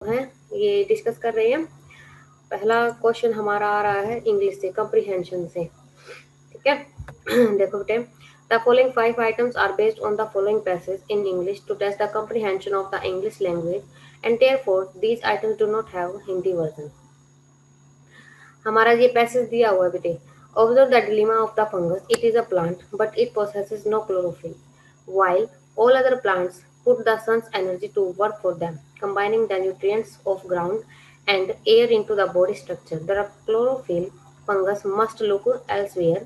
है ये डिस्कस कर रहे हैं। पहला क्वेश्चन हमारा आ रहा है इंग्लिश से, कंप्रीहेंशन से। ठीक है। देखो बेटे, the following 5 items are based on the following passage in English to test the comprehension of the English language and therefore these items do not have Hindi version. हमारा ये पैसेज दिया हुआ है बेटे। Observe the dilemma of the fungus, it is a plant but it possesses no chlorophyll while all other plants put the sun's energy to work for them, combining the nutrients of ground and air into the body structure. The chlorophyll fungus must look elsewhere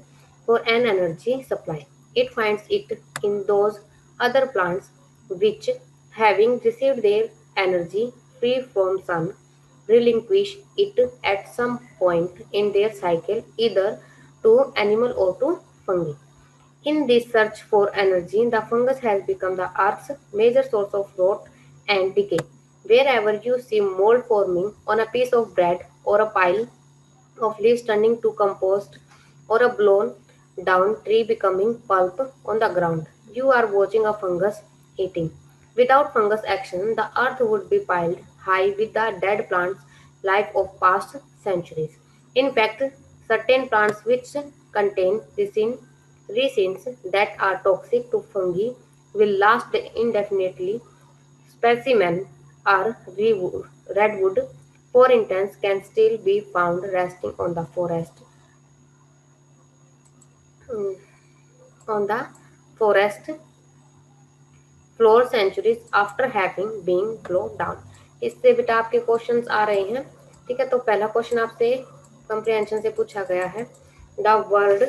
for an energy supply. It finds it in those other plants which, having received their energy free from sun, relinquish it at some point in their cycle, either to animal or to fungi. In this search for energy, the fungus has become the Earth's major source of rot and decay. Wherever you see mold forming on a piece of bread, or a pile of leaves turning to compost, or a blown down tree becoming pulp on the ground, you are watching a fungus eating. Without fungus action, the earth would be piled high with the dead plants life of past centuries. In fact, certain plants which contain resins that are toxic to fungi will last indefinitely. Specimen are redwood, for instance, can still be found resting on the mm, on the forest floor centuries after having been blown down. इससे बेटा आपके questions आ रहे हैं। ठीक है, तो पहला question आपसे कंप्रीहेंशन से पूछा गया है। The word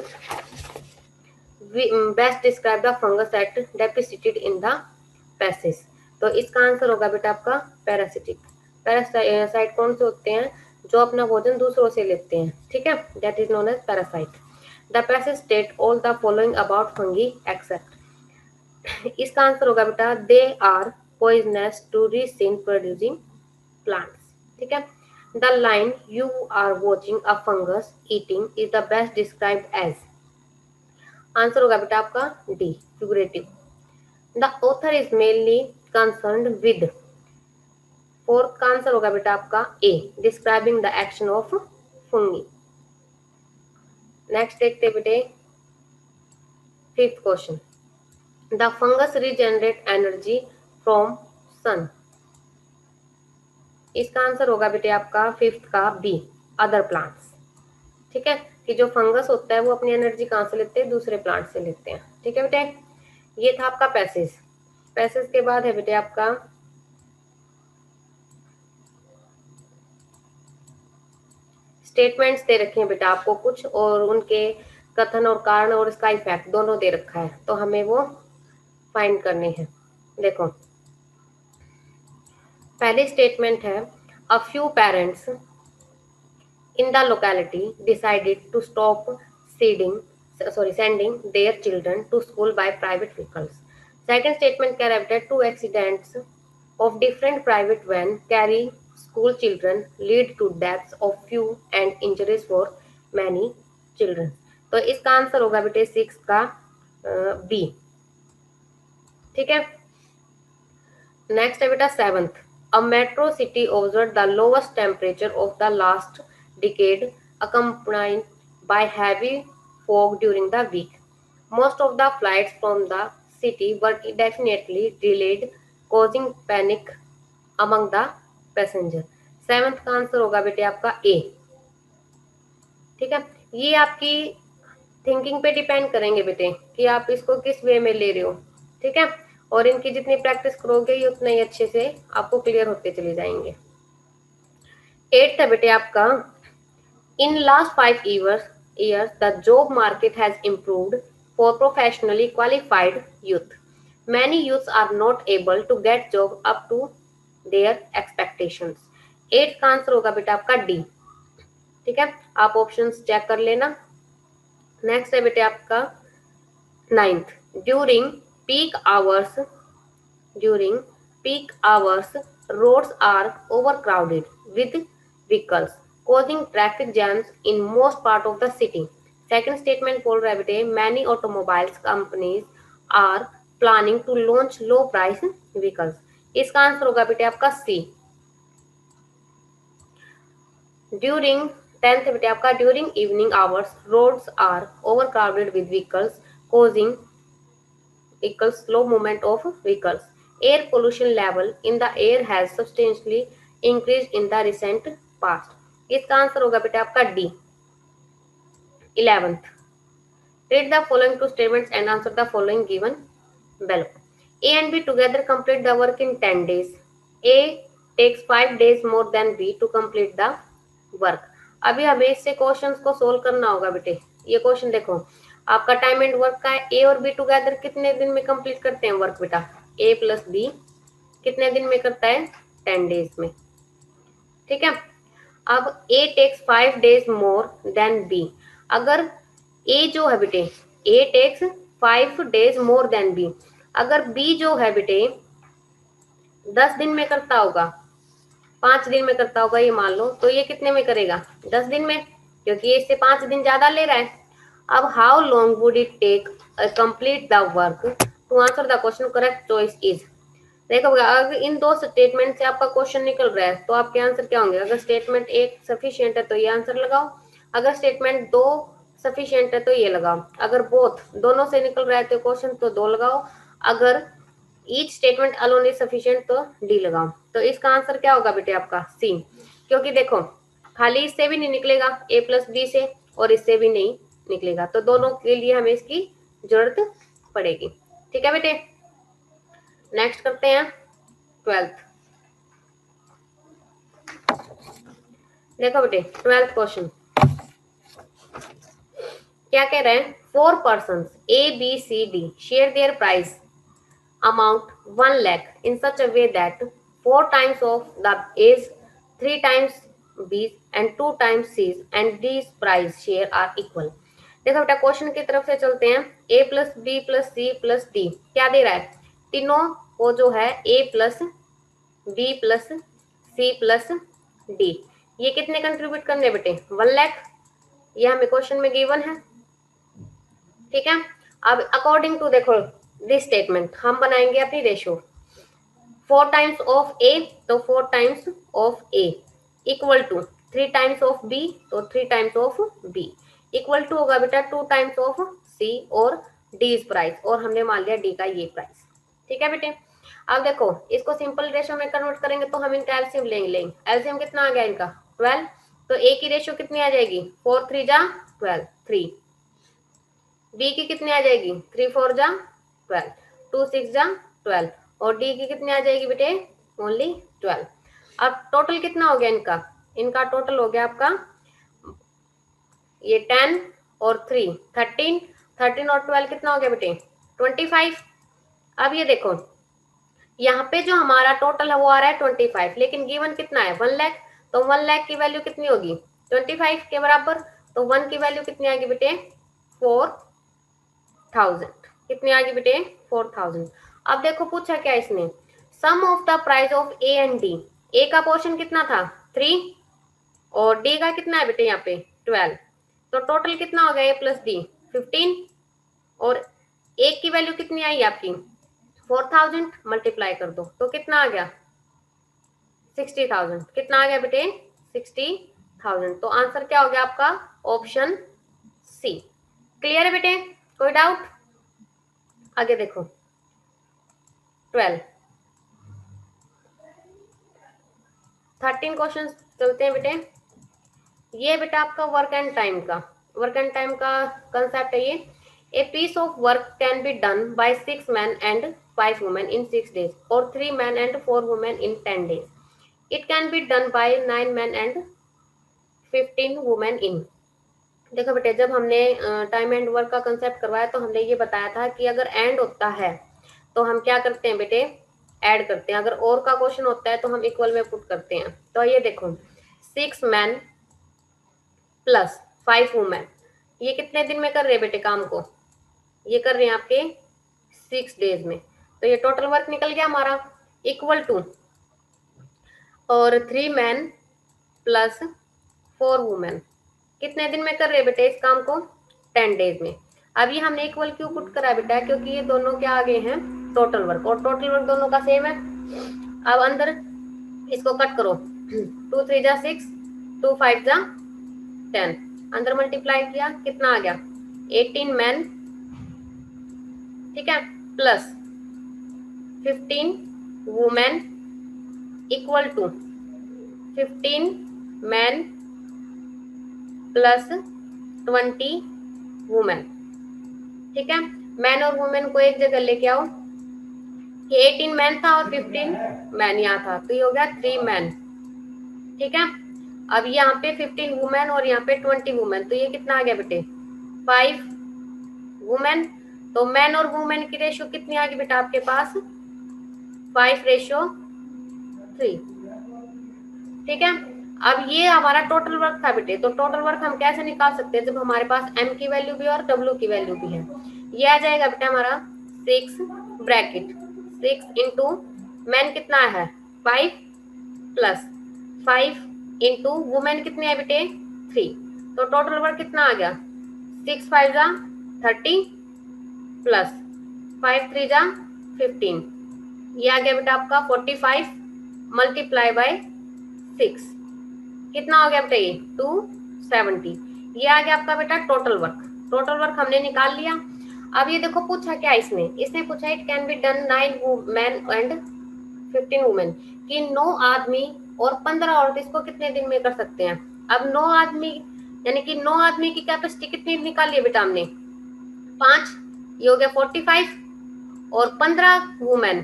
best describe the fungus that depicted in the passage. तो इसका आंसर होगा बेटा आपका पैरासिटिक। पैरासाइट कौन से होते हैं? जो अपना भोजन दूसरों से लेते हैं। ठीक है, that is known as parasite. The passage state all the following about fungi except. इसका आंसर होगा बेटा they are poisonous to ricin producing plants. ठीक है, the line you are watching a fungus eating is the best described as. Answer होगा बेटा आपका D, figurative. The author is mainly concerned with. Fourth का answer होगा बेटा आपका A, describing the action of fungi. Next देखते बेटे fifth question. The fungus regenerate energy from sun. इसका आंसर होगा बेटे आपका फिफ्थ का बी, अदर प्लांट्स। ठीक है, कि जो फंगस होता है वो अपनी एनर्जी कहाँ से लेते हैं? दूसरे प्लांट से लेते हैं। ठीक है बेटे, ये था आपका पैसेज। पैसेज के बाद है बेटे आपका स्टेटमेंट्स दे रखे हैं बेटा आपको कुछ, और उनके कथन और कारण और इसका इफेक्ट दोनों दे रखा है, तो हमें वो फाइंड करने हैं। देखो, पहली स्टेटमेंट है a few parents in the locality decided to stop sending their children to school by private vehicles. Second statement कह रहा है two accidents of different private van carry school children lead to deaths of few and injuries for many children. तो इसका answer होगा बेटे 6 का B. ठीक है, नेक्स्ट है बेटा 7th। A metro city observed the lowest temperature of the last decade, accompanied by heavy fog during the week. Most of the flights from the city were definitely delayed, causing panic among the passengers. 7th का answer होगा बेटे आपका ए। ठीक है, ये आपकी thinking पे depend करेंगे बेटे कि आप इसको किस वे में ले रहे हो। ठीक है, और इनकी जितनी प्रैक्टिस करोगे ये उतना ही अच्छे से आपको क्लियर होते चले जाएंगे। 8th है बेटे आपका in last 5 years the job market has improved for professionally qualified youth. Many youths are not able to get job up to their expectations. 8th का आंसर होगा बेटा आपका डी। ठीक है, आप ऑप्शंस चेक कर लेना। नेक्स्ट है बेटे आपका 9th। During peak hours roads are overcrowded with vehicles, causing traffic jams in most part of the city. Second statement बोल रहा है बेटे many automobiles companies are planning to launch low price vehicles. इसका answer होगा बेटे आपका C, during 10th बेटे आपका during evening hours roads are over crowded with vehicles causing equals slow movement of vehicles. Air pollution level in the air has substantially increased in the recent past. इसका answer होगा बेटा आपका D 11th. Read the following two statements and answer the following given below. A and B together complete the work in 10 days. A takes 5 days more than B to complete the work. अभी हमें इससे questions को solve करना होगा बेटे. ये question देखो आपका टाइम एंड वर्क का है. ए और बी टुगेदर कितने दिन में कंप्लीट करते हैं वर्क बेटा. ए प्लस बी कितने दिन में करता है 10 डेज में. ठीक है. अब A takes 5 days more than B. अगर ए जो है बेटे A takes 5 days more than B. अगर बी जो है बेटे 10 दिन में करता होगा 5 दिन में करता होगा ये मान लो, तो ये कितने में करेगा 10 दिन में, क्योंकि ये इससे 5 दिन ज्यादा ले रहा है. अब how long would it take complete the work to answer the question. Correct choice is. देखो अगर इन दो स्टेटमेंट से आपका क्वेश्चन निकल रहा है तो आपके आंसर क्या होंगे. अगर स्टेटमेंट एक सफिशिएंट है तो ये आंसर लगाओ. अगर स्टेटमेंट दो सफिशिएंट है तो ये लगाओ. अगर बोथ दोनों से निकल रहा है तो क्वेश्चन तो दो लगाओ. अगर each statement alone is sufficient तो डी लगाओ. तो इसका आंसर क्या होगा बेटे आपका सी. क्योंकि देखो खाली इससे भी नहीं निकलेगा ए प्लस बी से और इससे भी नहीं निकलेगा, तो दोनों के लिए हमें इसकी जरूरत पड़ेगी. ठीक है बेटे. नेक्स्ट करते हैं 12th. देखो बेटे 12th क्वेश्चन क्या कह रहे हैं. 4 persons A B C D share their price amount 1 lakh in such a way that 4 times of the A's, 3 times B's and 2 times C's and D's price share are equal. देखो बेटा question की तरफ से चलते हैं. A plus B plus C plus D क्या दे रहा है. तीनों को जो है A plus B plus C plus D ये कितने कंट्रीब्यूट करने बेटे 1 लाख. ये हमें क्वेश्चन में गिवन है. ठीक है. अब अकॉर्डिंग टू देखो दिस स्टेटमेंट हम बनाएंगे अपनी रेशियो. 4 टाइम्स ऑफ ए तो 4 times of A equal to 3 times of B तो 3 times of B equal to होगा बेटा 2 टाइम्स ऑफ सी और डी प्राइस, और हमने मान लिया डी का ये प्राइस. ठीक है बेटे. अब देखो इसको सिंपल रेशियो में कन्वर्ट करेंगे तो हम इनका एलसीएम लेंगे. एलसीएम कितना आ गया इनका 12. तो ए की रेशियो कितनी आ जाएगी 4 3 जा 12 3. बी की कितनी आ जाएगी 3 4 जा 12 2 6 जा 12 और डी की कितनी आ जाएगी बेटे ओनली 12. अब टोटल कितना हो गया इनका. इनका टोटल हो गया आपका ये 10 और 3 13 13 और 12 कितना हो गया बेटे 25. अब ये देखो यहाँ पे जो हमारा टोटल है वो आ रहा है 25, लेकिन गिवन कितना है 1 लाख. तो 1 लाख की वैल्यू कितनी होगी 25 के बराबर. तो 1 की वैल्यू कितनी आएगी बेटे 4000. कितनी आएगी बेटे 4000. अब देखो पूछा क्या इसने sum of the price of A and D. A का पोर्शन कितना था 3 और डी का कितना है बेटे यहाँ पे 12. तो टोटल कितना हो गया ए प्लस डी 15 और ए की वैल्यू कितनी आई आपकी 4000 मल्टीप्लाई कर दो तो कितना आ गया 60,000. कितना आ गया बेटे 60,000. तो आंसर क्या हो गया आपका ऑप्शन सी. क्लियर है बेटे कोई डाउट. आगे देखो 12 13 क्वेश्चन चलते हैं बेटे. ये बेटा आपका वर्क एंड टाइम का कंसेप्ट है ये. A piece of work can be done by 6 men and 5 women in 6 days or 3 men and 4 women in 10 days. It can be done by 9 men and 15 women in. देखो बेटे जब हमने time and work का concept करवाया तो हमने ये बताया था कि अगर एंड होता है तो हम क्या करते हैं बेटे ऐड करते हैं. अगर और का क्वेश्चन होता है तो हम इक्वल में पुट करते हैं. तो ये देखो 6 मैन प्लस 5 वुमेन ये कितने दिन में कर रहे हैं बेटे काम को. ये कर रहे हैं आपके 6 डेज में. तो ये टोटल वर्क निकल गया हमारा इक्वल टू और 3 मैन प्लस 4 वुमेन कितने दिन में कर रहे हैं बेटे इस काम को 10 डेज में. अब ये हमने इक्वल क्यों पुट करा बेटा क्योंकि ये दोनों क्या आ गए हैं टोटल वर्क और टोटल वर्क दोनों का सेम है. अब अंदर इसको कट करो 2 3 जा 6 2 5 जा 10, अंदर मल्टीप्लाई किया कितना आ गया 18 मैन, ठीक है, plus 15 women equal to 15 man plus 20 women, ठीक है। मैन और वुमेन को एक जगह लेके आओ कि 18 मैन था और 15 मैन यहाँ था, तो ये हो गया 3 मैन, ठीक है। अब यहाँ पे 15 वुमेन और यहाँ पे 20 वुमेन, तो ये कितना आ गया बेटे 5 वुमेन। तो मैन और वुमेन की रेशियो कितनी आ गई बेटा आपके पास 5:3, ठीक है। अब ये हमारा टोटल वर्क था बेटे, तो टोटल वर्क हम कैसे निकाल सकते हैं जब हमारे पास m की वैल्यू भी और w की वैल्यू भी है। ये आ जाएगा बेटा हमारा 6 ब्रैकेट 6 इंटू मैन कितना है 5 प्लस 5 इंटू वुमेन कितने है बेटे 3, तो टोटल वर्क कितना आ गया 6 5 जा 30 प्लस 5 3 जा 15, ये आ गया बेटा आपका 45 मल्टीप्लाई बाय 6, कितना हो गया बेटा ये 270, ये आ गया आपका बेटा टोटल वर्क। टोटल वर्क हमने निकाल लिया। अब ये देखो पूछा क्या इसने पूछा it can be done 9 man and 15 women, कि 9 आदमी और 15 औरत इसको कितने दिन में कर सकते हैं। अब 9 आदमी यानी कि 9 आदमी की कैपेसिटी कितनी निकाली है बेटा हमने 5, ये हो गया 45, और 15 वुमेन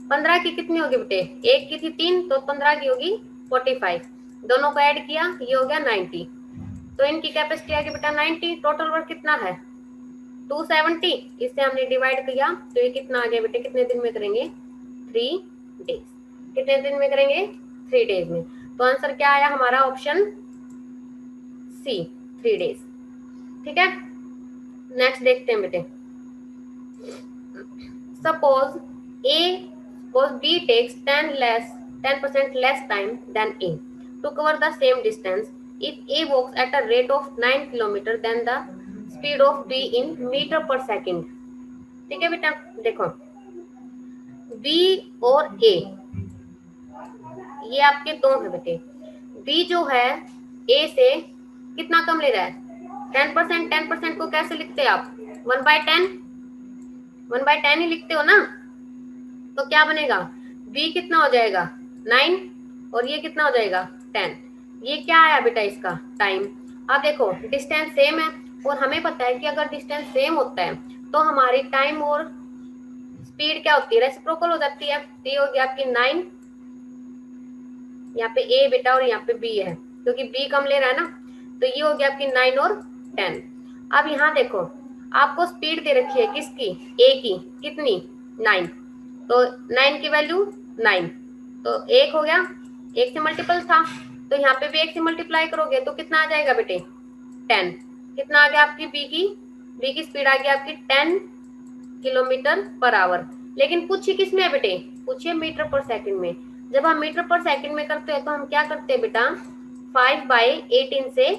15 की कितनी होगी बेटे, एक की थी 3 तो 15 की होगी 45, दोनों को ऐड किया ये हो गया 90, तो इनकी कैपेसिटी आ गई बेटा 90। टोटल वर्क कितना है 270, इससे हमने डिवाइड किया तो ये कितना आ गया बेटे, कितने दिन में करेंगे 3 डेज, कितने दिन में करेंगे 3 डेज में। तो आंसर क्या आया हमारा ऑप्शन सी 3 डेज, ठीक है। नेक्स्ट देखते हैं बेटे, suppose B takes 10% less time than A to cover the same distance if A walks at a rate of 9 km then the speed of B in meter per second, ठीक है बेटा। देखो B और A ये आपके दो है बेटे, B जो है A से कितना कम ले रहा है 10%, 10% को कैसे लिखते हैं आप 1/10 ही लिखते हो ना, तो क्या बनेगा b कितना हो जाएगा 9 और ये कितना हो जाएगा 10, ये क्या आया बेटा इसका टाइम। अब देखो डिस्टेंस सेम है और हमें पता है कि अगर डिस्टेंस सेम होता है तो हमारी टाइम और स्पीड क्या होती है रेसिप्रोकल हो जाती है। तो ये हो गया आपकी 9, यहाँ पे a बेटा और यहाँ पे b है क्योंकि b कम ले रहा है ना, तो ये हो गया आपकी 9 और 10। अब यहाँ देखो आपको स्पीड दे रखी है किसकी a की कितनी 9, तो 9 की वैल्यू 9, तो 1 हो गया 1 से मल्टीपल था, तो यहाँ पे भी 1 से मल्टीप्लाई करोगे तो कितना आ जाएगा बेटे 10, कितना आ गया आपकी b की स्पीड आ गई आपकी 10 किलोमीटर पर आवर। लेकिन पूछिए किस में है बेटे, पूछिए मीटर पर सेकंड में। जब हम मीटर पर सेकंड में करते हैं तो हम क्या करते हैं बेटा 5/18 से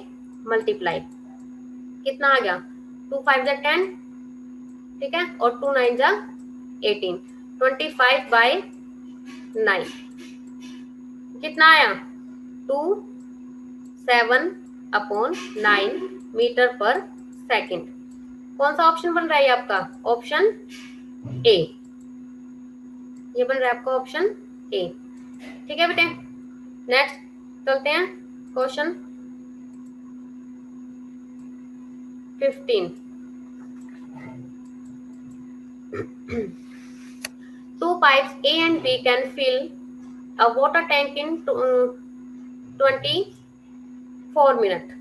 मल्टीप्लाई, कितना आ गया 2 5 जा 10, ठीक है, और 2 9 जा 18, 25/9 कितना आया 27/9 मीटर पर सेकंड। कौन सा ऑप्शन बन रहा है आपका ऑप्शन ए, ये बन रहा है आपका ऑप्शन ए, ठीक है बेटे। नेक्स्ट चलते हैं question 15। Two pipes A and B can fill a water tank in 24 minutes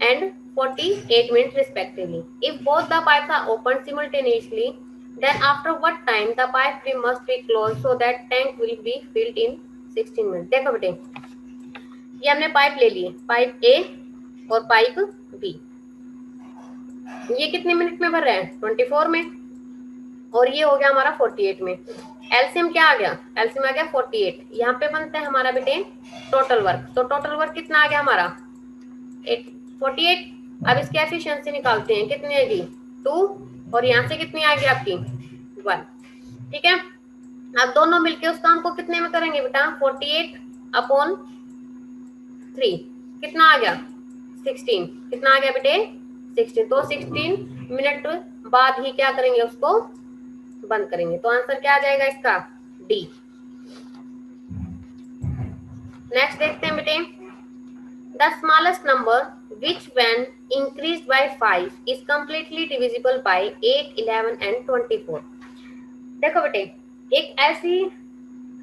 and 48 minutes respectively. If both the pipes are opened simultaneously, then after what time the pipe must be closed so that tank will be filled in 16 minutes. देखो बेटे ये हमने pipe ले लिए, pipe A और pipe B, ये कितने minute में भर रहे हैं 24 में, और ये हो गया हमारा 48 में। एलसीएम क्या आ गया, एलसीएम आ गया 48। यहाँ पे बनता है हमारा बेटे टोटल वर्क, तो टोटल वर्क कितना आ गया हमारा 48। अब इसकी एफिशिएंसी निकालते हैं, कितनी आएगी 2, और यहाँ से कितनी आ गई आपकी 1, ठीक है। अब दोनों मिलके उस काम को कितने में करेंगे बेटा 48/3, कितना आ गया 16, कितना आ गया बेटे 16। तो 16 मिनट बाद ही क्या करेंगे, उसको बंद करेंगे। तो आंसर क्या आ जाएगा इसका, डी। नेक्स्ट देखते हैं बेटे, the smallest number which when increased by 5 is completely divisible by 8, 11 and 24। देखो बेटे, एक ऐसी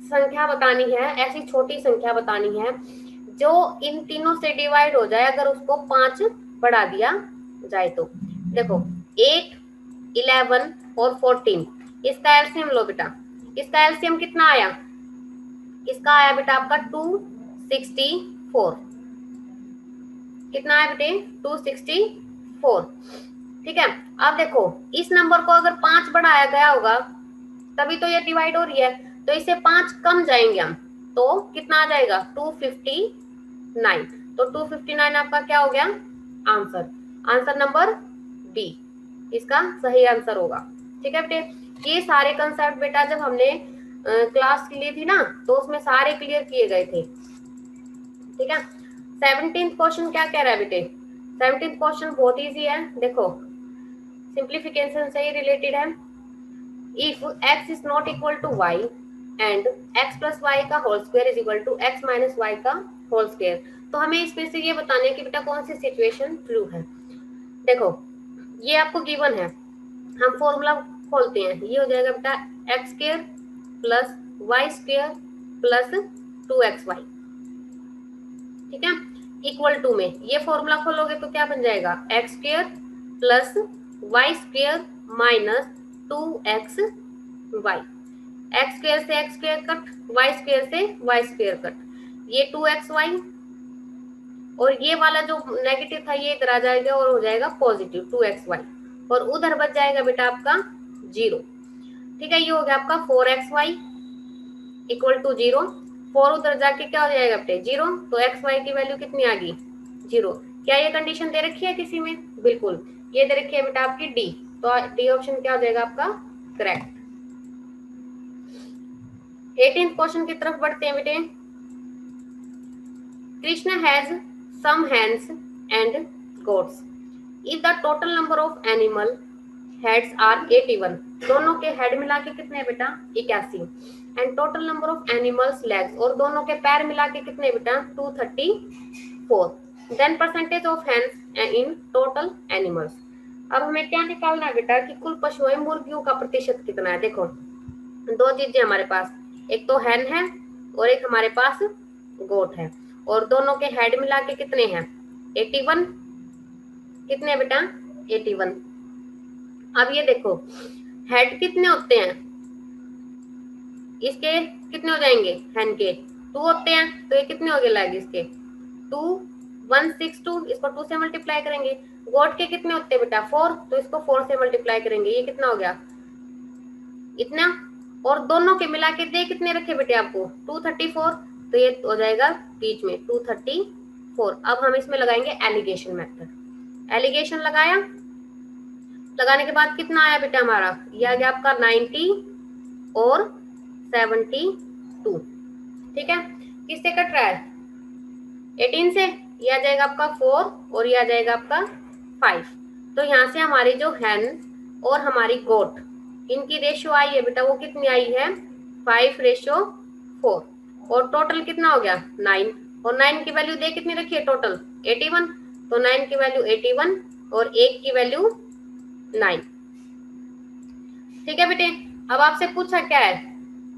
संख्या बतानी है, ऐसी छोटी संख्या बतानी है जो इन तीनों से डिवाइड हो जाए, अगर उसको 5 बढ़ा दिया जाए तो। देखो 8, 11 और 14, इसका एलसीएम लो बेटा। इसका एलसीएम कितना आया, इसका आया बेटा आपका 264। कितना है बेटे 264। ठीक है, अब देखो इस नंबर को अगर 5 बढ़ाया गया होगा तभी तो ये डिवाइड हो रही है, तो इसे 5 कम जाएंगे हम, तो कितना आ जाएगा 259। तो 259 आपका क्या हो गया आंसर, आंसर नंबर बी इसका सही आंसर होगा। ठीक है बेटे, ये सारे कंसेप्ट बेटा जब हमने क्लास ली थी ना तो उसमें सारे क्लियर किए गए थे। ठीक है, 17th क्वेश्चन क्या कह रहा है बेटे, 17th क्वेश्चन बहुत इजी है, देखो सिंप्लीफिकेशन से ही रिलेटेड है। If x is not equal to y and x plus Y का whole square is equal to x minus Y का होल स्क्वायर, तो हमें इसमें से ये बताने की बेटा कौन सी सिचुएशन ट्रू है। देखो ये आपको गिवन है, हम फॉर्मूला खोलते हैं, ये हो जाएगा बेटा X square plus Y square plus 2xy। ठीक है, इक्वल टू में ये फॉर्मूला खोलोगे तो क्या बन जाएगा X square plus Y square minus 2xy। X square से X square cut, Y square से वाई स्क्वायर कट, ये 2xy और ये वाला जो नेगेटिव था ये इधर आ जाएगा और हो जाएगा पॉजिटिव 2xy, और उधर बच जाएगा बेटा आपका 0। ठीक है, ये हो गया आपका 4xy इक्वल टू 0, 4 उधर जाके क्या हो जाएगा बेटे 0, तो xy की वैल्यू कितनी आ गई 0। क्या ये कंडीशन दे रखी है किसी में, बिल्कुल ये दे रखी है बेटा आपकी डी, तो डी ऑप्शन क्या हो जाएगा आपका करेक्ट। 18th क्वेश्चन की तरफ बढ़ते हैं बेटे, Krishna has some hens and goats, if the total number of animal heads are 81, दोनों के हेड मिला के कितने बेटा 81, and total number of animals legs, और दोनों के पैर मिला के कितने बेटा 234, then percentage of hens in total animals. अब हमें क्या निकालना है बेटा कि कुल पशुओं मुर्गियों का प्रतिशत कितना है। देखो दो चीजें हमारे पास, एक तो हैन है और एक हमारे पास गोट है, और दोनों के हेड मिला के कितने हैं 81, कितने बेटा 81। अब ये देखो हेड कितने होते हैं, इसके कितने हो जाएंगे हैन के 2 होते हैं, तो ये कितने हो गए लैग इसके 2 162, इसको 2 से मल्टीप्लाई करेंगे। गोट के कितने होते हैं बेटा 4, तो इसको 4 से मल्टीप्लाई करेंगे, ये कितना हो गया इतना, और दोनों के मिला के दे कितने रखे बेटे आपको 234, तो ये हो जाएगा बीच में 234। अब हम इसमें लगाएंगे एलिगेशन मेथड, एलिगेशन लगाया, लगाने के बाद कितना आया बेटा हमारा, ये आ गया आपका 90 और 72। ठीक है, किससे कट रहा है 18 से, ये आ जाएगा आपका 4 और ये आ जाएगा आपका 5। तो यहाँ से हमारी जो हैन और हमारी गोट इनकी रेशियो आई है बेटा, वो कितनी आई है 5:4, और टोटल कितना हो गया 9, और 9 की वैल्यू दे कितनी रखी है टोटल 81, तो 9 की वैल्यू 81 और 1 की वैल्यू 9। ठीक है बेटे, अब आपसे पूछा क्या है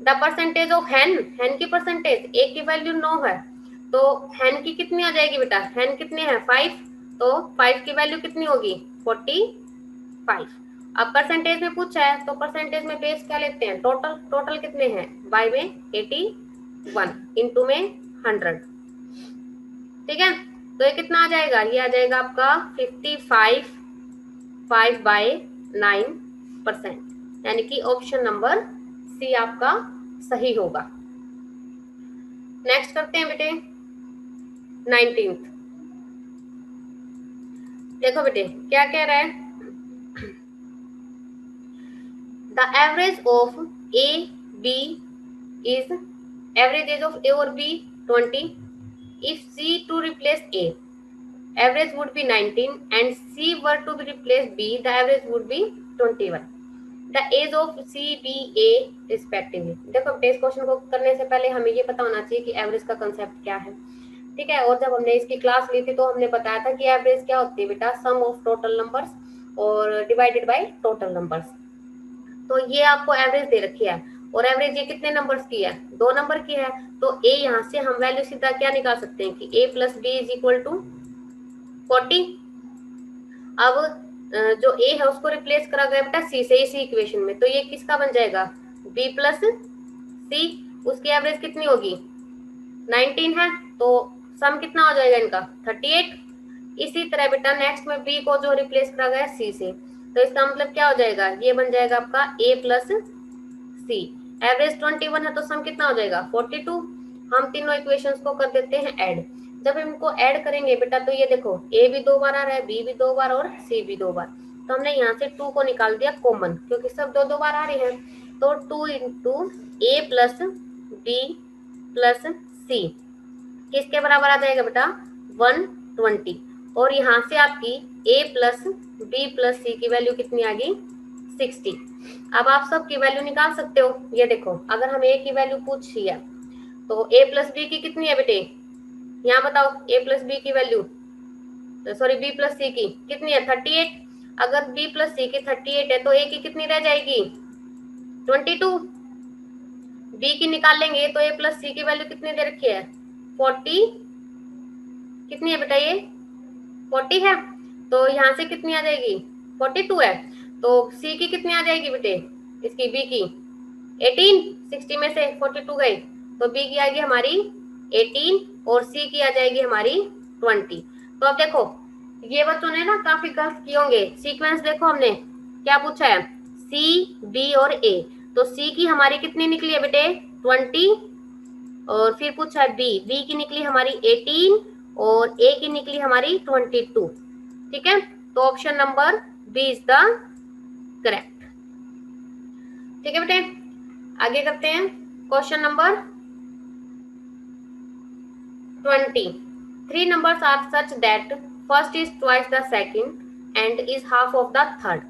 द परसेंटेज ऑफ हैन, हैन की परसेंटेज, एक की वैल्यू 9 है, तो हैन की कितनी आ जाएगी बेटा, हैन कितने हैं 5, तो 5 की वैल्यू कितनी होगी 45। अब परसेंटेज में पूछा है तो परसेंटेज में बेस क्या लेते हैं टोटल, टोटल कितने हैं बाय में 81 इंटू में 100। ठीक है, तो ये कितना आ जाएगा, ये आ जाएगा आपका 55 5/9%, यानी कि ऑप्शन नंबर सी आपका सही होगा। नेक्स्ट करते हैं बेटे 19th, देखो बेटे क्या कह रहा है, the average of A B is, average age of A और B 20, if C to replace A, average would be 19 and C were to be replaced B, the average would be 21. The age of C, B, A respectively. देखो इस question को करने से पहले हमें ये पता होना चाहिए कि एवरेज का कंसेप्ट क्या है, ठीक है। और जब हमने इसकी क्लास ली थी तो हमने बताया था कि एवरेज क्या होती है बेटा, सम ऑफ टोटल नंबर्स और डिवाइडेड बाय टोटल नंबर्स। तो ये आपको एवरेज दे रखी है और एवरेज ये कितने नंबर्स की है, 2 नंबर की है। तो ए यहाँ से हम वैल्यू सीधा क्या निकाल सकते हैं कि a plus B is equal to 40। अब जो a है उसको रिप्लेस करा गया बेटा c से इसी इक्वेशन में, तो ये किसका बन जाएगा b प्लस सी। उसकी एवरेज कितनी होगी 19 है, तो सम कितना हो जाएगा इनका 38। इसी तरह बेटा नेक्स्ट में b को जो रिप्लेस करा गया c से, तो इसका मतलब क्या हो जाएगा, ये बन जाएगा आपका a प्लस सी। एवरेज 21 है तो सम कितना हो जाएगा 42। हम तीनों इक्वेशंस को कर देते हैं ऐड। जब हम इनको ऐड करेंगे बेटा तो ये देखो a भी 2 बार आ रहा है, b भी 2 बार और c भी 2 बार, तो हमने यहाँ से 2 को निकाल दिया कॉमन क्योंकि सब 2 2 बार आ रहे हैं। तो 2 into a plus b plus c किसके बराबर आ जाएगा बेटा 120। और यहाँ से आपकी a प्लस b प्लस सी की वैल्यू कितनी आ गई 60। अब आप सब की वैल्यू निकाल सकते हो। ये देखो अगर हम a की वैल्यू पूछ लिया तो a प्लस बी की कितनी है बेटे, यहाँ बताओ a प्लस बी की वैल्यू, सॉरी b प्लस सी की कितनी है 38। अगर b प्लस सी की 38 है तो a की कितनी रह जाएगी 22। b की निकाल लेंगे तो a प्लस सी की वैल्यू कितनी दे रखी है 40, कितनी है बेटा ये 40 है, तो यहाँ से कितनी आ जाएगी 42 है। तो c की कितनी आ जाएगी बेटे, इसकी b की 18, 60 में से 42 गए तो b की आएगी हमारी 18 और c की आ जाएगी हमारी 20। तो अब देखो ये बच्चों ने ना काफी गलत किए होंगे, सीक्वेंस देखो हमने क्या पूछा है c, b और a, तो c की हमारी कितनी निकली है बेटे 20 और फिर पूछा है b की निकली हमारी 18 और a की निकली हमारी 22, ठीक है। तो option number B is the correct, ठीक है बेटे। आगे करते हैं question number 20। 3 numbers are such that first is twice the second and is half of the third.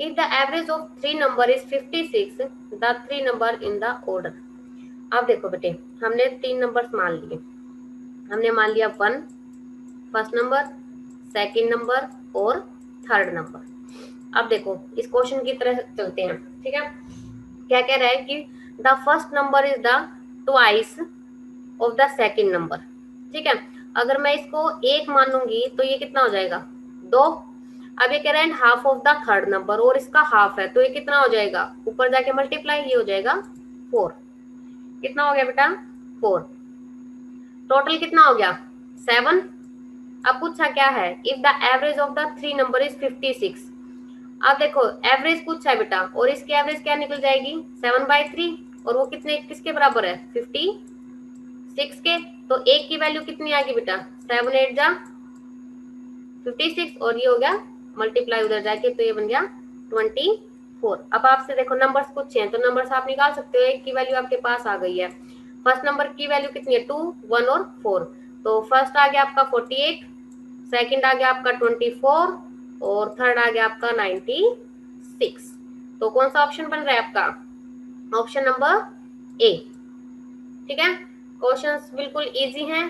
If the average of 3 number is 56, the 3 number in the order. अब देखो बेटे हमने 3 नंबर्स मान लिए, हमने मान लिया 1 फर्स्ट नंबर, सेकंड नंबर और थर्ड नंबर। अब देखो इस क्वेश्चन की तरह चलते हैं, ठीक है। क्या कह रहा है कि the first number is the twice of the second number, ठीक है। अगर मैं इसको 1 मानूंगी तो ये कितना हो जाएगा 2। अब ये कह रहा है half of the third number और इसका हाफ है तो ये कितना हो जाएगा, ऊपर जाके मल्टीप्लाई ये हो जाएगा 4। कितना हो गया बेटा 4, टोटल कितना हो गया 7। अब पूछा क्या है if the average of the 3 number is 56। अब देखो एवरेज पूछा है बेटा और इसकी एवरेज क्या निकल जाएगी 7/3 और वो कितने किसके बराबर है 56 के। तो एक की वैल्यू कितनी आ गई बेटा 7 8 जा 56 और ये हो गया मल्टीप्लाई उधर जाके तो ये बन गया 24। अब आपसे देखो नंबर्स पूछे हैं तो नंबर्स आप निकाल सकते हो, एक की वैल्यू आपके पास आ गई है। फर्स्ट नंबर की वैल्यू कितनी है 2 1 और 4, तो फर्स्ट आ गया आपका 48, सेकंड आ गया आपका 24 और थर्ड आ गया आपका 96। तो कौन सा ऑप्शन बन रहा है आपका ऑप्शन नंबर ए, ठीक है। क्वेश्चंस बिल्कुल इजी हैं,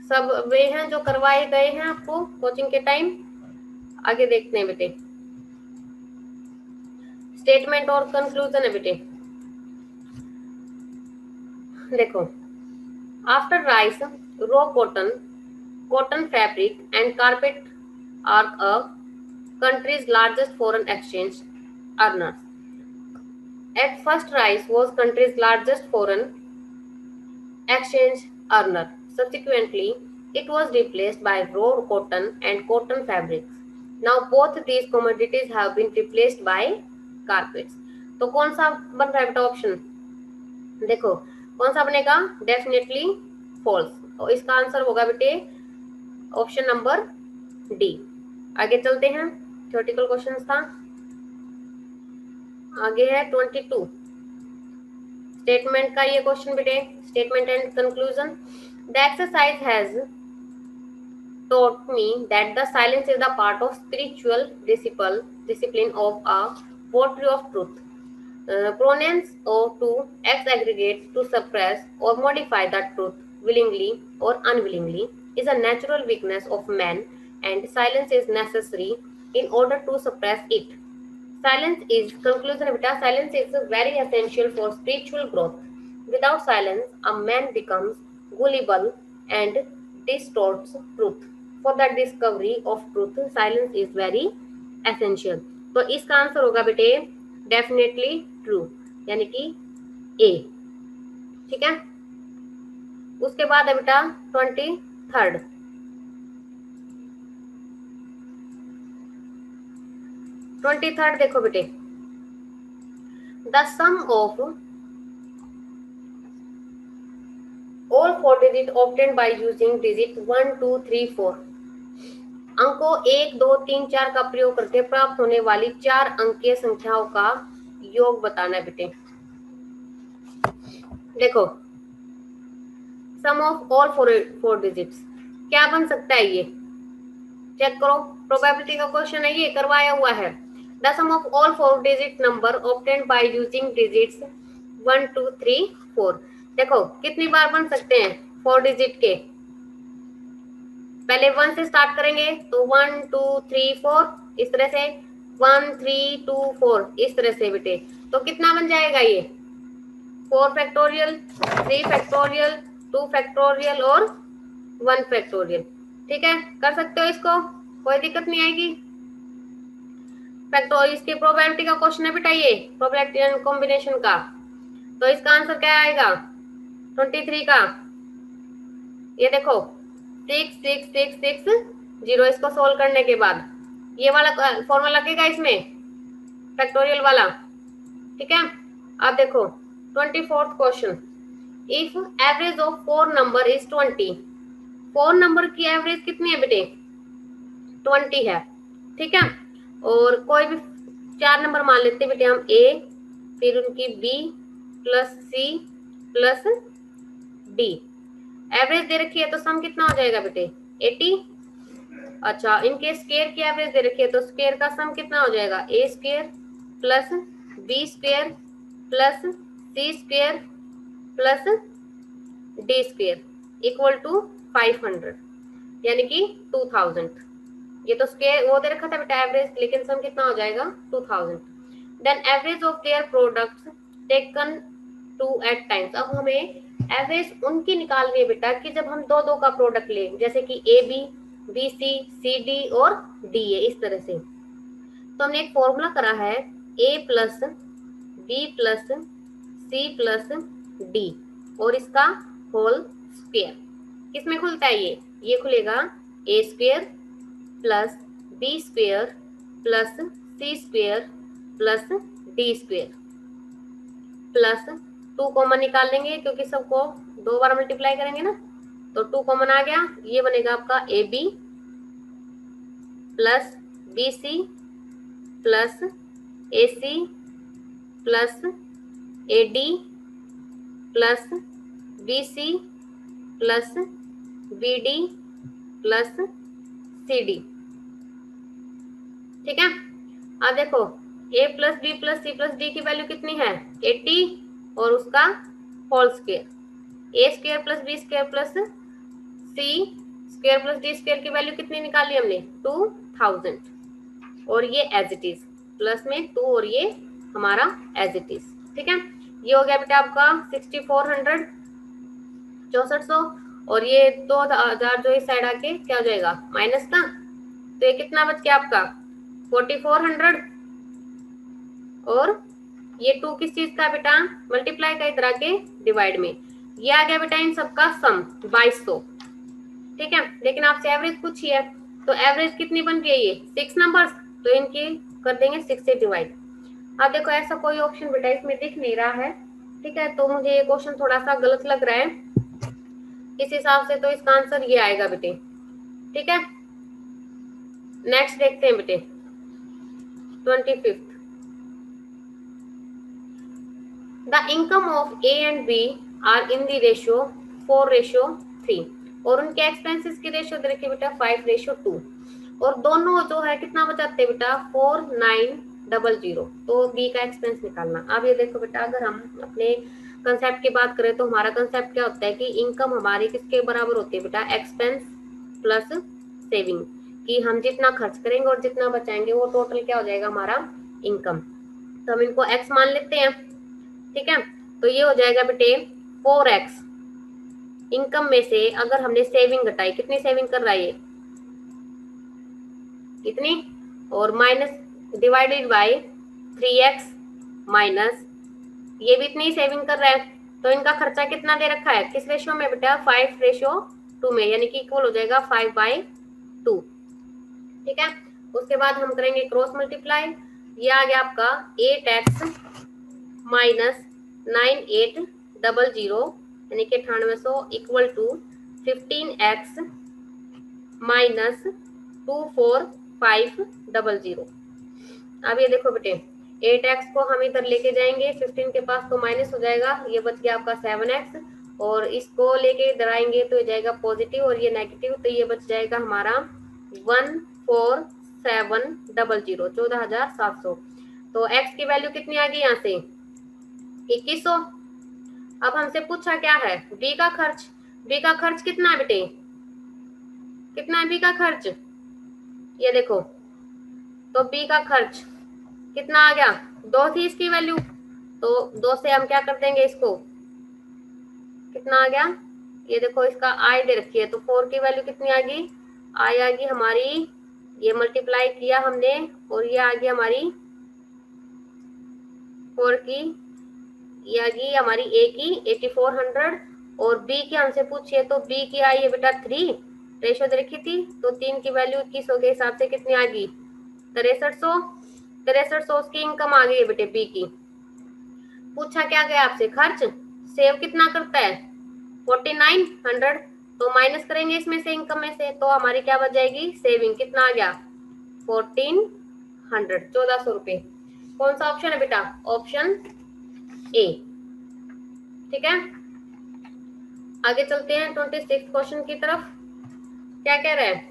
सब वे हैं जो करवाए गए हैं आपको कोचिंग के टाइम। आगे देखते हैं बेटे स्टेटमेंट और कंक्लूजन है बेटे। देखो after rice raw cotton, cotton fabric and carpet are a country's largest foreign exchange earners. At first, rice was country's largest foreign exchange earner. Subsequently, it was replaced by raw cotton and cotton fabrics. Now, both these commodities have been replaced by carpets. तो कौन सा बन रहा है बेटा option, देखो कौन सा बनेगा डेफिनेटली फॉल्स, तो इसका आंसर होगा बेटे ऑप्शन नंबर डी। आगे चलते हैं, थ्योरेटिकल क्वेश्चंस था। आगे है 22 स्टेटमेंट का ये क्वेश्चन बेटे, statement and conclusion. The exercise has taught me that the silence is the part of spiritual discipline of a poetry of truth. Pronouns or to ex aggregates to suppress or modify the truth willingly or unwillingly is a natural weakness of man, and silence is necessary in order to suppress it. Silence is conclusion beta. Silence is very essential for spiritual growth. Without silence, a man becomes gullible and distorts truth. For the discovery of truth, silence is very essential. तो इसका answer होगा बेटे definitely true, यानी कि ए। ठीक है, उसके बाद है बेटा 23rd। 23rd देखो बेटे, the sum of all 4 digits obtained by using digit 1 2 3 4। अंकों 1 2 3 4 का प्रयोग करके प्राप्त होने वाली 4 अंकीय संख्याओं का योग बताना है बेटे। देखो सम ऑफ ऑल 4 डिजिट्स क्या बन सकता है, ये चेक करो। प्रोबेबिलिटी का क्वेश्चन है, ये करवाया हुआ है। The sum of all 4 digit number obtained by using digits 1 2 3 4। देखो कितनी बार बन सकते हैं 4 डिजिट के, पहले 1 से स्टार्ट करेंगे तो 1 2 3 4 इस तरह से, 1 3 2 4 इस तरह से बेटे। तो कितना बन जाएगा ये 4 फैक्टोरियल 3 फैक्टोरियल 2 फैक्टोरियल और 1 फैक्टोरियल। ठीक है, कर सकते हो इसको, कोई दिक्कत नहीं आएगी। फैक्टोरियल इसकी प्रोबेबिलिटी का क्वेश्चन है बेटा, ये प्रोबेबिलिटी एंड कॉम्बिनेशन का। तो इसका आंसर क्या आएगा 23 का। ये देखो 6 6 6 6 0। इसको सोल्व करने के बाद ये वाला फॉर्मूला लगेगा इसमें, फैक्टोरियल वाला। ठीक है, अब देखो 24th question, if average of 4 number is 20। 4 number की एवरेज कितनी है बेटे 20 है। ठीक है, और कोई भी 4 नंबर मान लेते हैं बेटे हम, ए फिर उनकी B plus C plus D. Average दे रखी है तो सम कितना हो जाएगा बेटे 80। अच्छा, इनके स्क्वायर की एवरेज दे रखी है तो स्क्वायर का सम कितना हो जाएगा A square plus B square plus C square plus D square equal to 500, यानी कि 2000। ये तो स्क्वायर वो दे रखा था बेटा एवरेज, लेकिन सम कितना हो जाएगा 2000। Then average of their products taken 2 at times. अब हमें एवरेज उनकी निकालनी है बेटा कि जब हम दो का प्रोडक्ट लें, जैसे कि A B B C C D और डी ए इस तरह से। तो हमने एक फॉर्मूला करा है A plus B plus C plus D और इसका होल स्क्वायर। किसमें खुलता है ये खुलेगा A square plus B square plus C square plus D square plus 2 common निकाल लेंगे क्योंकि सबको 2 बार मल्टीप्लाई करेंगे ना, तो 2 कॉमन आ गया। ये बनेगा आपका A B plus B C plus A C plus A D plus B C plus B D plus C D. ठीक है, अब देखो a plus B plus C plus D की वैल्यू कितनी है 80 और उसका whole square. A square plus B square plus C square plus D square की वैल्यू कितनी निकाली हमने 2000, और ये एज इट इज प्लस में 2 और ये हमारा एज इट इज। ठीक है, ये हो गया बेटा आपका 6400 6400, और ये 2000 जो इस साइड आके क्या हो जाएगा माइनस का, तो ये कितना बच गया आपका 4400, और ये 2 किस चीज का बेटा मल्टीप्लाई का इधर आके डिवाइड में, ये आ गया बेटा इन सबका सम 2200। ठीक है, लेकिन आपसे एवरेज पूछी है तो एवरेज कितनी बन गई है ये 6 नंबर्स, तो इनकी कर देंगे 6 से डिवाइड। अब देखो ऐसा कोई ऑप्शन बेटा इसमें दिख नहीं रहा है। ठीक है, तो मुझे ये क्वेश्चन थोड़ा सा गलत लग रहा है, इस हिसाब से तो इसका आंसर ये आएगा बेटे। ठीक है, नेक्स्ट देखते हैं बेटे 25th। The income of A and B are in the ratio 4:3। और उनके एक्सपेंसेस की रेशियो दे रखी है बेटा 5:2, और दोनों जो है कितना बचाते हैं बेटा 4900। तो बी का एक्सपेंस निकालना। अब ये देखो बेटा, अगर हम अपने कंसेप्ट की बात करें तो हमारा कंसेप्ट क्या होता है कि इनकम हमारी किसके बराबर होती है बेटा, एक्सपेंस प्लस सेविंग, कि हम जितना खर्च करेंगे और जितना बचाएंगे वो टोटल क्या हो जाएगा हमारा इनकम। तो हम इनको एक्स मान लेते हैं, ठीक है। तो ये हो जाएगा बेटे 4x। इनकम में से अगर हमने सेविंग घटाई, कितनी सेविंग कर रहा है ये, कितनी, और minus divided by 3x minus, ये भी इतनी सेविंग कर रहा है। तो इनका खर्चा कितना दे रखा है, किस रेशियो में बेटा 5:2 में, यानी कि इक्वल हो जाएगा 5/2, ठीक है। उसके बाद हम करेंगे क्रॉस मल्टीप्लाई। ये आ गया आपका 8x माइनस 9800 यानी कि 9800 इक्वल टू 15x माइनस 24500। अब ये देखो बेटे, 8x को हम इधर लेके जाएंगे 15 के पास तो माइनस हो जाएगा, ये बच गया आपका 7x, और इसको लेके इधर आएंगे तो ये जाएगा पॉजिटिव और ये नेगेटिव, तो ये बच जाएगा हमारा 14700, 14700। तो x की वैल्यू कितनी आ गई यहाँ से 2100। अब हमसे पूछा क्या है b का खर्च। b का खर्च कितना है बेटे, कितना है b का खर्च, ये देखो। तो b का खर्च कितना आ गया, 2 थी इसकी वैल्यू, तो 2 से हम क्या कर देंगे इसको, कितना आ गया, ये देखो इसका आई दे रखी है, तो 4 की वैल्यू कितनी आ गई, आई आ गई हमारी, ये मल्टीप्लाई किया हमने और ये आ गई हमारी 4 की, ये आ गई हमारी ए की 8400, और बी की हमसे पूछिए तो बी की आई है बेटा 3, रेशो दे रखी थी, तो 3 की वैल्यू 2100 के हिसाब से कितनी आ गई 6300। 6300 की इनकम आ गई है बेटे बी की। पूछा क्या गया आपसे खर्च, सेव कितना करता है 4900, तो माइनस करेंगे इसमें से इनकम में से, तो हमारी क्या बच जाएगी सेविंग, कितना आ गया 1400, 1400 रुपए। कौन सा ऑप्शन है बेटा, ऑप्शन ए, ठीक है। आगे चलते हैं 26 क्वेश्चन की तरफ। क्या कह रहा है,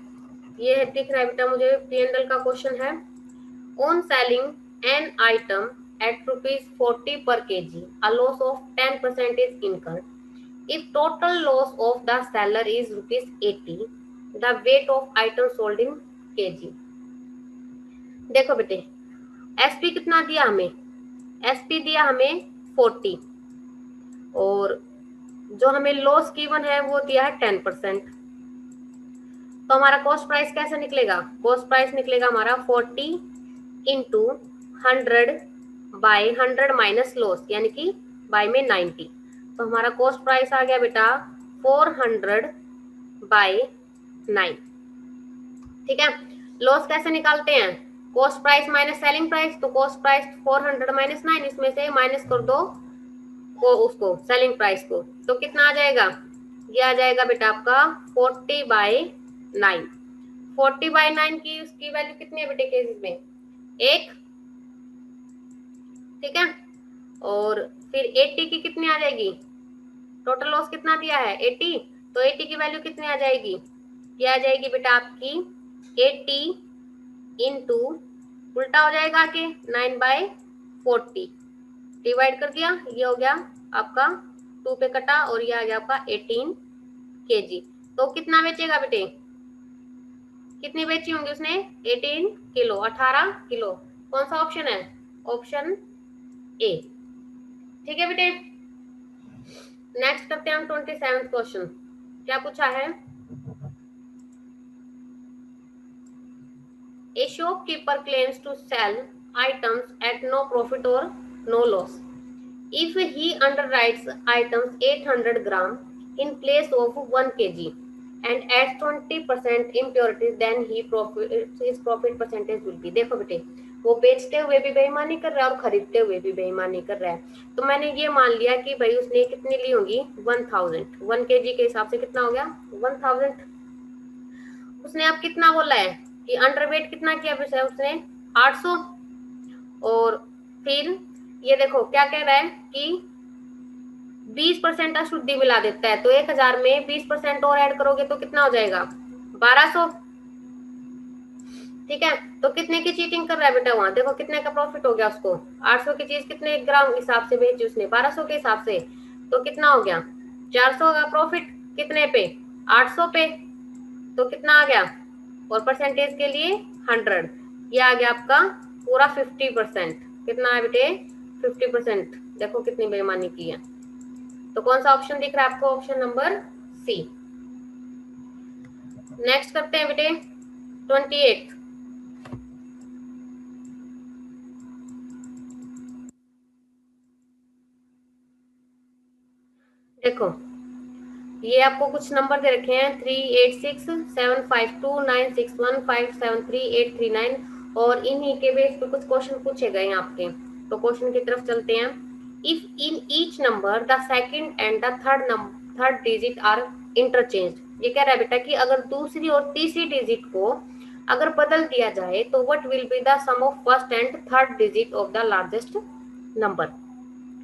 ये दिख रहा है बेटा मुझे, पीएनएल का क्वेश्चन है। On selling an item at ₹40 per kg, a loss of 10% is incurred. If total loss of the seller is ₹80, the weight of item sold in kg. देखो बेटे, एसपी कितना दिया हमें, एसपी दिया हमें 40, और जो हमें लॉस गिवन है वो दिया है 10%। तो हमारा कॉस्ट प्राइस कैसे निकलेगा, कॉस्ट प्राइस निकलेगा हमारा 40 इंटू 100/100 माइनस लॉस, यानी कि बाय में 90। तो हमारा कॉस्ट प्राइस आ गया बेटा 400/9, ठीक है। लॉस कैसे निकालते हैं, cost price minus selling price, तो कॉस्ट प्राइस 400 माइनस 9, इसमें से माइनस कर दो को उसको सेलिंग प्राइस को, तो कितना आ जाएगा, ये आ जाएगा बेटा आपका 40/9। 40/9 की उसकी वैल्यू कितनी है बेटे केसेस में 1, ठीक है। और फिर 80 की कितनी आ जाएगी, टोटल लॉस कितना दिया है 80, तो 80 की वैल्यू कितनी आ जाएगी, ये आ जाएगी बेटा आपकी 80 इंटू उल्टा हो जाएगा के 9/40, डिवाइड कर दिया, ये हो गया आपका 2 पे कटा, और ये आ गया आपका 18 kg। तो कितना बेचेगा बेटे, कितनी बेची होंगी उसने 18 किलो, 18 किलो। कौन सा ऑप्शन है, ऑप्शन ए, ठीक है बेटे। नेक्स्ट करते हैं हम 27 क्वेश्चन। क्या पूछा है, A shopkeeper claims to sell items at no profit or no loss. If he underwrites items 800 gram in place of 1 kg and adds 20% impurities, then his profit percentage will be। देखो बेटे, वो बेचते हुए भी बेईमानी कर रहा है और खरीदते हुए भी बेईमानी कर रहा है। तो मैंने ये मान लिया कि भाई उसने कितनी ली होगी 1000, 1 kg के हिसाब से कितना हो गया 1000। उसने अब कितना बोला है कि अंडरवेट कितना किया उसने 800, और फिर ये देखो क्या कह रहा है कि 20% अशुद्धि मिला देता है। तो 1000 में 20% और ऐड करोगे तो कितना हो जाएगा? 1200। ठीक है, तो कितने की चीटिंग कर रहा है बेटा वहां? देखो कितने का प्रॉफिट हो गया उसको। 800 की चीज कितने ग्राम हिसाब से बेची उसने? 1200 के हिसाब से। तो कितना हो गया? 400 का प्रॉफिट कितने पे? 800 पे। तो कितना आ गया? और परसेंटेज के लिए 100, ये आ गया आपका पूरा 50%। कितना है बेटे? 50%। देखो कितनी बेईमानी की है। तो कौन सा ऑप्शन दिख रहा है आपको? ऑप्शन नंबर सी। नेक्स्ट करते हैं बेटे 28। देखो ये आपको कुछ नंबर दे रखे हैं 3867529615738339 और इन्हीं के बेस पे कुछ क्वेश्चन पूछे गए हैं आपके। तो क्वेश्चन की तरफ चलते हैं। If in each number the second and the third digit are interchange. ये कह रहा है बेटा कि अगर दूसरी और तीसरी डिजिट को अगर बदल दिया जाए तो what will be the sum of first and third digit of the largest number.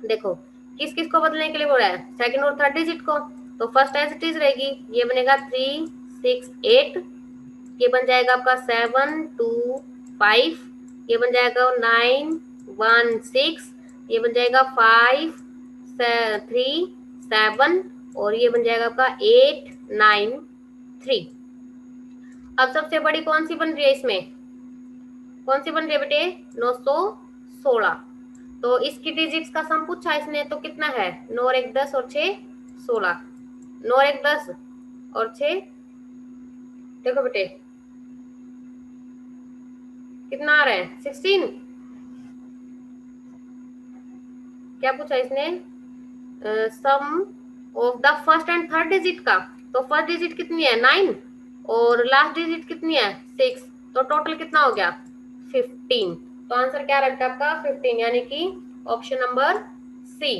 देखो किस किस को बदलने के लिए बोला है? सेकंड और थर्ड डिजिट को। तो फर्स्ट एज इट इज रहेगी, ये बनेगा 368, ये बन जाएगा आपका 725, ये बन जाएगा 916, ये बन जाएगा 537 और ये बन जाएगा आपका 893। अब सबसे बड़ी कौन सी बन रही है इसमें? कौन सी बन रही है बेटे? 916। तो इसकी डिजिट्स का सम पूछा इसने, तो कितना है? 9 और 1 10 और 6 16। 9 और 1 10 और 6, देखो बेटे कितना आ रहा है? 16। क्या पूछा इसने? Sum of the first and third digit का। तो फर्स्ट डिजिट कितनी है? 9 और लास्ट डिजिट कितनी है? 6। तो टोटल कितना हो गया? 15। तो आंसर क्या रखता है आपका? 15, यानी कि ऑप्शन नंबर सी।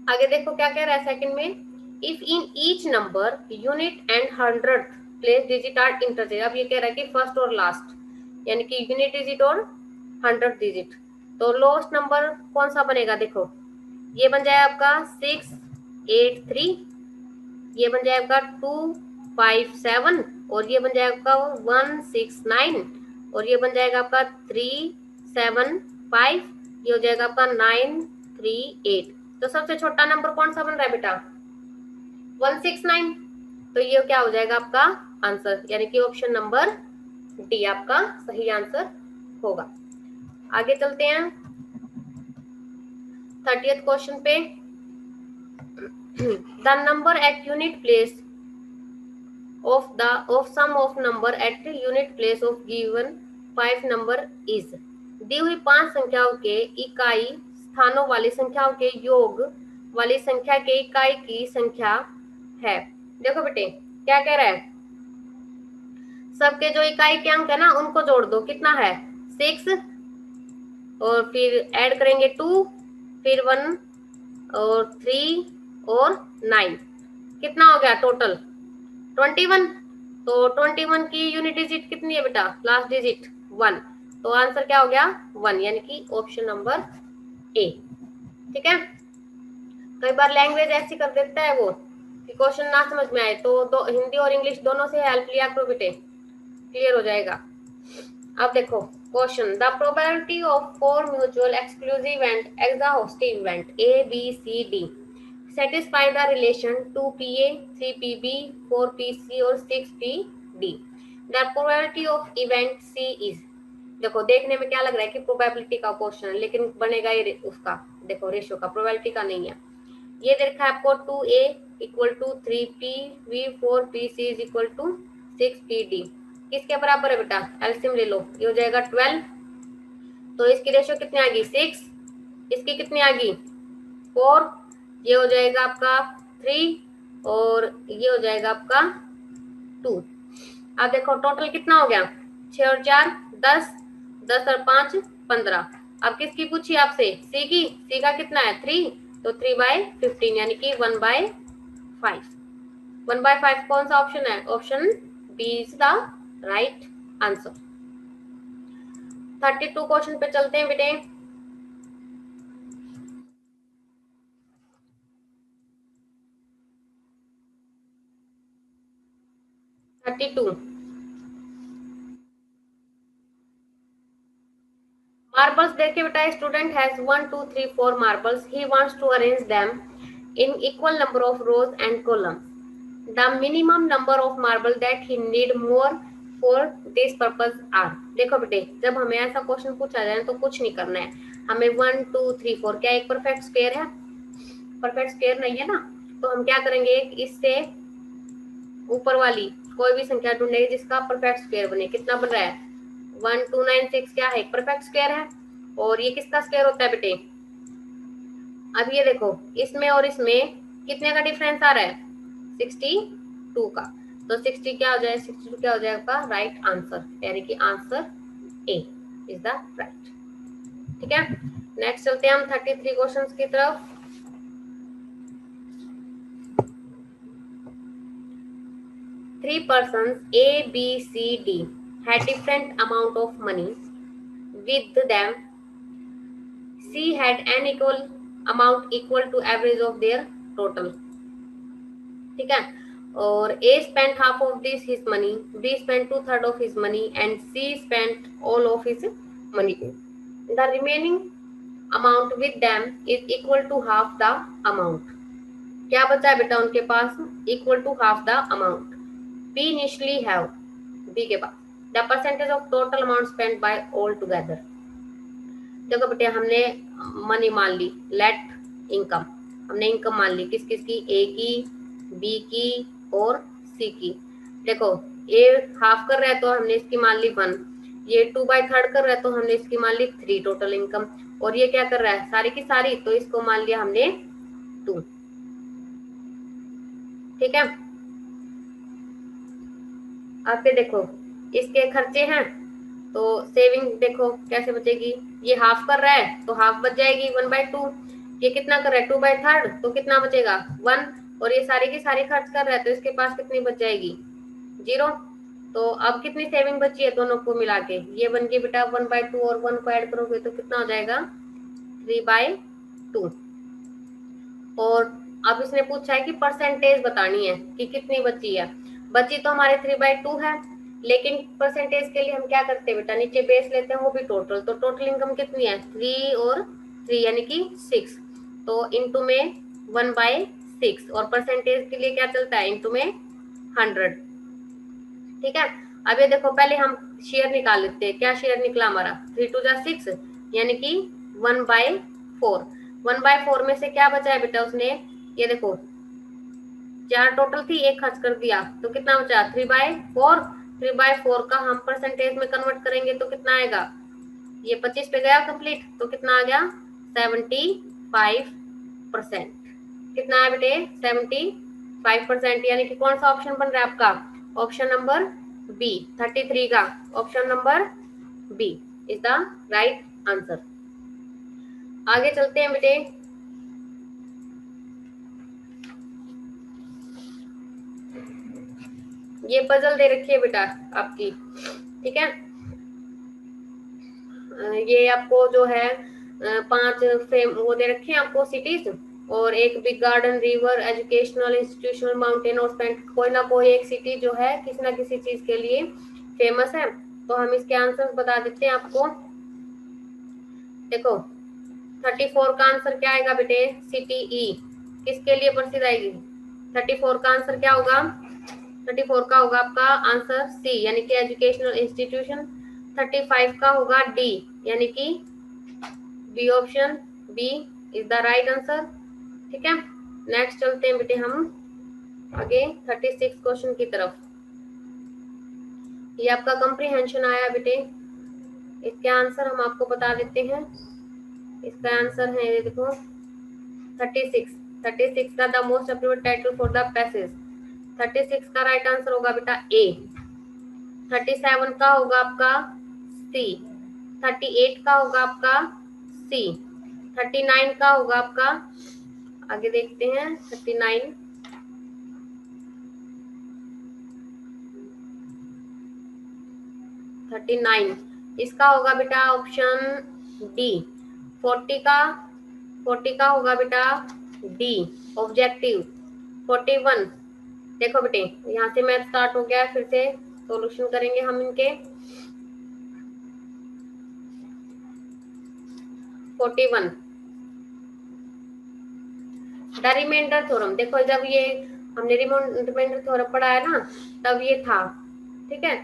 आगे देखो क्या कह रहा है सेकंड में। If in each number unit and hundred place digit are interchange. अब ये कह रहा है कि फर्स्ट और लास्ट, यानी कि यूनिट डिजिट और हंड्रेड डिजिट। तो लोएस्ट नंबर कौन सा बनेगा? देखो ये बन जाएगा आपका 683, ये बन जाएगा 257 और ये बन जाएगा 169 और ये बन जाएगा आपका 375, ये हो जाएगा आपका 938। तो सबसे छोटा नंबर कौन सा बन रहा है बेटा? 169। तो ये क्या हो जाएगा आपका आंसर, यानी कि ऑप्शन नंबर डी आपका सही आंसर होगा। आगे चलते हैं 30th क्वेश्चन पे। The number at unit place of sum of number at unit place of given 5 number is। दी हुई 5 संख्याओं के इकाई स्थानों वाली संख्याओं के योग वाली संख्या के इकाई की संख्या है। देखो बेटे क्या कह रहा है? सबके जो इकाई के अंक है ना उनको जोड़ दो। कितना है? 6 और फिर ऐड करेंगे 2, फिर 1 और 3 और 9। कितना हो गया टोटल? 21। तो 21 की यूनिट डिजिट कितनी है बेटा? Last digit 1। तो आंसर क्या हो गया? 1, यानी कि ऑप्शन नंबर ए। ठीक है, कई बार लैंग्वेज ऐसी कर देता है वो कि क्वेश्चन ना समझ में आए, तो हिंदी और इंग्लिश दोनों से हेल्प लिया करो बेटे, क्लियर हो जाएगा। अब देखो question. The probability of 4 mutual exclusive and exhaustive event A B C D satisfy the relation 2PA, 3PB, 4PC और 6PD. The probability of event C is। देखो देखने में क्या लग रहा है कि प्रोबेबिलिटी का क्वेश्चन है, लेकिन बनेगा ये उसका देखो रेशियो का, प्रोबेबिलिटी का नहीं है। ये देखा है आपको 2A equal to 3PB, 4PC is equal to 6PD। किसके बराबर है बेटा? एलसीएम ले लो, ये हो जाएगा 12। तो इसकी रेशियो कितनी आ गई? 6। इसकी कितनी आ गई? 4। ये हो जाएगा आपका 3 और ये हो जाएगा आपका 2। अब देखो टोटल कितना हो गया? 6 और 4 10, 10 और 5 15। अब किसकी पूछी आपसे? सी की। सी का कितना है? 3। तो 3/15 यानी कि 1/5। 1/5 कौन सा ऑप्शन है? Option B is the right answer. 32 question पे चलते हैं बेटे। 32। मार्बल्स देखिए बेटा, student has 1 2 3 4 marbles, he wants to arrange them in equal number of rows and columns. The minimum number of marble that he need more for this purpose are. देखो बेटे, जब हमें ऐसा क्वेश्चन पूछा जाए तो कुछ नहीं करना है हमें। 1 2 3 4 क्या एक परफेक्ट स्क्वायर है? परफेक्ट स्क्वायर नहीं है ना, तो हम क्या करेंगे, इससे ऊपर वाली कोई भी संख्या ढूंढेंगे जिसका परफेक्ट स्क्वायर बने। कितना बन रहा है? 1296 क्या है? परफेक्ट स्क्वायर है। और ये किसका स्क्वायर होता है बेटे? अब ये देखो, इसमें और इसमें कितने का डिफरेंस आ रहा है? 62 का। तो 60 क्या हो जाए? 62 क्या हो जाएगा? राइट आंसर, यानी कि answer A is the right. ठीक है, नेक्स्ट चलते हैं हम 33 क्वेश्चंस की तरफ। Three persons A, B, C, D had different amount of money with them. C had an equal amount equal to average of their total. ठीक है, और A spent half of this his money, B spent 2/3 of his money and C spent all of his money. The remaining amount with them is equal to half the amount. क्या बचा है बेटा उनके पास? Equal to half the amount. B initially have, B के पास the percentage of total amount spend by all together. देखो बेटे, हमने मनी मान ली, लेट इनकम, हमने इनकम मान ली किस किस की? ए की, बी की और सी की। देखो, ए हाफ कर रहा है तो हमने इसकी मान ली 1, ये 2/3 कर रहा है तो हमने इसकी मान ली 3 टोटल इनकम, और ये क्या कर रहा है? सारी की सारी, तो इसको मान लिया हमने 2। ठीक है, आगे देखो, इसके खर्चे हैं तो सेविंग देखो कैसे बचेगी। ये हाफ कर रहा है तो हाफ बच जाएगी 1/2। ये कितना कर रहा है? 2/3, तो कितना बचेगा? 1। और ये सारी की सारी खर्च कर रहा है तो इसके पास कितनी बच जाएगी? 0। तो अब कितनी सेविंग बची है दोनों को मिला के? ये बन गई बेटा 1/2 और 1 को ऐड करोगे तो कितना हो जाएगा? 3/2। और अब इसने पूछा है कि परसेंटेज बतानी है कि कितनी बची है। बची तो हमारे 3/2 है, लेकिन परसेंटेज के लिए हम क्या करते हैं बेटा? नीचे बेस लेते हैं, वो भी टोटल। तो टोटल इनकम कितनी है? 3 और 3 यानी कि 6। तो इंटू में 1/6, और परसेंटेज के लिए क्या चलता है? इंटू में 100। ठीक है, अब ये देखो, पहले हम शेयर निकाल लेते हैं। क्या शेयर निकला हमारा? 3 2 6 यानी कि 1/4। 1/4 में से क्या बचा है बेटा उसने? ये देखो, 4 टोटल थी, एक खर्च कर दिया, तो कितना बचा? 3/4। 3/4 का हम परसेंटेज में कन्वर्ट करेंगे तो कितना आएगा? ये 25 पे गया कंप्लीट, तो कितना आ गया? 75%। कितना है बेटे? 75%, यानी कि कौन सा ऑप्शन बन रहा है आपका? ऑप्शन नंबर बी, 33 का option number B is the right answer. आगे चलते हैं बेटे, ये पजल दे रखी है बेटा आपकी। ठीक है, ये आपको जो है 5 फेम वो दे रखे हैं आपको सिटीज, और एक big garden, river, educational institutional, mountain और स्पेंट। कोई ना कोई एक सिटी जो है किसी ना किसी चीज के लिए फेमस है। तो हम इसके आंसर बता देते हैं आपको। देखो, 34 का आंसर क्या आएगा बेटे? सिटी ई किसके लिए प्रसिद्ध आएगी? 34 का आंसर क्या होगा? 34 का होगा आपका आंसर सी, यानी कि एजुकेशनल इंस्टीट्यूशन। 35 का होगा डी, यानी कि B, option B is the right answer. ठीक है, नेक्स्ट चलते हैं बेटे हम आगे 36 क्वेश्चन की तरफ। ये आपका कंप्रीहेंशन आया बेटे, इसके आंसर हम आपको बता देते हैं। इसका आंसर है, ये देखो 36। 36 का the most appropriate title for the passage. 36 का राइट आंसर होगा बेटा ए। 37 का होगा आपका सी। 38 का होगा आपका सी। 39 का होगा आपका, आगे देखते हैं 39। 39 इसका होगा बेटा ऑप्शन डी। 40 का होगा बेटा डी, ऑब्जेक्टिव। 41 देखो बेटे, यहाँ से मैथ स्टार्ट हो गया, फिर से सॉल्यूशन करेंगे हम इनके। 41 द रिमाइंडर थ्योरम। देखो जब ये हमने रिमाइंडर थ्योरम पढ़ा है ना, तब ये था, ठीक है,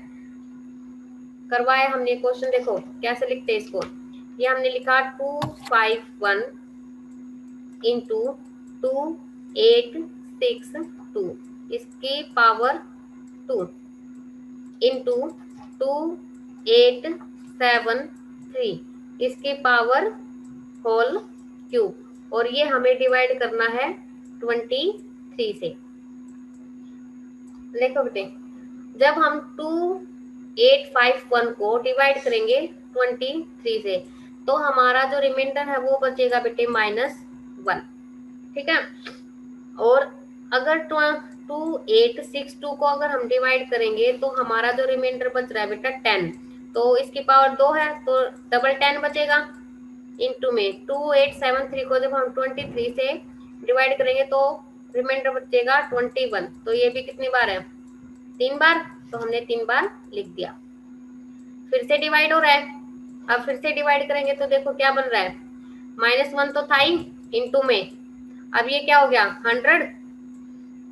करवाया हमने क्वेश्चन। देखो कैसे लिखते हैं इसको, ये हमने लिखा 251 इंटू 2862 इसकी पावर 2 इंटू 2873 इसकी पावर होल क्यूब, और ये हमें डिवाइड करना है 23 से। देखो बेटे, जब हम 2851 को डिवाइड करेंगे 23 से, तो हमारा जो रिमाइंडर है वो बचेगा बेटे -1, ठीक है। और अगर 2862 को अगर हम डिवाइड करेंगे तो हमारा जो रिमाइंडर बच रहा है बेटा 10, तो इसकी पावर 2 है तो डबल 10 बचेगा। इंटू में 2873 को जब हम 23 से डिवाइड करेंगे तो रिमाइंडर बचेगा 21, तो ये भी कितनी बार है, 3 बार, तो हमने 3 बार लिख दिया। फिर से डिवाइड हो रहा है, अब फिर से डिवाइड करेंगे तो देखो क्या बन रहा है, -1 तो था ही, इंटू में अब ये क्या हो गया 100,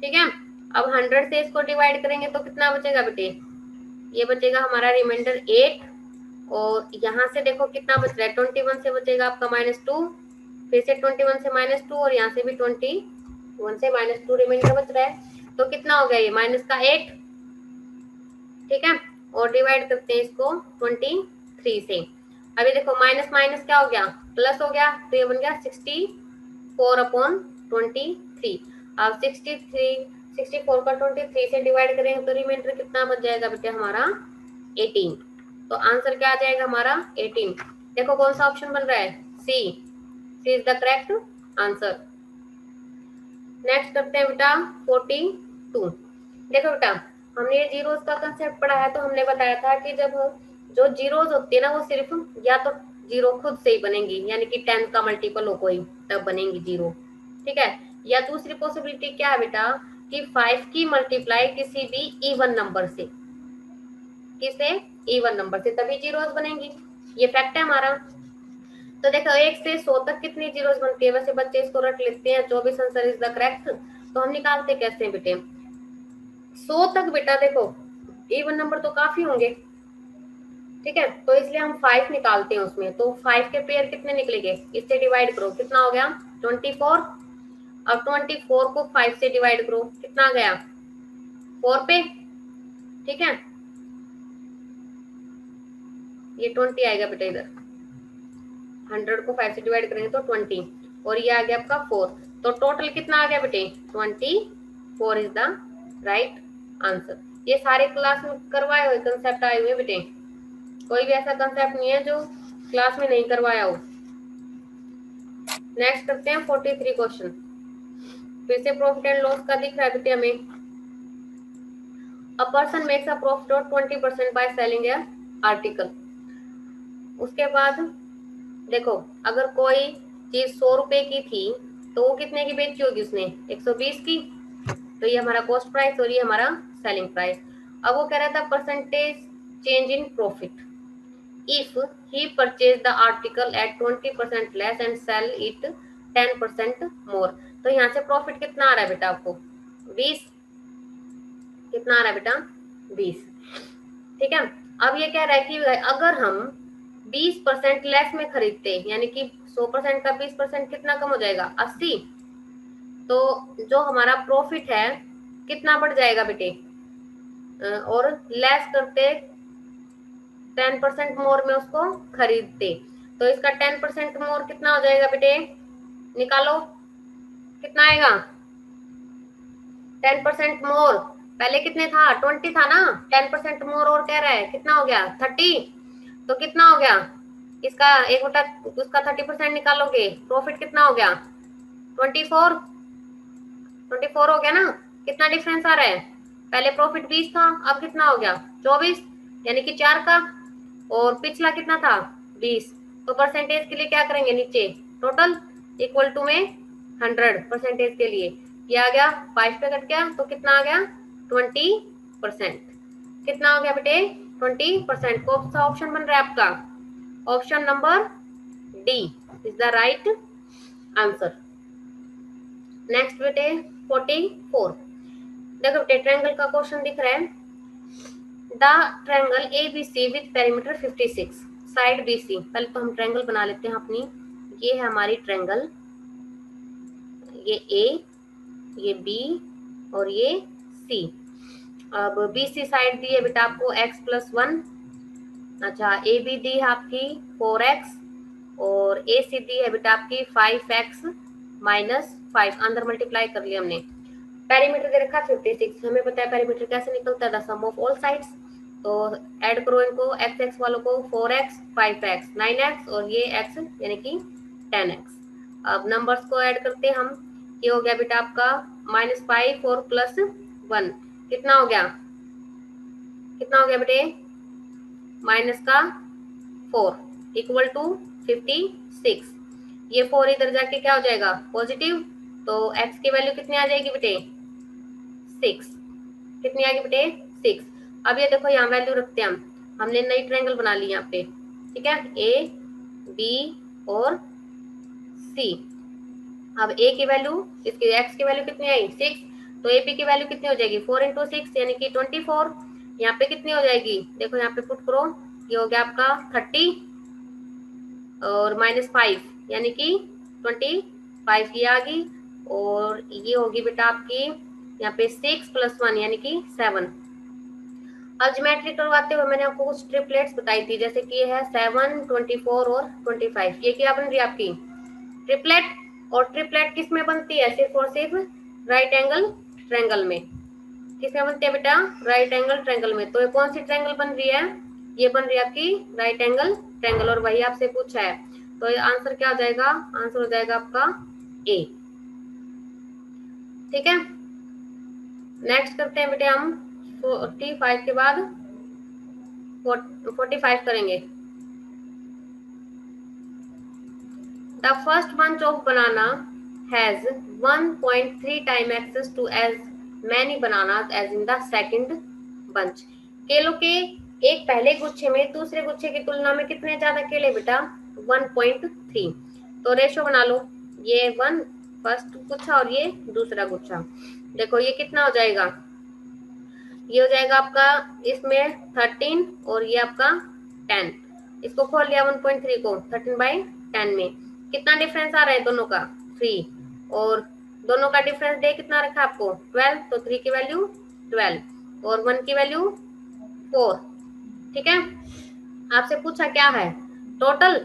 ठीक है। अब 100 से इसको डिवाइड करेंगे तो कितना बचेगा बेटे, ये बचेगा हमारा रिमाइंडर 8, और यहाँ से देखो कितना बच रहा है, 21 से बचेगा आपका -2, फिर से 21 से -2, और यहाँ से भी 21 से -2 रिमाइंडर बच रहा है, तो कितना हो गया ये -8, ठीक है। और डिवाइड करते हैं इसको 23 से। अभी देखो माइनस माइनस क्या हो गया, प्लस हो गया, तो ये बन गया 64/23। अब 64 का 23 से डिवाइड करेंगे तो रिमाइंडर कितना बच जाएगा बेटे हमारा 18, तो आंसर क्या आ जाएगा हमारा 18। देखो कौन सा ऑप्शन बन रहा है, C is the correct answer. Next करते हैं बेटा 42। देखो बेटा, हमने ये जीरोस का कंसेप्ट पढ़ा है, तो हमने बताया था कि जब जो जीरोस होती है ना, वो सिर्फ या तो जीरो खुद से ही बनेंगी, यानी कि 10 का मल्टीपल हो कोई, तब बनेंगी जीरो, ठीक है। या दूसरी पॉसिबिलिटी क्या है बेटा, कि 5 की मल्टीप्लाई किसी भी इवन नंबर से, किसे इवन नंबर से, तभी जीरोस बनेंगी, ये फैक्ट है हमारा। तो देखो 1 से 100 तक कितनी जीरोस बनती है, वैसे बच्चे इसको रट लेते हैं, 24 आंसर इज द करेक्ट। तो हम निकालते कैसे हैं बेटे, 100 तक बेटा देखो इवन नंबर तो काफी होंगे, ठीक है, तो इसलिए हम 5 निकालते हैं उसमें, तो 5 के पेयर कितने निकलेंगे, इससे डिवाइड करो, कितना हो गया 24। अब 24 को 5 से डिवाइड करो, कितना आ गया 4 पे, ठीक है, ये 20 आएगा बेटा इधर, 100 को 5 से डिवाइड करेंगे तो 20, और ये आ गया आपका 4, तो टोटल कितना आ गया बेटे 24 इज द राइट आंसर। ये सारे क्लास में करवाए हुए कंसेप्ट आए हुए बेटे, कोई भी ऐसा कंसेप्ट नहीं है जो क्लास में नहीं करवाया हो। नेक्स्ट करते हैं 43 क्वेश्चन, फिर से प्रॉफिट एंड लॉस का दिख रहा है बेटे हमें। A person makes a profit of 20% by selling A article. उसके बाद देखो, अगर कोई चीज 100 रुपए की थी तो वो कितने की बेची होगी उसने, 120 की, तो ये हमारा कॉस्ट प्राइस और ये हमारा सेलिंग प्राइस। अब वो कह रहा था percentage change in profit if he purchased the article at 20% less and sell it 10% more। तो यहाँ से प्रॉफिट कितना आ रहा है बेटा आपको 20, कितना आ रहा है बेटा 20, ठीक है। अब ये कह रहा है कि अगर हम 20% लेस में खरीदते, यानी कि 100% का 20% कितना कम हो जाएगा 80, तो जो हमारा प्रॉफिट है कितना बढ़ जाएगा बेटे, और लेस करते 10% मोर में उसको खरीदते, तो इसका 10% मोर कितना हो जाएगा बेटे, निकालो कितना आएगा 10% मोर, पहले कितने था 20 था ना, 10% मोर और कह रहा है कितना हो गया 30, तो कितना हो गया इसका 1/, उसका 30% निकालोगे, प्रॉफिट कितना हो गया 24 हो गया ना। कितना डिफरेंस आ रहा है, पहले प्रॉफिट 20 था, अब कितना हो गया 24, यानी कि 4 का, और पिछला कितना था 20, तो परसेंटेज के लिए क्या करेंगे नीचे टोटल इक्वल टू में 100 परसेंटेज के लिए, ये आ गया 5 पे कट गया तो कितना आ गया 20%। कितना हो गया बेटे 20%। कौन सा ऑप्शन बन रहा है आपका option number D is the right answer. Next बेटे 44। देखो बेटे ट्रायंगल का क्वेश्चन दिख रहा है। The triangle ABC with perimeter 56 side BC। पहले तो हम ट्रायंगल बना लेते हैं अपनी। ये है हमारी ट्रायंगल, ये A, ये B और ये C। अब BC साइड दी है बेटा आपको x+1। अच्छा AB दी है आपकी 4x और AC दी है बेटा आपकी 5x-5 अंदर मल्टीप्लाई कर लिया हमने। पेरीमीटर दे रखा 56। हमें पता है पेरीमीटर कैसे निकलता है, the sum of all sides. तो ऐड करो इनको, x वालों को 4x 5x 9x और ये x यानी कि 10x। अब नंबर्स को ऐड करते हैं हम। ये हो गया बेटा आपका -5 और +1 कितना हो गया, कितना हो गया बेटे माइनस का 4 इक्वल टू 56। ये 4 इधर जाके क्या हो जाएगा पॉजिटिव, तो x की वैल्यू कितनी आ जाएगी बेटे 6। कितनी आ गई बेटे 6। अब ये देखो यहाँ वैल्यू रखते हैं हमने नई ट्रायंगल बना ली यहाँ पे, ठीक है A B और C। अब A की वैल्यू, इसकी x की वैल्यू कितनी आई 6, तो AB की वैल्यू कितनी हो जाएगी 4 × 6 यानी कि 24। यहाँ पे कितनी हो जाएगी देखो यहाँ पे पुट करो, ये हो गया आपका 30 और -5 यानी कि 25 ये आ गई। और ये होगी बेटा आपकी यहाँ पे 6 + 1 यानी कि 7। अब ज्योमेट्री करवाते हुए मैंने आपको कुछ ट्रिपलेट्स बताई थी, जैसे कि ये है 7 24 और 25। ये क्या बन रही है आपकी ट्रिपलेट। और ट्रिपलेट किस में बनती है सिर्फ और सिर्फ राइट एंगल ट्रायंगल में। किसमें बनती है बेटा राइट एंगल ट्रायंगल में। तो ये कौन सी ट्रायंगल बन रही है, ये बन रही है आपकी राइट एंगल ट्रायंगल और वही आपसे पूछा है। तो ये आंसर क्या हो जाएगा, आंसर हो जाएगा आपका ए। ठीक है नेक्स्ट करते हैं बेटे हम 45 के बाद 45 करेंगे। The first bunch of banana has 1.3 time excess to as many bananas as in the second bunch. केलों के एक पहले गुच्छे में दूसरे गुच्छे की तुलना में कितने ज्यादा केले बेटा 1.3। तो रेशो बना लो, ये 1 फर्स्ट गुच्छा और ये दूसरा गुच्छा। देखो ये कितना हो जाएगा, ये हो जाएगा आपका इसमें 13 और ये आपका 10। इसको खोल लिया 1.3 को 13/10 में। कितना डिफरेंस आ रहा है दोनों का 3 और दोनों का डिफरेंस दे कितना रखा आपको 12। तो 3 की वैल्यू 12 और 1 की वैल्यू 4। ठीक है आपसे पूछा क्या है टोटल,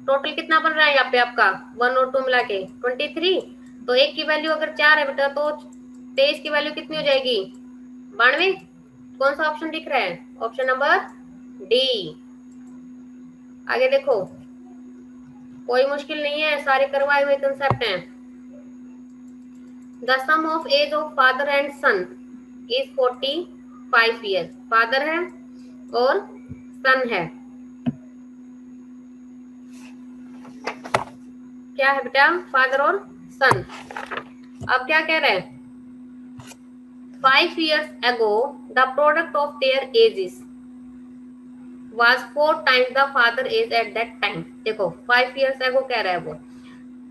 टोटल कितना बन रहा है यहाँ पे आपका 1 और 2 मिला के 23। तो एक की वैल्यू अगर 4 है बेटा तो 23 की वैल्यू कितनी हो जाएगी 92। कौन सा ऑप्शन दिख रहा है ऑप्शन नंबर डी। आगे देखो कोई मुश्किल नहीं है, सारे करवाए हुए कंसेप्ट हैं। The sum of age of father and son is 45 year. Father है और सन है, क्या है बेटा फादर और सन। अब क्या कह रहे हैं 5 years ago the product of their ages was 4 times the father age at that time। देखो 5 years ago कह रहा है वो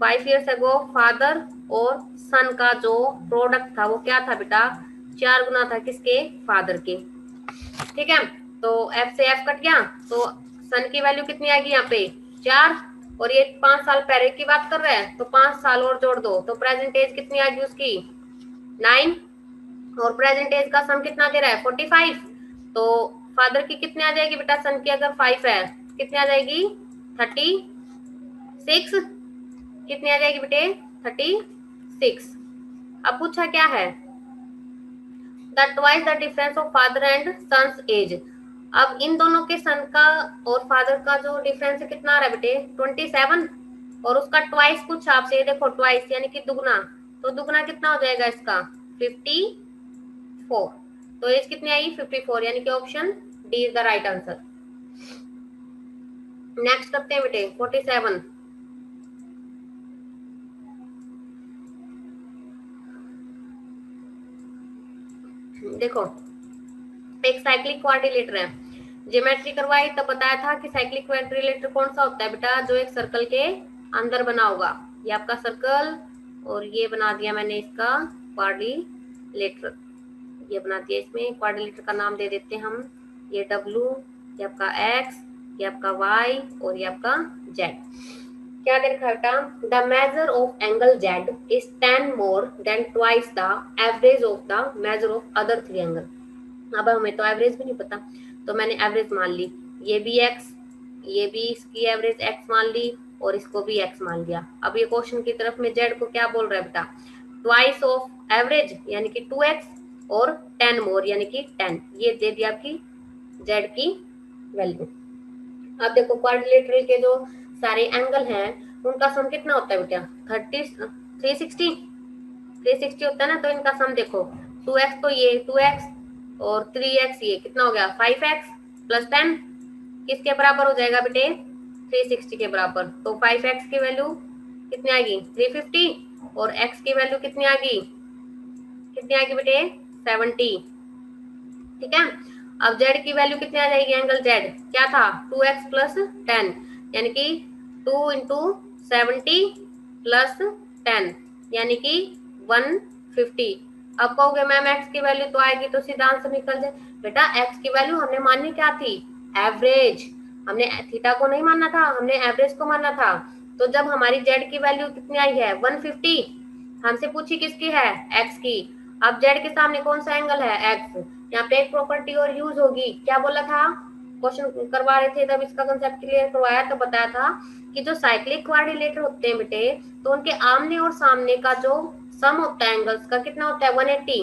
5 years ago फादर और सन का जो प्रोडक्ट था वो क्या था बेटा 4 गुना था किसके फादर के। ठीक है तो एफ से एफ कट गया, तो सन की वैल्यू कितनी आएगी यहाँ पे 4 और ये 5 साल पहले की बात कर रहा है तो 5 साल और जोड़ दो तो प्रेजेंट एज कितनी आएगी उसकी 9 और प्रेजेंट एज का सम कितना दे रहा है 45। तो फादर की कितनी आ जाएगी बेटा सन की अगर 5 है कितनी आ जाएगी 36। कितनी आ जाएगी बेटे 36। अब पूछा क्या है the twice the difference of father and son's age. अब इन दोनों के सन का और फादर का जो डिफरेंस है कितना आ रहा है बेटे 27 और उसका ट्वाइस पूछा आपसे, देखो ट्वाइस यानी कि दुगना, तो दुगना कितना हो जाएगा इसका 54। तो एज कितनी आई 54 यानी कि option D is the right answer. Next करते हैं बेटे 47। देखो एक साइक्लिक क्वाड्रिलेटर है, ज्योमेट्री करवाई तब बताया था कि साइक्लिक क्वाड्रिलेटर कौन सा होता है बेटा, जो एक सर्कल के अंदर बना होगा। ये आपका सर्कल और ये बना दिया मैंने इसका क्वाड्रिलेटर, ये बना दिया, इसमें क्वाड्रिलेटर का नाम दे देते हैं हम, ये W, ये आपका X, ये आपका Y और ये आपका Z। क्या दे रखा है बेटा, the measure of angle Z is 10 more than twice the average of the measure of other three angle. अब हमें तो एवरेज भी नहीं पता, तो मैंने एवरेज मान ली, ये भी x, ये भी इसकी एवरेज x मान ली और इसको भी x मान लिया। अब ये क्वेश्चन की तरफ में z को क्या बोल रहा है बेटा, ट्वाइस ऑफ एवरेज यानी कि 2x और 10 मोर यानी कि 10, ये दे दिया आपकी z की वैल्यू। अब देखो क्वाड्रिलेटरल के जो सारे एंगल हैं उनका सम कितना होता है बेटा, 360 होता है ना, तो इनका सम देखो 2x, तो ये 2x और 3x, ये कितना हो गया 5x प्लस 10, किसके बराबर हो जाएगा बेटे, 360 के बराबर। तो 5x की वैल्यू कितनी आएगी 350 और x की वैल्यू कितनी आएगी बेटे 70, ठीक है। अब z की वैल्यू कितनी आ जाएगी, एंगल z क्या था 2x प्लस 10 यानी कि 2 इंटू 70 प्लस 10 यानी कि 150। अब कहोगे मैम x की वैल्यू तो आएगी तो सीधा आंसर निकल जाए, बेटा x की वैल्यू हमने माननी क्या थी, एवरेज, हमने थीटा को नहीं मानना था, हमने एवरेज को मानना था। तो जब हमारी z की वैल्यू कितनी आई है 150, हमसे पूछी किसकी है x की। अब z के सामने कौन सा एंगल है x, यहाँ पे एक प्रॉपर्टी और यूज होगी, क्या बोला था, क्वेश्चन करवा रहे थे तब इसका कंसेप्ट क्लियर करवाया, तो बताया था कि जो साइक्लिक क्वाड्रिलेटर होते हैं बेटे, तो उनके आमने और सामने का जो सम होता है एंगल्स का कितना होता है 180।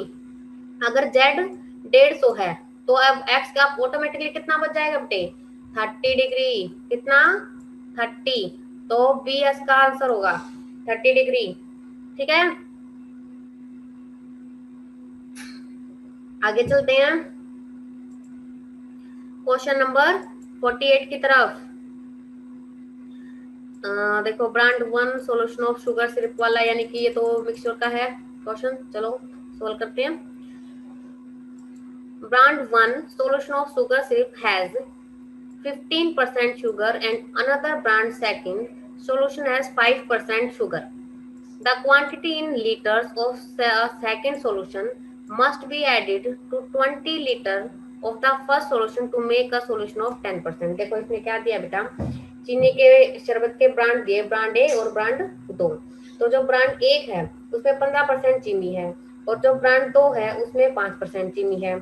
अगर z 150 है तो अब x का ऑटोमेटिकली कितना बच जाएगा बेटे 30 डिग्री, कितना 30, तो बी एस का आंसर होगा 30 डिग्री, ठीक है। आगे चलते हैं क्वेश्चन नंबर 48 की तरफ। देखो brand 1 solution of sugar syrup वाला, यानी कि ये तो मिक्सचर का है क्वेश्चन, चलो सॉल्व करते हैं। Brand 1 solution of sugar syrup has 15% sugar and another brand second solution has 5% sugar. The quantity in liters of second solution must be added to 20 liter of the first solution to make a solution of 10%। देखो इसने क्या दिया बेटा, चीनी के शरबत के brand दिए, ब्रांड ए और ब्रांड 2। तो जो ब्रांड 1 है उसमें 15% चीनी है और जो ब्रांड 2 है उसमें 5% चीनी है।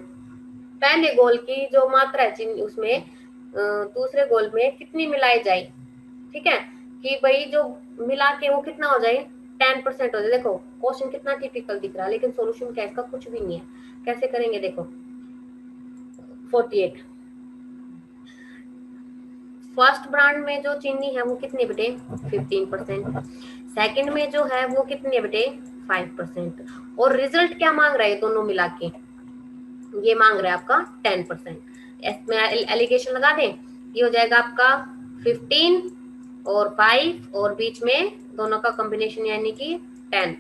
पहले गोल की जो मात्रा है चीनी उसमें दूसरे गोल में कितनी मिलाई जाए, ठीक है, कि भाई जो मिला के वो कितना हो जाए 10% हो जाए। देखो क्वेश्चन कितना टिपिकल दिख रहा है लेकिन सॉल्यूशन क्या इसका कुछ भी नहीं है, कैसे करेंगे देखो 48, फर्स्ट ब्रांड में जो चीनी है वो कितनी बेटे 15%, सेकंड में जो है वो कितनी है बेटे 5%, और रिजल्ट क्या मांग रहा है दोनों मिला के, ये मांग रहा है आपका 10%। इसमें एलिगेशन लगा दें, ये हो जाएगा आपका 15 और 5 और बीच में दोनों का कॉम्बिनेशन यानी कि 10।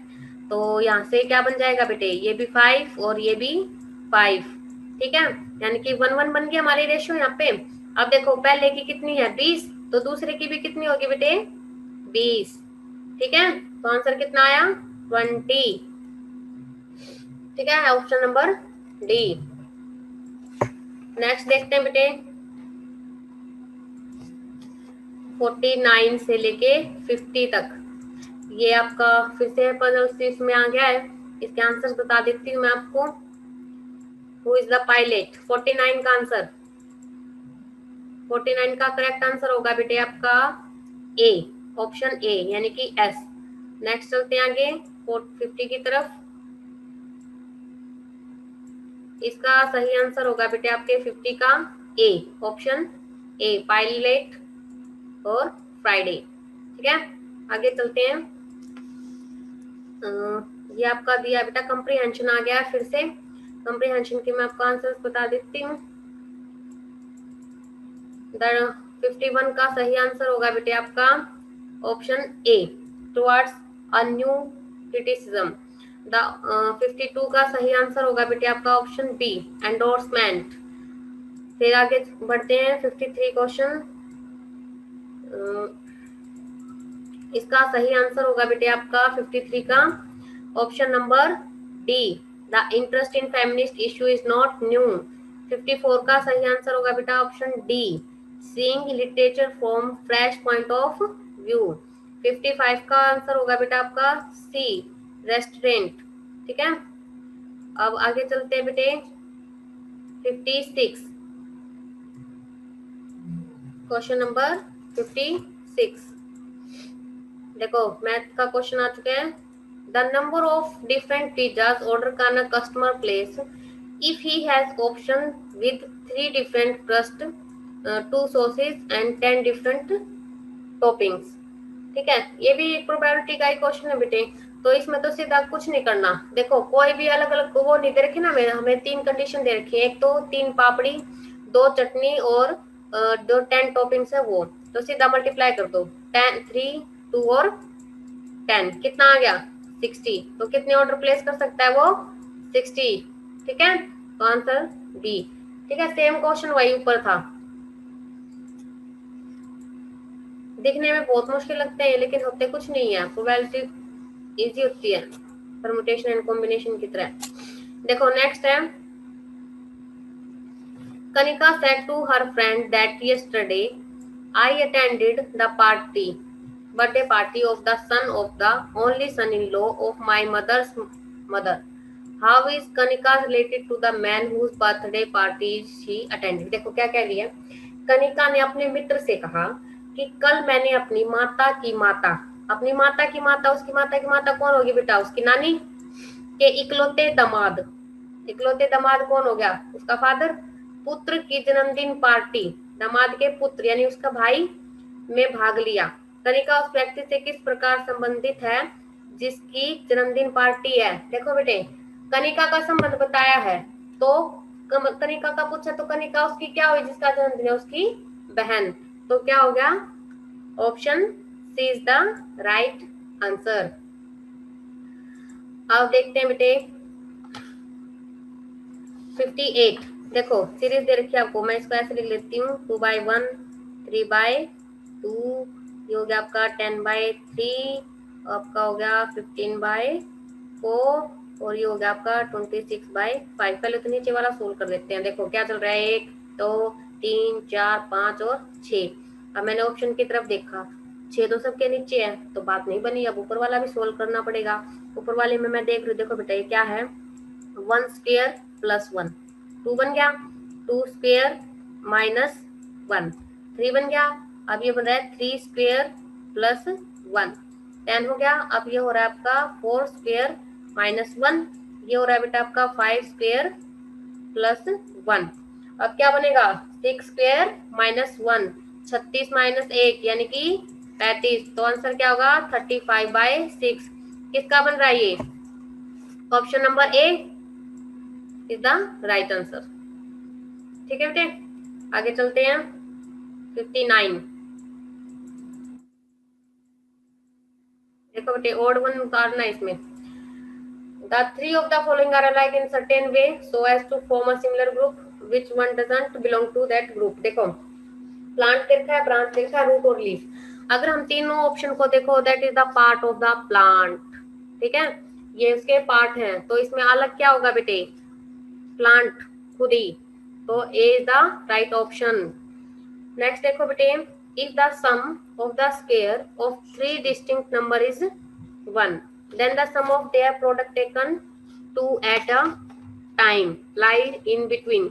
तो यहाँ से क्या बन जाएगा बेटे, ये भी 5 और ये भी 5, ठीक है, यानी कि 1-1 बन गया हमारी रेशियो यहाँ पे। अब देखो पहले की कितनी है 20, तो दूसरे की भी कितनी होगी बेटे 20, ठीक है, तो आंसर कितना आया 20, ठीक है, ऑप्शन नंबर डी। नेक्स्ट देखते हैं बेटे 49 से लेके 50 तक, ये आपका फिर से पजल इसमें आ गया है, इसके आंसर बता देती हूँ मैं आपको। हु इज द पायलट, 49 का आंसर, 49 का करेक्ट आंसर होगा बेटे आपका ए, ऑप्शन ए यानी कि एस। नेक्स्ट चलते हैं आगे 50 की तरफ, इसका सही आंसर होगा बेटे आपके 50 का ए, ऑप्शन ए, पायलट और फ्राइडे, ठीक है। आगे चलते हैं, ये आपका दिया बेटा कंप्रीहेंशन आ गया फिर से, कंप्रीहेंशन के मैं आपको आंसर बता देती हूँ। 51 का सही आंसर होगा बेटे आपका option A, towards a new criticism. The 52 का सही आंसर होगा बेटे आपका ऑप्शन बी, एंडोर्समेंट। फिर आगे बढ़ते हैं 53 क्वेश्चन। इसका सही आंसर होगा बेटे आपका 53 का option number D, the interest in feminist issue is not new. 54 का सही आंसर होगा बेटा option D, seeing literature from fresh point of view. 55 का आंसर होगा बेटा आपका सी, रेस्टोरेंट। ठीक है, अब आगे चलते हैं बेटे 56, क्वेश्चन नंबर 56। देखो मैथ का क्वेश्चन आ चुके हैं। The number of different pizzas order can a customer place if he has option with 3 different crust, 2 sausage and 10 different toppings. ठीक है, ये भी एक प्रोबेबिलिटी का ही क्वेश्चन है बेटे, तो इसमें तो सीधा कुछ नहीं करना। देखो कोई भी अलग अलग वो नहीं दे रखी ना, हमें 3 कंडीशन दे रखी है, एक तो 3 पापड़ी, 2 चटनी और जो 10 टॉपिंग्स है वो, तो सीधा मल्टीप्लाई कर दो। 10 3 2 और 10 कितना आ गया 60, तो कितने ऑर्डर प्लेस कर सकता है वो 60। ठीक है, तो आंसर बी। ठीक है, सेम क्वेश्चन वही ऊपर था। दिखने में बहुत मुश्किल लगते हैं लेकिन होते कुछ नहीं है, प्रोबेबिलिटी इजी होती है, परमुटेशन एंड कॉम्बिनेशन की तरह। देखो नेक्स्ट है, Kanika said to her friend that yesterday I attended the birthday party of the son of the only son-in-law of my mother's mother. How is Kanika related to the man whose birthday party she attended? देखो क्या कह रही है, कनिका ने अपने मित्र से कहा कि कल मैंने अपनी माता की माता, अपनी माता की माता, उसकी माता की माता कौन होगी बेटा, उसकी नानी के इकलौते दामाद, इकलौते दामाद कौन हो गया, उसका फादर, पुत्र की जन्मदिन पार्टी, दामाद के पुत्र यानी उसका भाई में भाग लिया। कनिका उस व्यक्ति से किस प्रकार संबंधित है जिसकी जन्मदिन पार्टी है। देखो बेटे कनिका का संबंध बताया है, तो कनिका का पूछा तो कनिका उसकी क्या हुई जिसका जन्मदिन है, उसकी बहन। तो क्या हो गया, option C is the right answer. अब देखते हैं बेटे 58। देखो सीरीज दे रखी है आपको, मैं इसको ऐसे लिख लेती हूँ 2/1, 3/2, ये हो गया आपका 10/3, आपका हो गया 15/4 और ये हो गया आपका 26/5। पहले तो नीचे वाला सोल्व कर देते हैं। देखो क्या चल रहा है, 1 2 3 4 5 और 6। अब मैंने ऑप्शन की तरफ देखा, 6 तो सबके नीचे है तो बात नहीं बनी, अब ऊपर वाला भी सोल्व करना पड़ेगा। ऊपर वाले में मैं देख रही हूँ, देखो बेटा ये क्या है, 1 स्क्वायर प्लस 1, 2 बन गया, 2 स्क्वायर माइनस 1, 3 बन गया। अब ये बन रहा है 3 स्क्वायर प्लस 1, 10 हो गया। अब ये हो रहा है आपका 4 स्क्वायर माइनस 1, ये हो रहा है बेटा आपका 5 स्क्वायर प्लस 1। अब क्या बनेगा 6 स्क्वायर माइनस 1, 36 माइनस 1 यानी कि 35। तो आंसर क्या होगा 35/6। किसका बन रहा है ये, option number A is the right answer. ठीक है बेटे, आगे चलते हैं 59। देखो बेटे ओड वन उतारना इसमें। The three of the following are alike in certain way so as to form a similar group. Which one doesn't belong to that group? देखो प्लांट देखा है, ब्रांच देखा है, रूट और लीफ। अगर हम तीनों ऑप्शन को देखो that is the part of the plant. ठीक है, ये उसके पार्ट हैं, तो इसमें अलग क्या होगा बेटे, प्लांट खुद ही, तो A is the right option. Next देखो बेटे, if the sum of the square of 3 distinct number is 1, then the sum of their product taken 2 at a time lie in between।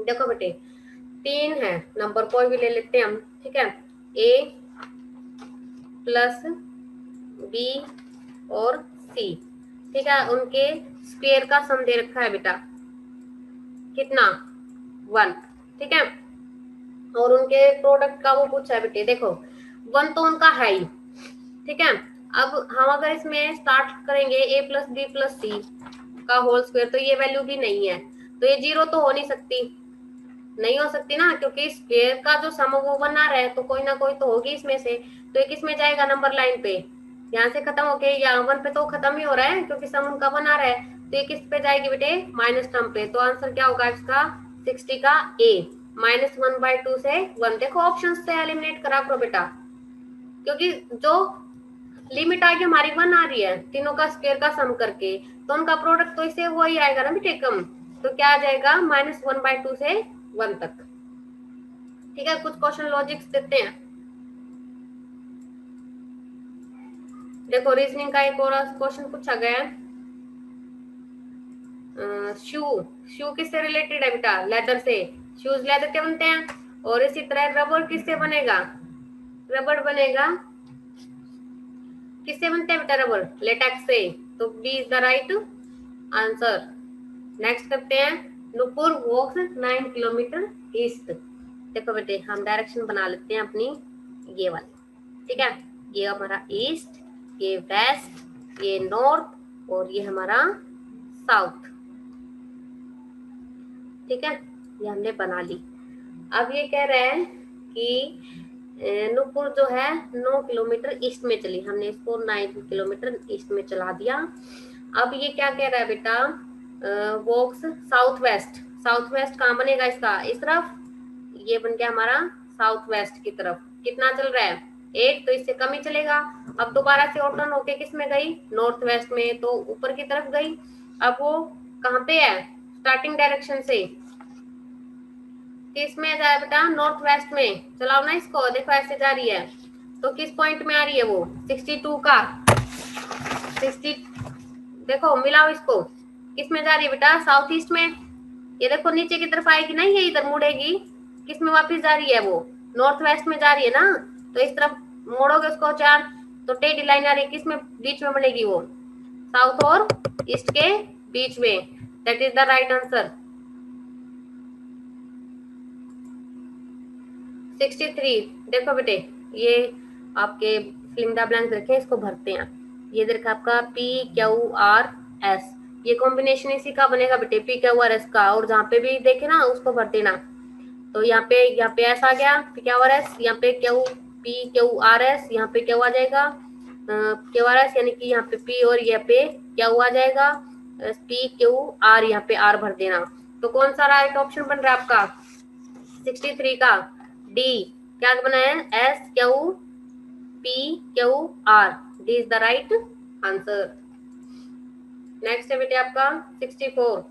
देखो बेटे 3 है नंबर, कोई भी ले लेते हैं हम। ठीक है, a प्लस बी और सी। ठीक है, उनके स्क्वायर का सम दे रखा है बेटा कितना 1। ठीक है, और उनके प्रोडक्ट का वो पूछा है बेटे, देखो 1 तो उनका है ही। ठीक है, अब हम अगर इसमें स्टार्ट करेंगे a प्लस बी प्लस सी का होल स्क्वायर, तो ये वैल्यू भी नहीं है, तो ये 0 तो हो नहीं सकती, नहीं हो सकती ना, क्योंकि स्क्वायर का जो सम वो बना रहा है तो कोई ना कोई तो होगी इसमें से, तो ये किस में जाएगा नंबर लाइन पे, यहाँ से खत्म होके यहाँ 1 पे तो खत्म ही हो रहा है क्योंकि सम उनका 1 आ रहा है, तो ये किस पे जाएगी बेटे, माइनस टर्म पे। तो आंसर क्या होगा इसका 60 का ए, -1/2 से 1। देखो ऑप्शन से एलिमिनेट करा करो बेटा, क्योंकि जो लिमिट आगे हमारी 1 आ रही है तीनों का स्क्वायर का सम करके, तो उनका प्रोडक्ट तो इसे वो ही आएगा ना बेटे कम, तो क्या आ जाएगा -1/2 से 1 तक। ठीक है, कुछ क्वेश्चन लॉजिक्स देते हैं। देखो रीजनिंग का एक और क्वेश्चन पूछा गया है, शू, शू किससे रिलेटेड है बेटा, लेदर से, शूज लेदर के बनते हैं। और इसी तरह रबर किससे बनेगा, रबर बनेगा, किससे बनते हैं बेटा रबर, लेटेक्स से। तो B is the right answer. Next करते हैं, नुपुर वॉक्स 9 किलोमीटर ईस्ट। देखो बेटे हम डायरेक्शन बना लेते हैं अपनी ये वाली, ठीक है, ये हमारा ईस्ट, ये वेस्ट, ये नॉर्थ और ये हमारा साउथ। ठीक है, ये हमने बना ली। अब ये कह रहे हैं कि नूपुर जो है 9 किलोमीटर ईस्ट में चली, हमने इसको 9 किलोमीटर ईस्ट में चला दिया। अब ये क्या कह रहा है बेटा, वॉक्स साउथ वेस्ट, साउथ वेस्ट कहाँ बनेगा इसका, इस तरफ, ये बन गया हमारा साउथ वेस्ट की तरफ। कितना चल रहा है 8, तो इससे कम ही चलेगा। अब दोबारा से और टर्न होके किस में गई, नॉर्थ वेस्ट में, तो ऊपर की तरफ गई। अब वो कहाँ पे है, स्टार्टिंग डायरेक्शन से किस में जाए बेटा, नॉर्थ वेस्ट में। चलाओ ना इसको, देखो ऐसे जा रही है, तो किस पॉइंट में आ रही है वो, 62 का 60। देखो मिलाओ इसको, किस में जा रही है बेटा, साउथ ईस्ट में। ये देखो नीचे की तरफ आएगी ना, ये इधर मुड़ेगी, किस में वापस जा रही है वो, नॉर्थ वेस्ट में जा रही है ना। तो इस तरफ मोड़ोगे उसको 4, तो टेढ़ी लाइन आ रही है, किस में बीच में बनेगी वो, साउथ और ईस्ट के बीच में। That is the right answer. 63। देखो बेटे ये आपके फिलिंग द ब्लैंक्स रखे, इसको भरते हैं। ये देखा आपका PQRS, ये कॉम्बिनेशन इसी का बनेगा बेटे, PQRS का। और जहाँ पे भी देखे ना उसको भर देना। तो यहाँ पे एस आ गया, PQRS, यहाँ पे PQRS, यहाँ पे क्या आ जाएगा QRS, यानी कि यहाँ पे P और यहाँ पे क्या आ जाएगा PQR, यहाँ पे R भर देना। तो कौन सा राइट ऑप्शन बन रहा है आपका 63 का, डी। क्या बना है, SQPQR, D is the right answer. Next है बेटे आपका 64।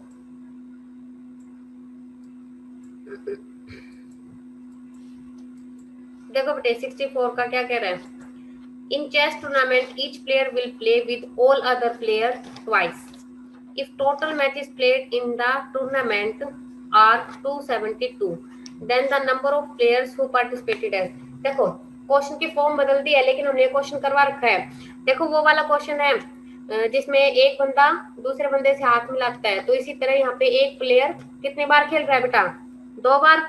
देखो बेटे 64 का क्या कह रहा है, in chess tournament each player will play with all other player twice if total matches played in the tournament are 272 then the number of players who participated as। देखो क्वेश्चन की फॉर्म बदल दी है, लेकिन हमने क्वेश्चन करवा रखा है। देखो वो वाला क्वेश्चन है जिसमें एक बंदा दूसरे बंदे से हाथ मिलाता है, तो इसी तरह यहाँ पे एक प्लेयर कितने बार खेल रहा है बेटा, 2 बार।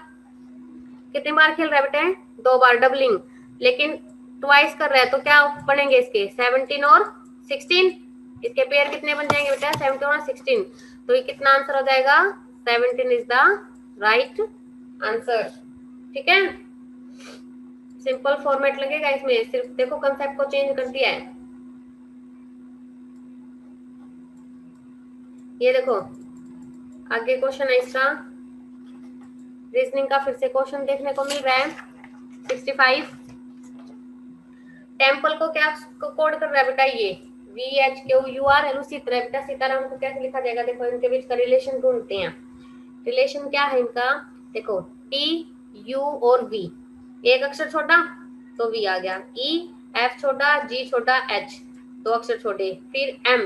कितने बार खेल रहा है बेटा, 2 बार, डबलिंग। लेकिन ट्वाइस कर रहा है, तो क्या पढ़ेंगे इसके 17 और 16, इसके पेयर कितने बन जाएंगे बेटा 17 और 16। तो ये कितना आंसर हो जाएगा 17 इज द राइट आंसर। ठीक है, सिंपल फॉर्मेट लगेगा इसमें, सिर्फ देखो कंसेप्ट को चेंज कर दिया है। ये देखो आगे क्वेश्चन है इसका, रीजनिंग का फिर से क्वेश्चन देखने को मिल रहा है 65। टेम्पल को क्या कोड कर रहा है बेटा, ये VHQUR है। उसी तरह बेटा सीताराम को कैसे लिखा जाएगा, देखो इनके बीच का रिलेशन ढूंढते हैं। रिलेशन क्या है इनका, देखो TU और V, एक अक्षर छोटा तो V आ गया, EF छोटा, G छोटा, H 2 अक्षर छोटे, फिर M,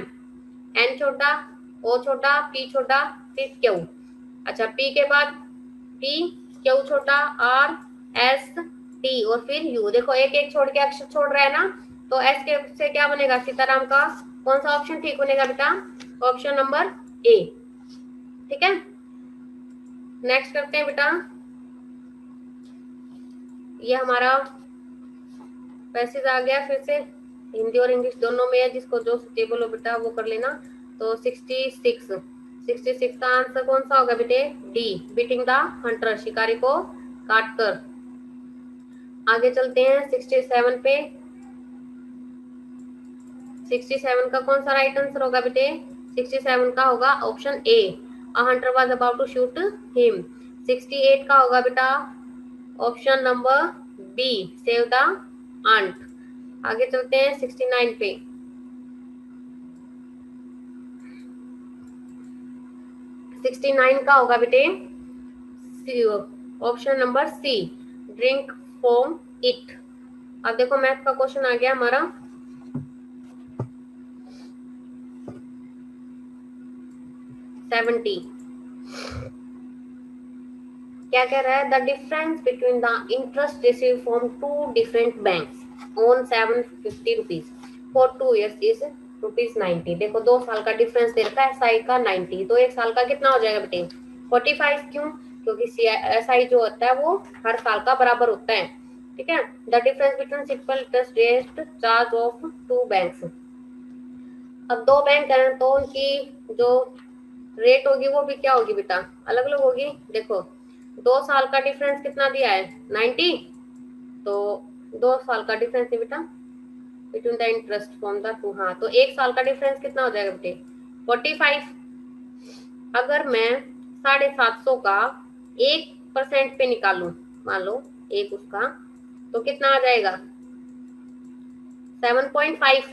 N छोटा, O छोटा, P छोटा, फिर Q। अच्छा P के बाद P, Q छोटा, R, S, T और फिर U। देखो एक एक छोड़ के अक्षर छोड़ रहा है ना, तो S के से क्या बनेगा सीताराम का, कौन सा ऑप्शन ठीक बनेगा बेटा, ऑप्शन नंबर A। ठीक है, नेक्स्ट करते हैं बेटा, ये हमारा पैसेज आ गया, फिर से हिंदी और इंग्लिश दोनों में है, जिसको जो सुटेबल हो बेटा वो कर लेना। तो 66 का आंसर कौन सा होगा बेटे, डी, बीटिंग द हंटर, शिकारी को काट कर। आगे चलते हैं 67 पे। 67 का कौन सा राइट आंसर होगा बेटे? 67 का होगा option A, a hunter was about to shoot him. 68 का होगा बेटा option number B, save the ant. आगे चलते हैं 69 पे। 69 का होगा बेटे option number C, drink from it. अब देखो मैथ का क्वेश्चन आ गया हमारा। 70 क्या कह रहा है? The difference between the interest receive from two different banks on 750 rupees for 2 years is ₹90। देखो 2 साल का डिफरेंस दे रखा है, एसआई का 90, तो 1 साल का कितना हो जाएगा बेटे? 45। क्यों? क्योंकि एसआई जो होता है वो हर साल का बराबर होता है। ठीक है। The difference between simple interest rate charge of 2 banks. अब 2 बैंक है तो उनकी जो रेट होगी वो भी क्या होगी बेटा? अलग अलग होगी। देखो 2 साल का डिफरेंस कितना दिया है? 90। तो 2 साल का डिफरेंस है बेटा between the interest from the two. हाँ, तो 1 साल का डिफरेंस कितना हो जाएगा बेटे? 45। अगर मैं 750 का 1% पे निकालू, मान लो एक उसका, तो कितना आ जाएगा? 7.5।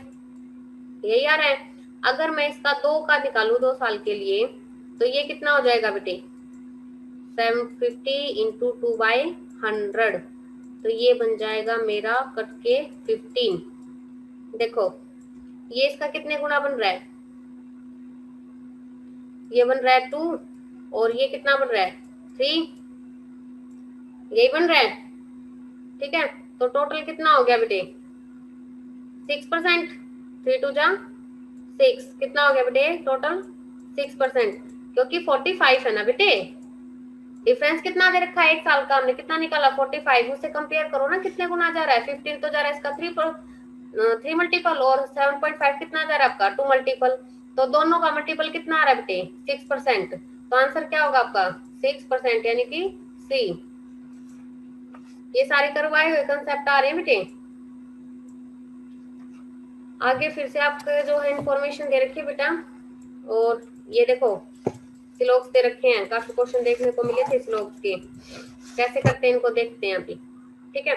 यही आ रहा है। अगर मैं इसका 2 का निकालू 2 साल के लिए, तो ये कितना हो जाएगा बेटे? 750 इंटू 2/100, तो ये बन जाएगा मेरा कट के 15। देखो ये इसका कितने गुना बन रहा है? ये बन रहा है 2, और ये कितना बन रहा है? 3। यही बन रहा है। ठीक है, तो टोटल कितना हो गया बेटे? 6%। 3 2 जा 6, कितना हो गया बेटे टोटल? 6%। क्योंकि 45 है ना बेटे, डिफरेंस कितना दे रखा है? 1 साल का हमने कितना निकाला? 45। उससे कंपेयर करो ना कितने गुना जा रहा है? 15 तो जा रहा है, इसका 3 मल्टीपल, और 7.5 कितना जा रहा है आपका? 2 मल्टीपल। तो दोनों का मल्टीपल कितना आ रहा है बेटे? 6%। तो आंसर क्या होगा आपका? 6%, यानी कि सी। ये सारे करवाए हुए कंसेप्ट आ रहे हैं बेटे। आगे फिर से आपके जो है इंफॉर्मेशन दे रखी है बेटा, और ये देखो स्लोक्स दे रखे हैं, काफी क्वेश्चन देखने को मिले थे स्लोक्स के। कैसे करते हैं इनको देखते हैं अभी। ठीक है।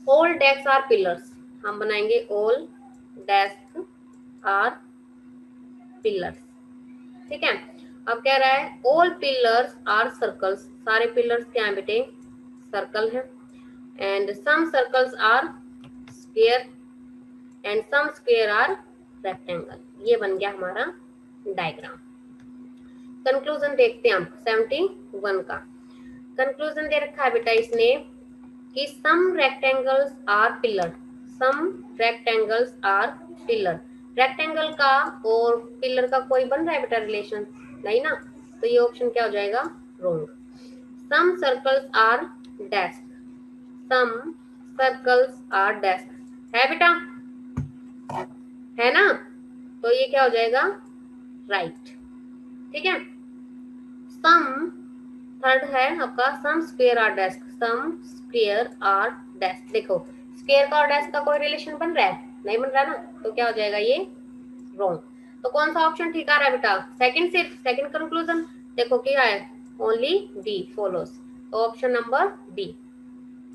ऑल डेस्क आर पिलर्स, हम बनाएंगे ऑल डेस्क आर पिलर्स। ठीक है। अब कह रहा है ऑल पिलर्स आर सर्कल्स, सारे पिलर्स क्या है बेटे? सर्कल है। And some circles are square and some square are rectangle. ये बन गया हमारा डायग्राम। कंक्लूजन देखते हैं हम 71 का। कंक्लूजन दे रखा है बेटा इसने कि some rectangles are pillar, some rectangles are pillar. Rectangle का और पिलर का कोई बन रहा है बेटा रिलेशन? नहीं ना, तो ये ऑप्शन क्या हो जाएगा? Wrong. Some circles are desk, some circles are desk है बेटा, है ना, तो ये क्या हो जाएगा? राइट। ठीक है। सम थर्ड है आपका some square are desk, some square are desk. देखो स्क्वायर का और डेस्क का कोई रिलेशन बन रहा है? नहीं बन रहा ना, तो क्या हो जाएगा? ये रॉन्ग। तो कौन सा ऑप्शन ठीक आ रहा है बेटा? सेकंड, सिर्फ सेकंड कंक्लूजन। देखो क्या है? ओनली बी फॉलोस, तो ऑप्शन नंबर बी।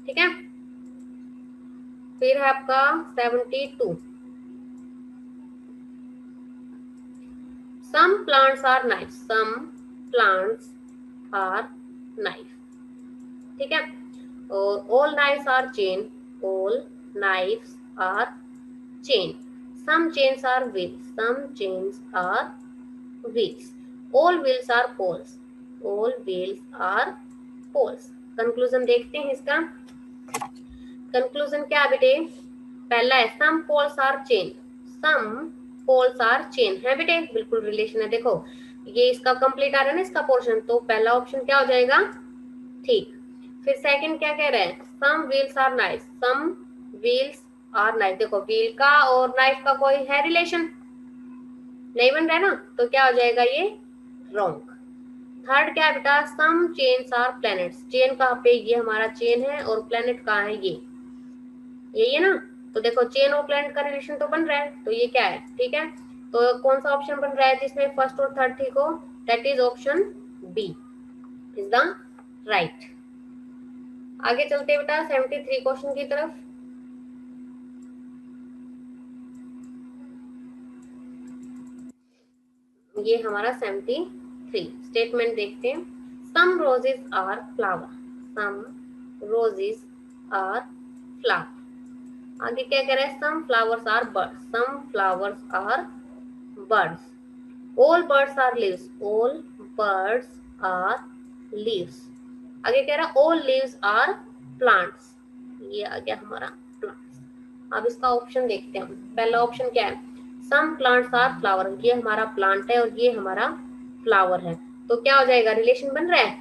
ठीक है। फिर है आपका 72। Some plants are knife, some plants are knife. ठीक है। और all knives are chain, all knives are chain. Some chains are wheels, some chains are wheels. All wheels are poles, all wheels are poles. Conclusion देखते हैं इसका। Conclusion क्या बेटे? पहला है some poles are chain, some poles are chain है बेटे, बिल्कुल रिलेशन है। देखो ये इसका कंप्लीट आ रहा है ना इसका पोर्शन, तो पहला ऑप्शन क्या हो जाएगा? ठीक। फिर सेकंड क्या कह रहे हैं? Some wheels are knife, some wheels are knife. देखो व्हील का और नाइफ का कोई है रिलेशन? नहीं बन रहा है ना, तो क्या हो जाएगा? ये रॉन्ग। थर्ड क्या है बेटा? सम चेन्स आर प्लैनेट्स, चेन कहाँ पे? ये हमारा चेन है, और प्लैनेट कहाँ है? ये यही है ना, तो देखो चेन ऑफ लैंड का रिलेशन तो बन रहा है, तो ये क्या है, ठीक है। तो कौन सा ऑप्शन बन रहा है जिसमें फर्स्ट और थर्ड ठीक हो, that is option B is the right. आगे चलते हैं बेटा 73 क्वेश्चन की तरफ। ये हमारा 73 स्टेटमेंट देखते हैं। Some roses are flower, some roses are flower. आगे क्या कह रहा है, some flowers are birds, some flowers are birds, all birds are leaves, all birds are leaves. आगे कह रहा है ऑल लीव्स आर प्लांट्स, ये आ गया हमारा प्लांट्स। अब इसका ऑप्शन देखते हैं। पहला ऑप्शन क्या है, सम प्लांट्स आर फ्लावर, ये हमारा प्लांट है और ये हमारा फ्लावर है, तो क्या हो जाएगा, रिलेशन बन रहा है,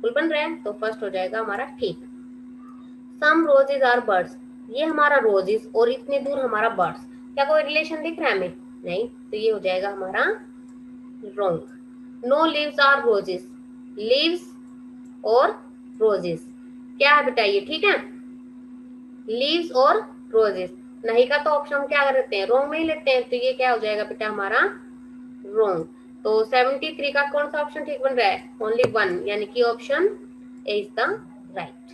बिल्कुल बन रहा है, तो फर्स्ट हो जाएगा हमारा ठीक। सम रोजेज आर बर्ड्स, ये हमारा रोजेज और इतनी दूर हमारा बर्ड्स, क्या कोई रिलेशन दिख रहा है हमें, नहीं, तो ये हो जाएगा हमारा wrong. No leaves are roses, leaves और रोजेस क्या है बेटा, ये ठीक है, लीव्स और रोजेस, नहीं का तो ऑप्शन हम क्या करते हैं, रॉन्ग में ही लेते हैं, तो ये क्या हो जाएगा बेटा हमारा रॉन्ग। तो 73 का कौन सा ऑप्शन ठीक बन रहा है, ओनली वन, यानी कि option A is the right.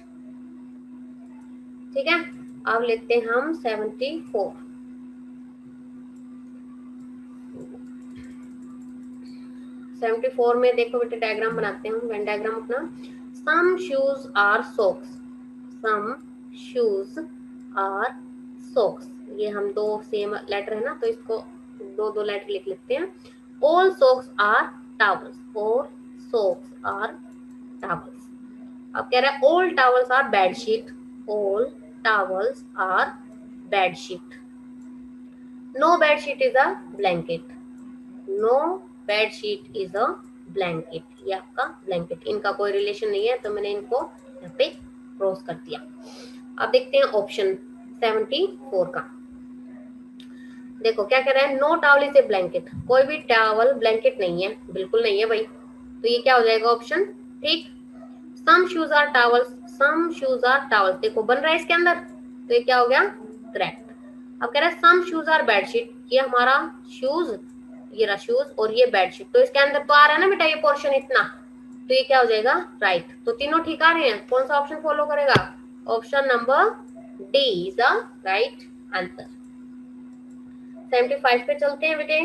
ठीक है, अब लेते हैं हम 74। 74 में देखो बेटे डायग्राम बनाते हैं, वेन डायग्राम अपना। Some shoes are socks, some shoes are socks, ये हम दो सेम लेटर है ना, तो इसको दो दो लेटर लिख लेते हैं। All socks are towels, all socks are towels. अब कह रहा है all towels are bedsheet, all towels are bedsheet. No bedsheet is a blanket, no bedsheet is a blanket, ये आपका ब्लैंकेट, इनका कोई रिलेशन नहीं है, तो मैंने इनको यहाँ पे क्रॉस कर दिया। अब देखते हैं ऑप्शन 74 का। देखो क्या कह रहा है, no towel is a blanket, कोई भी टॉवल ब्लैंकेट नहीं है, बिल्कुल नहीं है भाई, तो ये क्या हो जाएगा ऑप्शन ठीक। Some shoes are towels, some shoes are towels, देखो बन रहा है इसके अंदर, तो ये क्या हो गया करेक्ट। अब कह रहा है सम शूज आर बेडशीट, ये हमारा शूज, ये रहा शूज और ये बेडशीट, तो इसके अंदर तो आ रहा है ना बेटा ये पोर्शन इतना, तो ये क्या हो जाएगा राइट। तो तीनों ठीक आ रहे हैं, कौन सा ऑप्शन फॉलो करेगा, option number D is the right answer. 75 पे चलते हैं बेटे।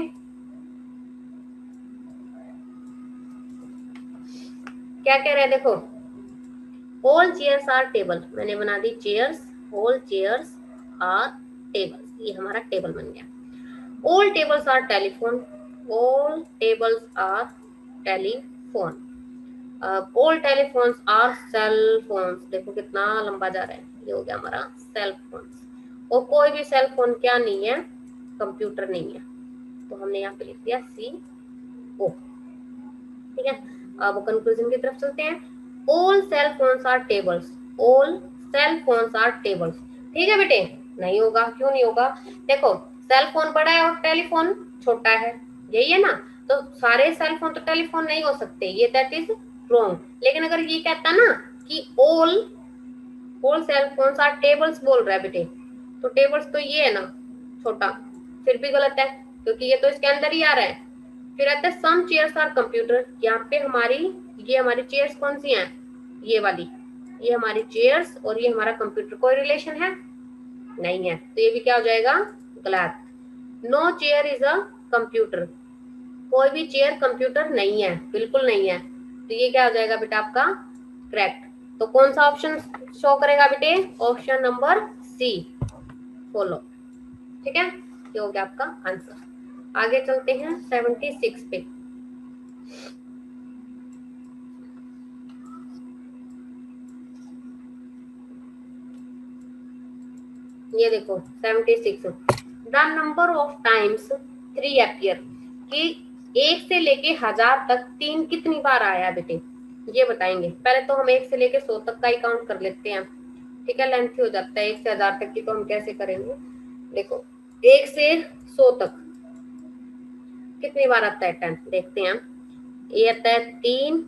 क्या कह रहे हैं देखो, ऑल चेयर्स आर टेबल, मैंने बना दी chairs, all chairs are tables, ये हमारा टेबल बन गया। All tables are telephone, all tables are telephone. All telephones are cell phones, देखो कितना लंबा जा रहा है, ये हो गया हमारा सेल फोन्स, और कोई भी सेल फोन क्या नहीं है, कंप्यूटर नहीं है, तो हमने यहाँ पे लिख दिया सी ओ। ठीक है, अब कंक्लूजन की तरफ चलते हैं। All cell phones are tables, all cell phones are tables, ठीक है बेटे, नहीं होगा, क्यों नहीं होगा, देखो सेल फोन बड़ा है और टेलीफोन छोटा है, यही है ना, तो सारे सेल फोन तो टेलीफोन नहीं हो सकते, ये दैट इज रॉन्ग। लेकिन अगर ये कहता ना कि all all cell phones are tables बोल रहा है बेटे, तो टेबल्स तो ये है ना छोटा, फिर भी गलत है, क्योंकि ये तो इसके अंदर ही आ रहा है। फिर आता है सम चेयर्स आर कंप्यूटर, यहाँ पे हमारी ये हमारी चेयर्स कौन सी हैं, ये वाली, ये हमारी चेयर्स और ये हमारा कंप्यूटर, कोई रिलेशन है नहीं है, तो ये भी क्या हो जाएगा गलत। No chair is a computer, कोई भी चेयर कंप्यूटर नहीं है, बिल्कुल नहीं है, तो ये क्या हो जाएगा बेटा आपका करेक्ट। तो कौन सा ऑप्शन शो करेगा बेटे, ऑप्शन नंबर सी फॉलो। ठीक है, ये हो गया आपका आंसर। आगे चलते हैं 76 पे। ये देखो 76, the number of times 3 appear, कि 1 से लेके 1000 तक 3 कितनी बार आया बेटे, ये बताएंगे। पहले तो हम 1 से लेके 100 तक का ही काउंट कर लेते हैं, ठीक है, लेंथी हो जाता है, 1 से 1000 तक की तो हम कैसे करेंगे। देखो 1 से 100 तक कितनी बार आता है 10, देखते हैं हम। ये आता है 3,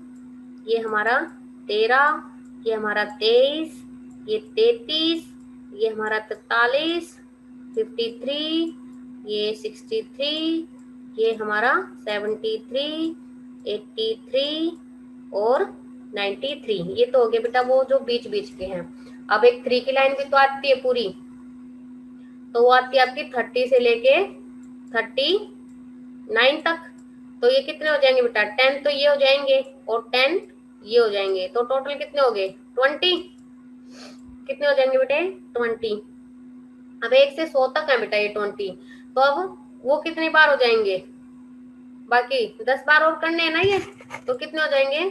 ये हमारा 13, ये हमारा 23, ये 33, ये हमारा 43, 53, ये 63, ये हमारा 73, 83 और 93। ये तो हो गए बेटा वो जो बीच बीच के हैं। अब एक 3 की लाइन भी तो आती है पूरी, तो वो आती है आपकी 30 से लेके 39 तक। तो ये कितने हो जाएंगे बेटा? 10 तो ये हो जाएंगे और 10 ये हो जाएंगे, तो टोटल कितने हो गए? 20। कितने हो जाएंगे बेटे? 20। अब 1 से 100 तक है बेटा ये 20, तो अब वो कितनी बार हो जाएंगे? बाकी 10 बार और करने हैं ना ये, तो कितने हो जाएंगे?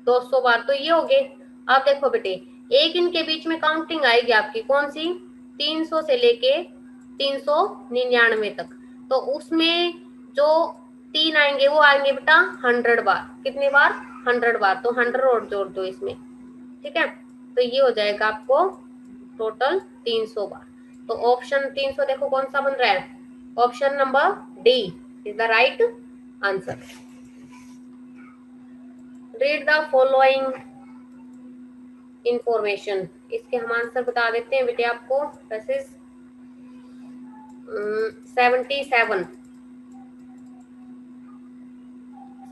200 बार। तो ये हो गए। अब देखो बेटे, एक इनके बीच में काउंटिंग आएगी आपकी कौन सी? 300 से लेके 399 तक। तो उसमें जो 3 आएंगे वो आएंगे बेटा 100 बार। कितनी बार? 100 बार। तो 100 और जोड़ दो इसमें, ठीक है। तो ये हो जाएगा आपको टोटल 300 बार। तो ऑप्शन 300 देखो कौन सा बन रहा है? Option number D is the right answer. Read the following information. इसके हम आंसर बता देते हैं बेटे आपको। वैसे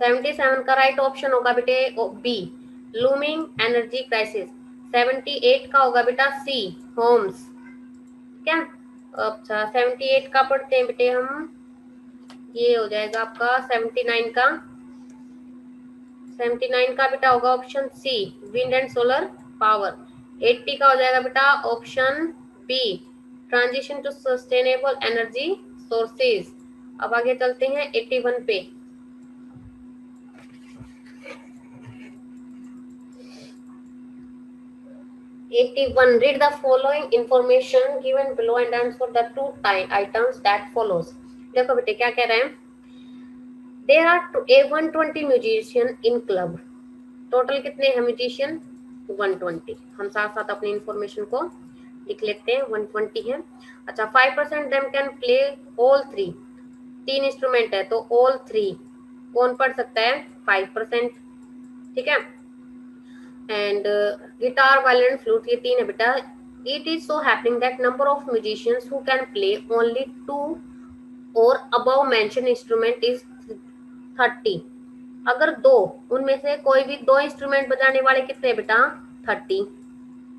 77 का राइट ऑप्शन होगा बेटे बी, लूमिंग एनर्जी क्राइसिस। 78 का होगा बेटा सी, होम्स। क्या? अच्छा 78 का पढ़ते हैं बेटे हम। ये हो जाएगा आपका 79 का बेटा होगा option C, wind and solar power. 80 का हो जाएगा बेटा option B, transition to sustainable energy sources. अब आगे चलते हैं 81 पे। 81, read the following information given below and answer the two items that follows। देखो बेटे क्या कह रहे हैं? There are 120 musician in club। Total कितने हैं म्यूजिशियन? 120। हम साथ साथ अपनी इंफॉर्मेशन को लिख लेते हैं। 120 है। अच्छा 5% them can play all three. 3 instrument है तो ऑल 3 कौन पढ़ सकता है? 5%, ठीक है। एंड गिटार, वायलिन, फ्लूट, ये 3 है बेटा। It is so happening that number of musicians who can play only 2 और अबव मेंशन इंस्ट्रूमेंट इज 30। अगर दो उनमें से कोई भी 2 इंस्ट्रूमेंट बजाने वाले कितने बेटा? 30,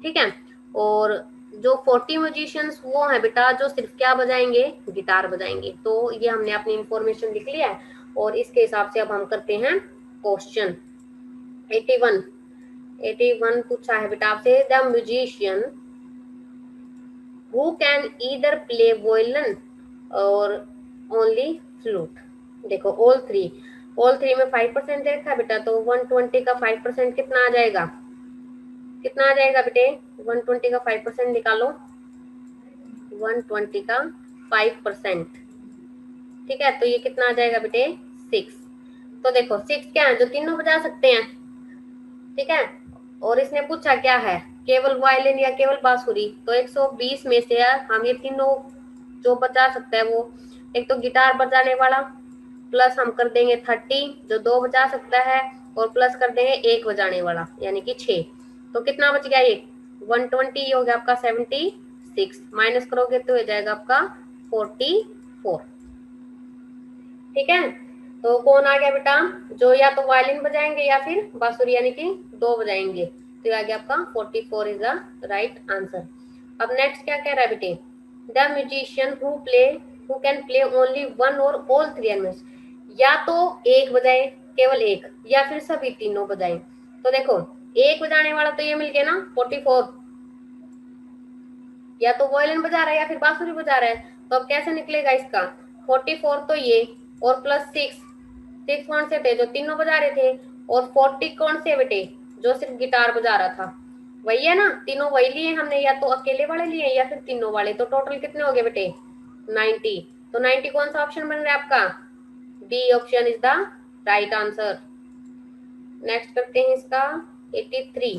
ठीक है। और जो 40 म्यूजिशियंस वो है बेटा जो सिर्फ क्या बजाएंगे? गिटार बजाएंगे। तो ये हमने अपनी इंफॉर्मेशन लिख लिया है और इसके हिसाब से अब हम करते हैं क्वेश्चन। 81 पूछा है बेटा आपसे, the musician who can either play violin और ओनली फ्लूट। देखो ऑल थ्री में 5% दे रखा है बेटा, तो 120 का 5% कितना आ जाएगा? कितना आ जाएगा बेटे? 120 का 5% निकालो। 120 का 5%, ठीक है। तो ये कितना आ जाएगा बेटे? 6। तो देखो 6 क्या है? जो तीनों बजा सकते हैं, ठीक है। और इसने पूछा क्या है? केवल वायलिन या केवल बांसुरी। तो 120 में से हम ये तीनों जो बजा सकता है वो, एक तो गिटार बजाने वाला प्लस हम कर देंगे 30 जो 2 बजा सकता है, और प्लस कर देंगे 1 बजाने वाला यानी कि 6। तो कितना बच गया? ये 120 हो गया आपका 76, माइनस करोगे तो हो जाएगा आपका 44, ठीक है। तो कौन आ गया बेटा? जो या तो वायलिन बजाएंगे या फिर बांसुरी यानी कि 2 बजाएंगे। तो आ गया आपका 44 इज द राइट आंसर। अब नेक्स्ट क्या कह रहा है बेटे? The musician who can play only 1 और ऑल 3 एलिमेंट्स। या तो एक बजाए, केवल एक, या फिर सभी तीनों बजाए। तो देखो एक बजाने वाला तो ये मिल गया ना 44, या तो वायलिन बजा रहा है या फिर बांसुरी बजा रहा है। तो अब कैसे निकलेगा इसका? 44 तो ये और प्लस 6 कौन से थे? जो तीनों बजा रहे थे। और 40 कौन से बेटे? जो सिर्फ गिटार बजा रहा था। वही है ना, तीनों वही लिए हमने, या तो अकेले वाले लिए या फिर तीनों वाले। तो टोटल कितने हो गए बेटे? 90। तो 90 कौन सा ऑप्शन बन रहा है आपका? D option is the right answer. Next करते हैं इसका 83।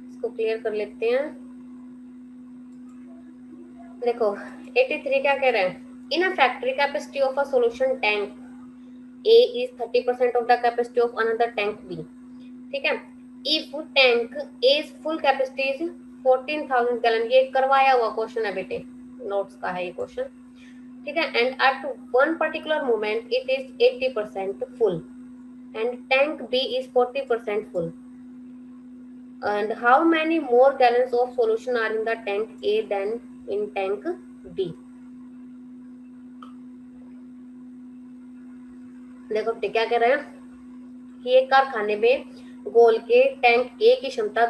इसको क्लियर कर लेते हैं। देखो 83 क्या कह रहे हैं? In a factory capacity of a solution tank A is 30% of the capacity of another tank B, ठीक है। If tank is full capacity is 14,000 gallon, ये करवाया हुआ क्वेश्चन है बेटे, नोट्स का है ये क्वेश्चन, ठीक है। And at one particular moment it is 80% full and tank B is 40% full, and how many more gallons of solution are in the tank A than in tank B? देखो बेटे क्या कह रहे हैं कि एक कारखाने में गोल के टैंक ए की क्षमता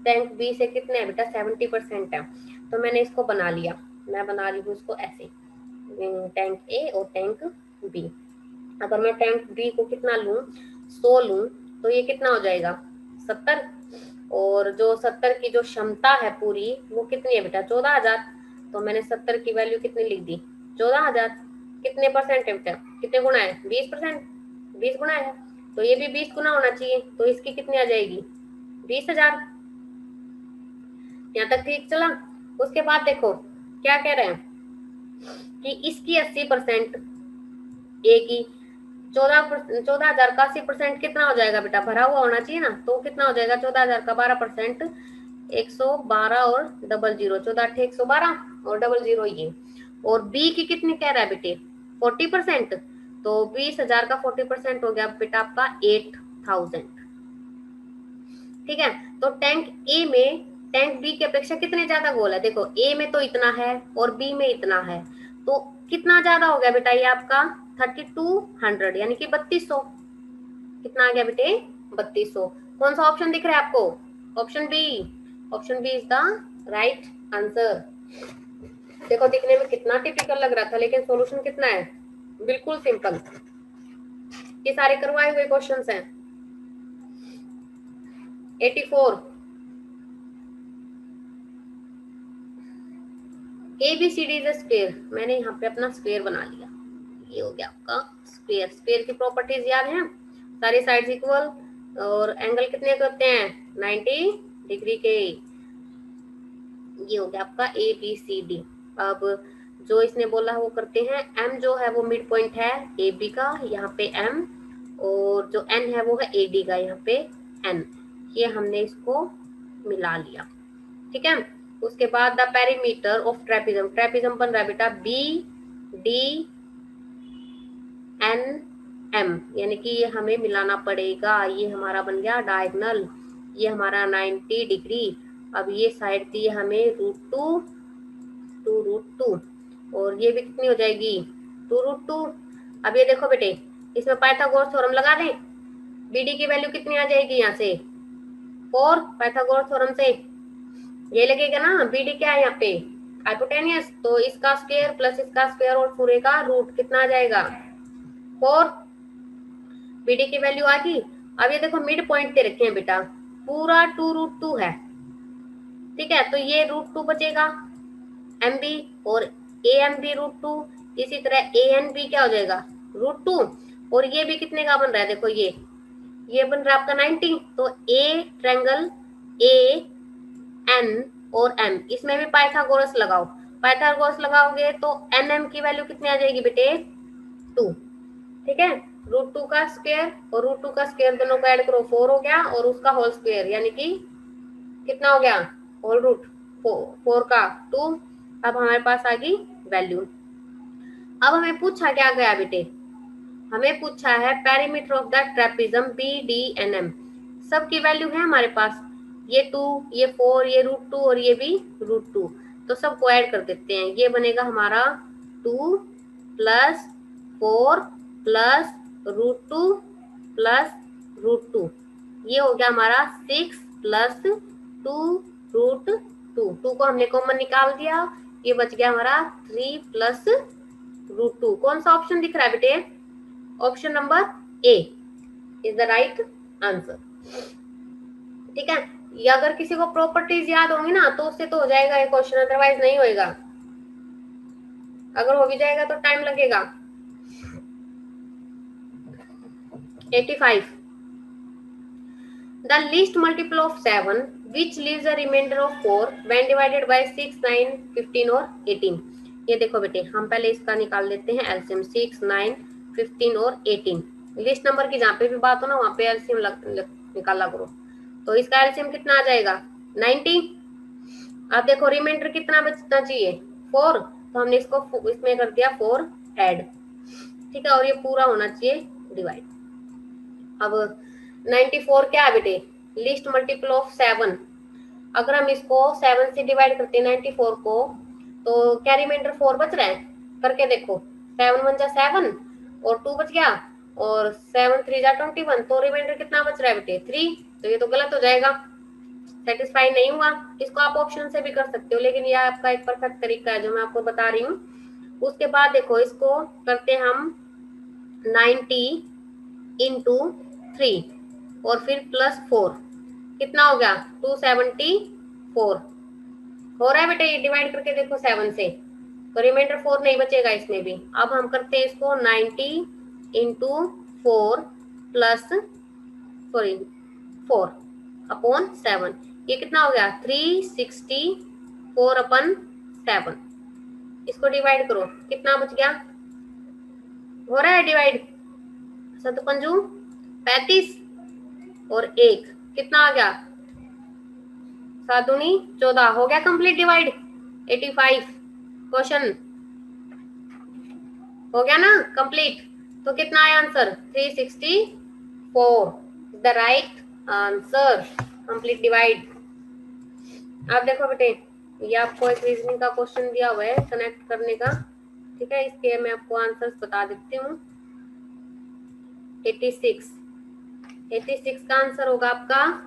टैंक बी से कितने है बेटा 70% है। तो मैंने इसको बना लिया, मैं बना रही हूँ इसको ऐसे, टैंक ए और टैंक बी। अगर मैं टैंक बी को कितना लूं 100 लूं तो ये कितना हो जाएगा 70, और जो 70 की जो क्षमता है पूरी वो कितनी है बेटा 14,000। तो मैंने 70 की वैल्यू कितनी लिख दी 14,000। कितने परसेंट है बेटा, कितने गुना है 20%, 20 गुना है, तो ये भी 20 गुना होना चाहिए, तो इसकी कितनी आ जाएगी 20,000। यहाँ तक ठीक चला। उसके बाद देखो क्या कह रहे हैं कि इसकी 80% ए की 14,000 का 80% कितना हो जाएगा बेटा, भरा हुआ होना चाहिए ना, तो कितना हो जाएगा 14,000 का 12%, 112 और डबल जीरो, 14 112 और डबल जीरो ये। और बी की कितनी कह रहा है बेटे 40%, तो 20,000 का 40% हो गया बेटा आपका 8,000, ठीक है। तो टैंक ए में टैंक बी की अपेक्षा कितने ज्यादा गोल है, देखो ए में तो इतना है और बी में इतना है, तो कितना ज्यादा हो गया बेटा ये आपका 3200 यानी कि 3200। कितना आ गया बेटे 3200। कौन सा ऑप्शन दिख रहा है आपको, option B, option B is the right answer. देखो दिखने में कितना टिपिकल लग रहा था, लेकिन सॉल्यूशन कितना है बिल्कुल सिंपल। ये सारे करवाए हुए क्वेश्चंस हैं। 84 ABCD इज स्क्वायर, मैंने यहाँ पे अपना स्क्वायर बना लिया, ये हो गया आपका स्क्वायर। स्क्वायर की प्रॉपर्टीज याद है, सारी साइड्स इक्वल और एंगल कितने करते हैं 90 डिग्री के। ये हो गया आपका ABCD। अब जो इसने बोला है वो करते हैं। M जो है वो मिड पॉइंट है AB का, यहाँ पे M, और जो N है वो है AD का, यहाँ पे N। ये हमने इसको मिला लिया, ठीक है। उसके बाद the perimeter of trapezium, trapezium बन रहा है बेटा BDNM, यानी कि ये हमें मिलाना पड़ेगा। ये हमारा बन गया डायगोनल, ये हमारा 90 डिग्री। अब ये साइड दी हमें √2 2√2, और ये भी कितनी हो जाएगी 2√2। अब ये देखो बेटे इसमें पाइथागोरस थ्योरम लगा दें, BD की वैल्यू कितनी आ जाएगी यहाँ से 4, पाइथागोरस थ्योरम से ये लगेगा ना, BD क्या है यहाँ पे हाइपोटेनियस, तो इसका स्क्वायर प्लस इसका स्क्वायर और पूरे का रूट कितना आ जाएगा 4। BD की वैल्यू आ गई। अब ये देखो मिड पॉइंट दे रखे हैं बेटा, पूरा 2√2 है, ठीक है। तो ये √2 बचेगा MB और AMB √2, इसी तरह ANB क्या हो जाएगा √2, और ये भी कितने का बन रहा है देखो ये बन रहा है आपका 90। तो A ट्रायंगल AN और M, इसमें भी पाइथागोरस लगाओ, पाइथागोरस लगाओगे तो NM की वैल्यू कितनी आ जाएगी बेटे 2, ठीक है। √2 का स्क्वायर और √2 का स्क्वायर दोनों को ऐड करो 4 हो गया, और उसका होल स्क्वायर यानी कि कितना हो गया होल रूट 4 का 2। अब हमारे पास आ गई वैल्यू। अब हमें पूछा क्या गया बेटे, हमें पूछा है perimeter of the trapezium BDNM, सबकी वैल्यू है हमारे पास, ये 2 ये 4 ये √2 और ये भी √2, तो सबको ऐड कर देते हैं। ये बनेगा हमारा 2 प्लस 4 प्लस √2 प्लस √2, ये हो गया हमारा 6 प्लस 2√2। 2 को हमने कॉमन निकाल दिया, ये बच गया हमारा 3 प्लस √2। कौन सा ऑप्शन दिख रहा है बेटे, option number A is the right answer, ठीक है। ये अगर किसी को प्रॉपर्टीज याद होंगी ना तो उससे तो हो जाएगा ये क्वेश्चन, अदरवाइज नहीं होएगा, अगर हो भी जाएगा तो टाइम लगेगा। 85 the least multiple of 7 which leaves a remainder of 4 when divided by 6 9 15 और 18। ये देखो बेटे हम पहले इसका निकाल लेते हैं एलसीएम, 6 9 15 और 18। लिस्ट नंबर की जहाँ पे भी बात हो ना वहाँ पे एलसीएम निकाला करो। तो इसका एलसीएम कितना आ जाएगा 90। अब देखो रिमाइंडर कितना बचना चाहिए 4, तो हमने इसको इसमें कर दिया 4 ऐड, ठीक है, और ये पूरा होना चाहिए डिवाइड। अब 94 क्या है बेटे, लिस्ट मल्टीपल ऑफ 7। अगर हम इसको 7 से डिवाइड करते हैं 94 को, तो क्या रिमाइंडर 4 बच रहा है, करके देखो 7 1 जा 7 और 2 बच गया, और 7 3 जा 21, तो रिमाइंडर कितना बच रहा है बेटे 3। तो ये तो गलत हो जाएगा, सेटिस्फाई नहीं हुआ। इसको आप ऑप्शन से भी कर सकते हो, लेकिन यह आपका एक परफेक्ट तरीका है जो मैं आपको बता रही हूँ। उसके बाद देखो इसको करते हैं हम 90 इंटू 3 और फिर प्लस 4, कितना हो गया 274 हो रहा है बेटे। ये डिवाइड करके देखो 7 से, तो रिमाइंडर 4 नहीं बचेगा इसमें भी। अब हम करते हैं इसको 90 इंटू 4 प्लस 4 अपॉन 7, ये कितना हो गया 364 अपन 7। इसको डिवाइड करो, कितना बच गया, हो रहा है डिवाइड, 7 पंजू 35 और 1 कितना आ गया 7 दूनी 14, हो गया कंप्लीट डिवाइड 85। क्वेश्चन हो गया ना कंप्लीट। तो कितना आया answer 364 the right answer, complete divide. अब देखो बेटे, ये आपको एक रीजनिंग का क्वेश्चन दिया हुआ है कनेक्ट करने का, ठीक है, इसके मैं आपको आंसर्स बता देती हूँ। 86 का आंसर होगा आपका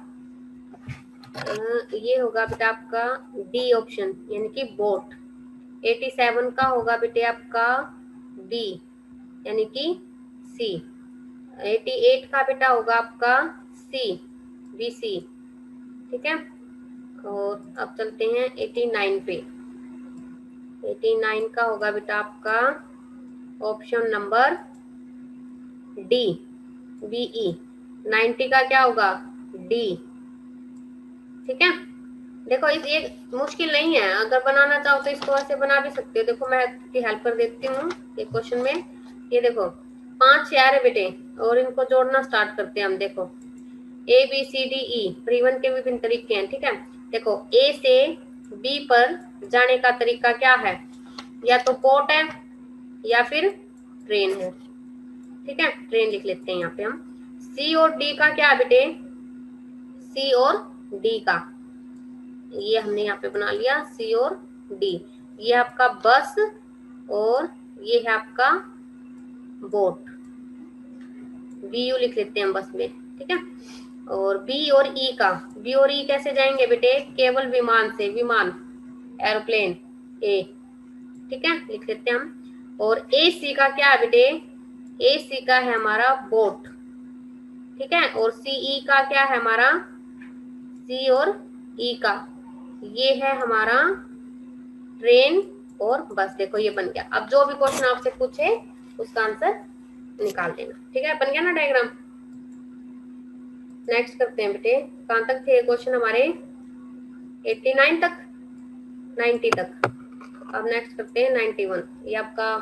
ये होगा बेटा आपका डी ऑप्शन, यानी कि बोट। 87 का होगा बेटे आपका डी, यानी कि सी। 88 का बेटा होगा आपका सी, बी सी, ठीक है। और अब चलते हैं 89 पे। 89 का होगा बेटा आपका ऑप्शन नंबर डी, बीई। 90 का क्या होगा डी, ठीक है। देखो इस ये मुश्किल नहीं है, अगर बनाना चाहो तो इसको ऐसे बना भी सकते हो। देखो मैं आपकी हेल्प कर देती हूँ ये क्वेश्चन में। ये देखो 5 शेयर है बेटे, और इनको जोड़ना स्टार्ट करते हैं हम। देखो ए बी सी डी ई, परिवहन के विभिन्न तरीके हैं, ठीक है। देखो ए से बी पर जाने का तरीका क्या है, या तो बोट है या फिर ट्रेन है, ठीक है, ट्रेन लिख लेते हैं यहाँ पे हम। सी और डी का क्या है बेटे, सी और डी का, ये हमने यहाँ पे बना लिया सी और डी। ये आपका बस और ये है आपका बोट, बी यू लिख लेते हैं हम बस में, ठीक है। और बी और ई का, बी और ई कैसे जाएंगे बेटे, केवल विमान से, विमान एरोप्लेन ए, ठीक है, लिख लेते हैं हम। और ए सी का क्या है बेटे, ए सी का है हमारा बोट, ठीक है। और सी ई का क्या है हमारा, सी और ई का ये है हमारा ट्रेन और बस। देखो ये बन गया। अब जो भी क्वेश्चन आपसे पूछे उसका आंसर निकाल देना, ठीक है, बन गया ना डायग्राम। नेक्स्ट करते हैं बेटे, कहां तक थे क्वेश्चन हमारे 89 तक, 90 तक। अब नेक्स्ट करते हैं 91। ये आपका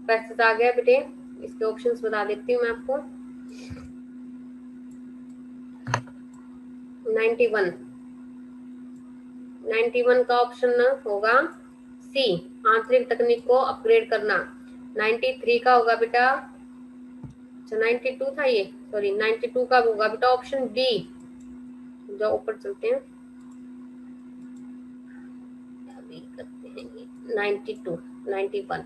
पैसेज आ गया बेटे, इसके ऑप्शंस बता देती हूँ मैं आपको। 91 का ऑप्शन होगा सी, आंतरिक तकनीक को अपग्रेड करना। 93 का होगा बेटा, अच्छा 92 था ये, सॉरी 92 का होगा बेटा ऑप्शन बी। जो ऊपर चलते हैं, अभी करते हैं ये 92, 91,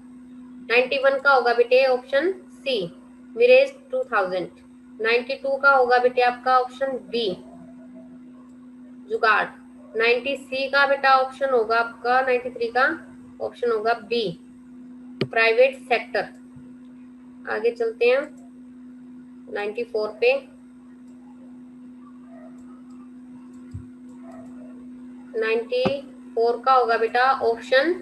91 का होगा बेटे ऑप्शन सी, मिरेज 2000। 92 का होगा बेटे आपका ऑप्शन बी, जुगाड़। 90 सी का बेटा ऑप्शन होगा आपका, 93 का ऑप्शन होगा बी, प्राइवेट सेक्टर। आगे चलते हैं 94 पे। 94 का होगा बेटा ऑप्शन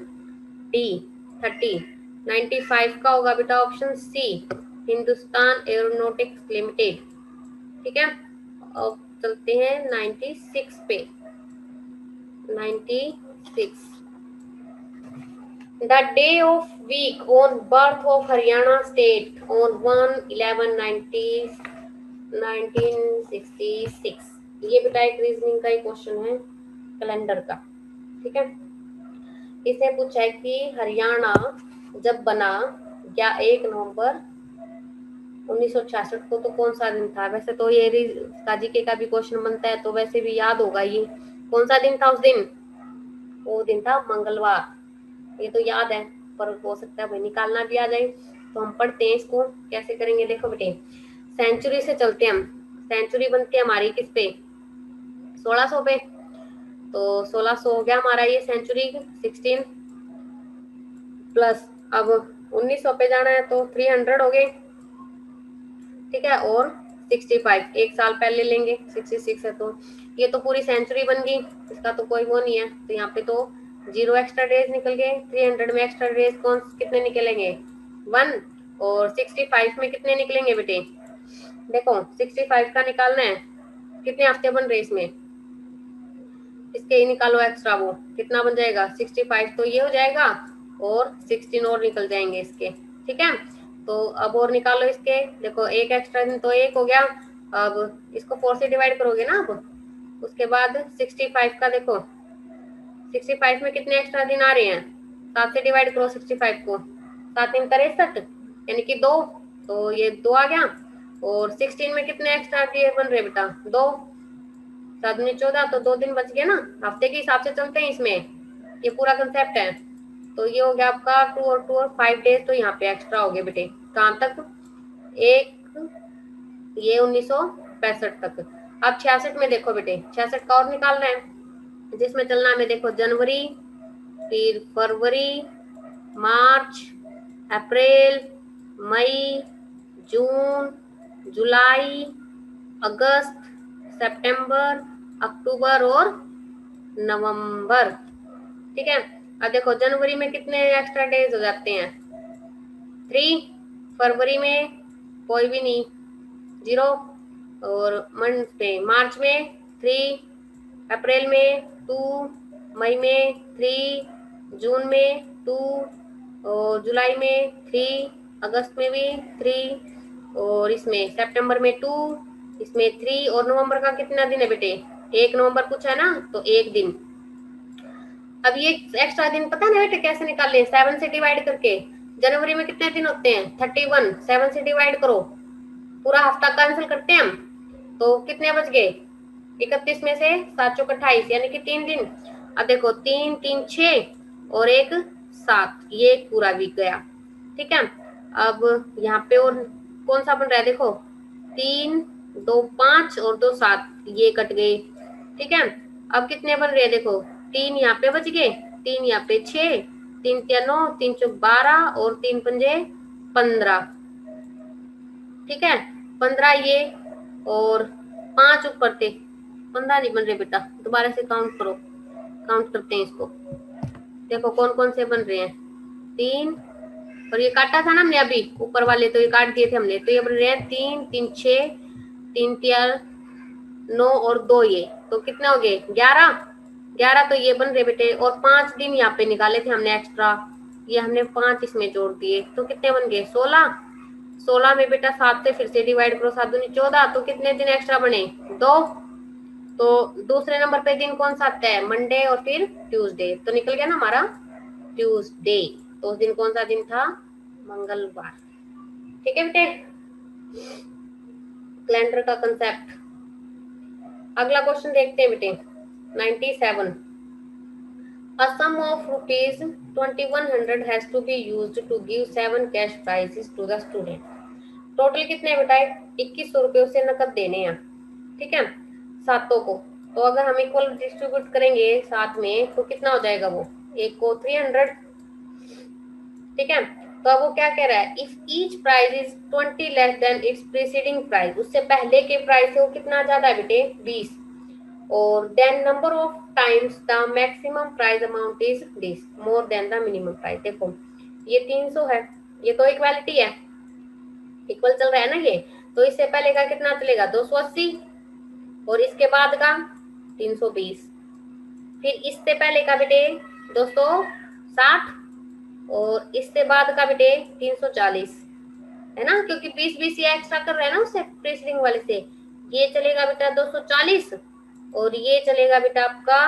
डी 30। 95 का होगा बेटा option C, Hindustan Aeronautics Limited, ठीक है। अब चलते हैं 96 पे। 96, the day of week on birth of Haryana state on 1/11/1966, ये बेटा एक रीजनिंग का ही क्वेश्चन है कैलेंडर का। ठीक है, इसे पूछा है कि हरियाणा जब बना या 1 नवंबर 1966 को तो कौन सा दिन था। वैसे तो ये जीके का भी क्वेश्चन बनता है तो वैसे भी याद होगा ये कौन सा दिन था उस दिन। वो दिन था मंगलवार। ये तो याद है पर हो सकता है भाई निकालना भी आ जाए। तो हम पढ़ते हैं इसको कैसे करेंगे। देखो बेटे सेंचुरी से चलते हैं हम। सेंचुरी बनती है हमारी किस पे 1600 पे। तो 1600 हो गया हमारा ये सेंचुरी 16 प्लस अब 1900 पे जाना है तो 300 हो गए। ठीक है, और 65 एक साल पहले लेंगे 66 है तो ये तो पूरी सेंचुरी बन गई। इसका तो कोई वो नहीं है तो यहाँ पे तो 0 एक्स्ट्रा डेज निकल गए। 300 में एक्स्ट्रा डेज कौन कितने निकलेंगे 1 और 65 में कितने निकलेंगे बेटे। देखो 65 का निकालना है कितने हफ्ते बन रहे इसमें इसके ही निकालो एक्स्ट्रा वो कितना बन जाएगा 65 तो ये हो जाएगा और 16 और निकल जाएंगे इसके। ठीक है, तो अब और निकालो इसके। देखो एक एक्स्ट्रा दिन तो एक हो गया। अब इसको 4 से डिवाइड करोगे ना अब उसके बाद 65 का देखो 65 में कितने एक्स्ट्रा दिन आ रहे हैं 7 से डिवाइड करो 65 को 7 दिन 63 यानी कि 2 तो ये 2 आ गया। और 16 में कितने एक्स्ट्रा डे बन रहे बेटा 2 7 में 14 तो 2 दिन बच गए ना। हफ्ते के हिसाब से चलते हैं इसमें ये पूरा कंसेप्ट है। तो ये हो गया आपका 2 और 5 डेज तो यहाँ पे एक्स्ट्रा हो गए बेटे कहाँ तक एक ये 1965 तक। अब 66 में देखो बेटे 66 का और निकालना है जिसमें चलना है देखो जनवरी फिर फरवरी मार्च अप्रैल मई जून जुलाई अगस्त सितंबर अक्टूबर और नवंबर। ठीक है, अब देखो जनवरी में कितने एक्स्ट्रा डेज हो जाते हैं 3 फरवरी में कोई भी नहीं 0 और मंथ पे मार्च में 3 अप्रैल में 2 मई में 3 जून में 2 और जुलाई में 3 अगस्त में भी 3 और इसमें सितंबर में 2 इसमें 3 और नवंबर का कितना दिन है बेटे 1 नवंबर कुछ है ना तो एक दिन। अब ये एक्स्ट्रा दिन पता है ना बेटे कैसे निकाले 7 से डिवाइड करके। जनवरी में कितने दिन होते हैं 31 7 से डिवाइड करो पूरा हफ्ता कैंसिल करते हैं हम तो कितने बच गए 31 में से 7 चौक 28 यानी कि 3 दिन। अब देखो 3 3 6 और एक 7 ये पूरा वीक गया। ठीक है, अब यहाँ पे और कौन सा बन रहा है देखो 3 2 5 और 2 7 ये कट गए। ठीक है, अब कितने बन रहे हैं देखो 3 यहाँ पे बच गए 3 यहाँ पे 6 3 3 9 3 चौक 12 और 3 पंजे 15। ठीक है 15 ये और 5 ऊपर थे 15 नहीं बन रहे बेटा दोबारा से काउंट करो। काउंट करते हैं इसको देखो कौन कौन से बन रहे हैं 3 और ये काटा था ना हमने अभी ऊपर वाले तो ये काट दिए थे हमने तो ये बन रहे हैं 3 3 6 3 3 9 और 2 ये तो कितने हो गए 11 तो ये बन रहे बेटे और 5 दिन यहाँ पे निकाले थे हमने एक्स्ट्रा ये हमने 5 इसमें जोड़ दिए तो कितने बन गए 16 में बेटा 7 से फिर से डिवाइड करो 7 दूनी 14 तो कितने दिन एक्स्ट्रा बने 2 तो दूसरे नंबर पे दिन कौन सा आता है मंडे और फिर ट्यूसडे तो निकल गया ना हमारा ट्यूसडे। तो उस दिन कौन सा दिन था मंगलवार। ठीक है बेटे कैलेंडर का कंसेप्ट। अगला क्वेश्चन देखते हैं बेटे 97 A sum of rupees 2100 has to be used to give 7 cash prizes to the student. Total कितने बेटा 2100 रुपए उसे नकद देने हैं। ठीक है सातों को तो अगर हम इक्वल डिस्ट्रीब्यूट करेंगे साथ में तो कितना हो जाएगा वो एक को 300। ठीक है तो अब वो क्या कह रहा है if each price is 20 less than it's preceding price उससे पहले के प्राइस से वो कितना ज्यादा है बेटे 20 और then number of times the maximum price amount is this more than the minimum price. देखो ये 300 है ये तो इक्वालिटी है इक्वल चल रहा है ना ये तो इससे पहले का कितना चलेगा 280 और इसके बाद का 320 फिर इससे पहले का बेटे 260 और इससे बाद का बेटे 340 है ना क्योंकि 20 20 ये एक्स्ट्रा कर रहे हैं ना उससे प्रीसीडिंग वाले से ये चलेगा बेटा 240 और ये चलेगा बेटा आपका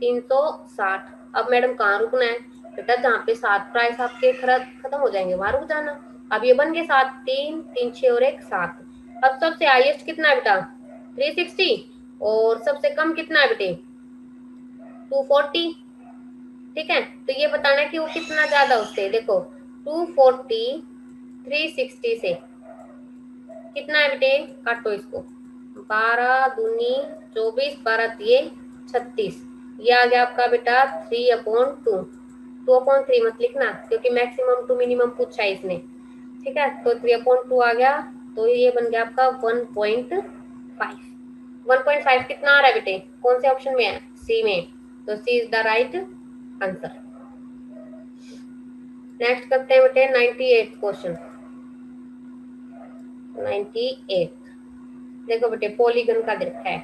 360। अब मैडम कहाँ रुकना है बेटा? जहाँ पे 7 प्राइस आपके खत्म हो जाएंगे वहां रुक जाना। अब ये बन गए 7, 3 3 6 और 1 7। अब सबसे हाईएस्ट कितना है बेटा? 360। और सबसे कम कितना है बेटे? 240। ठीक है, तो ये बताना है कि वो कितना ज्यादा उससे। देखो 240 360 से कितना है बेटे? काटो इसको। 12 दूनी 24, 12 दिए 36। ये आ गया आपका बेटा 3/2। 2/3 मत लिखना क्योंकि मैक्सिमम टू मिनिमम पूछा है इसने। ठीक है, तो 3/2 आ गया। तो ये बन गया आपका 1.5। 1.5 कितना आ रहा है बेटे? कौन से ऑप्शन में है? सी में। तो C is the right answer. Next करते हैं बेटे 98 क्वेश्चन। 98 देखो बेटे, पॉलीगन का दे रखा है,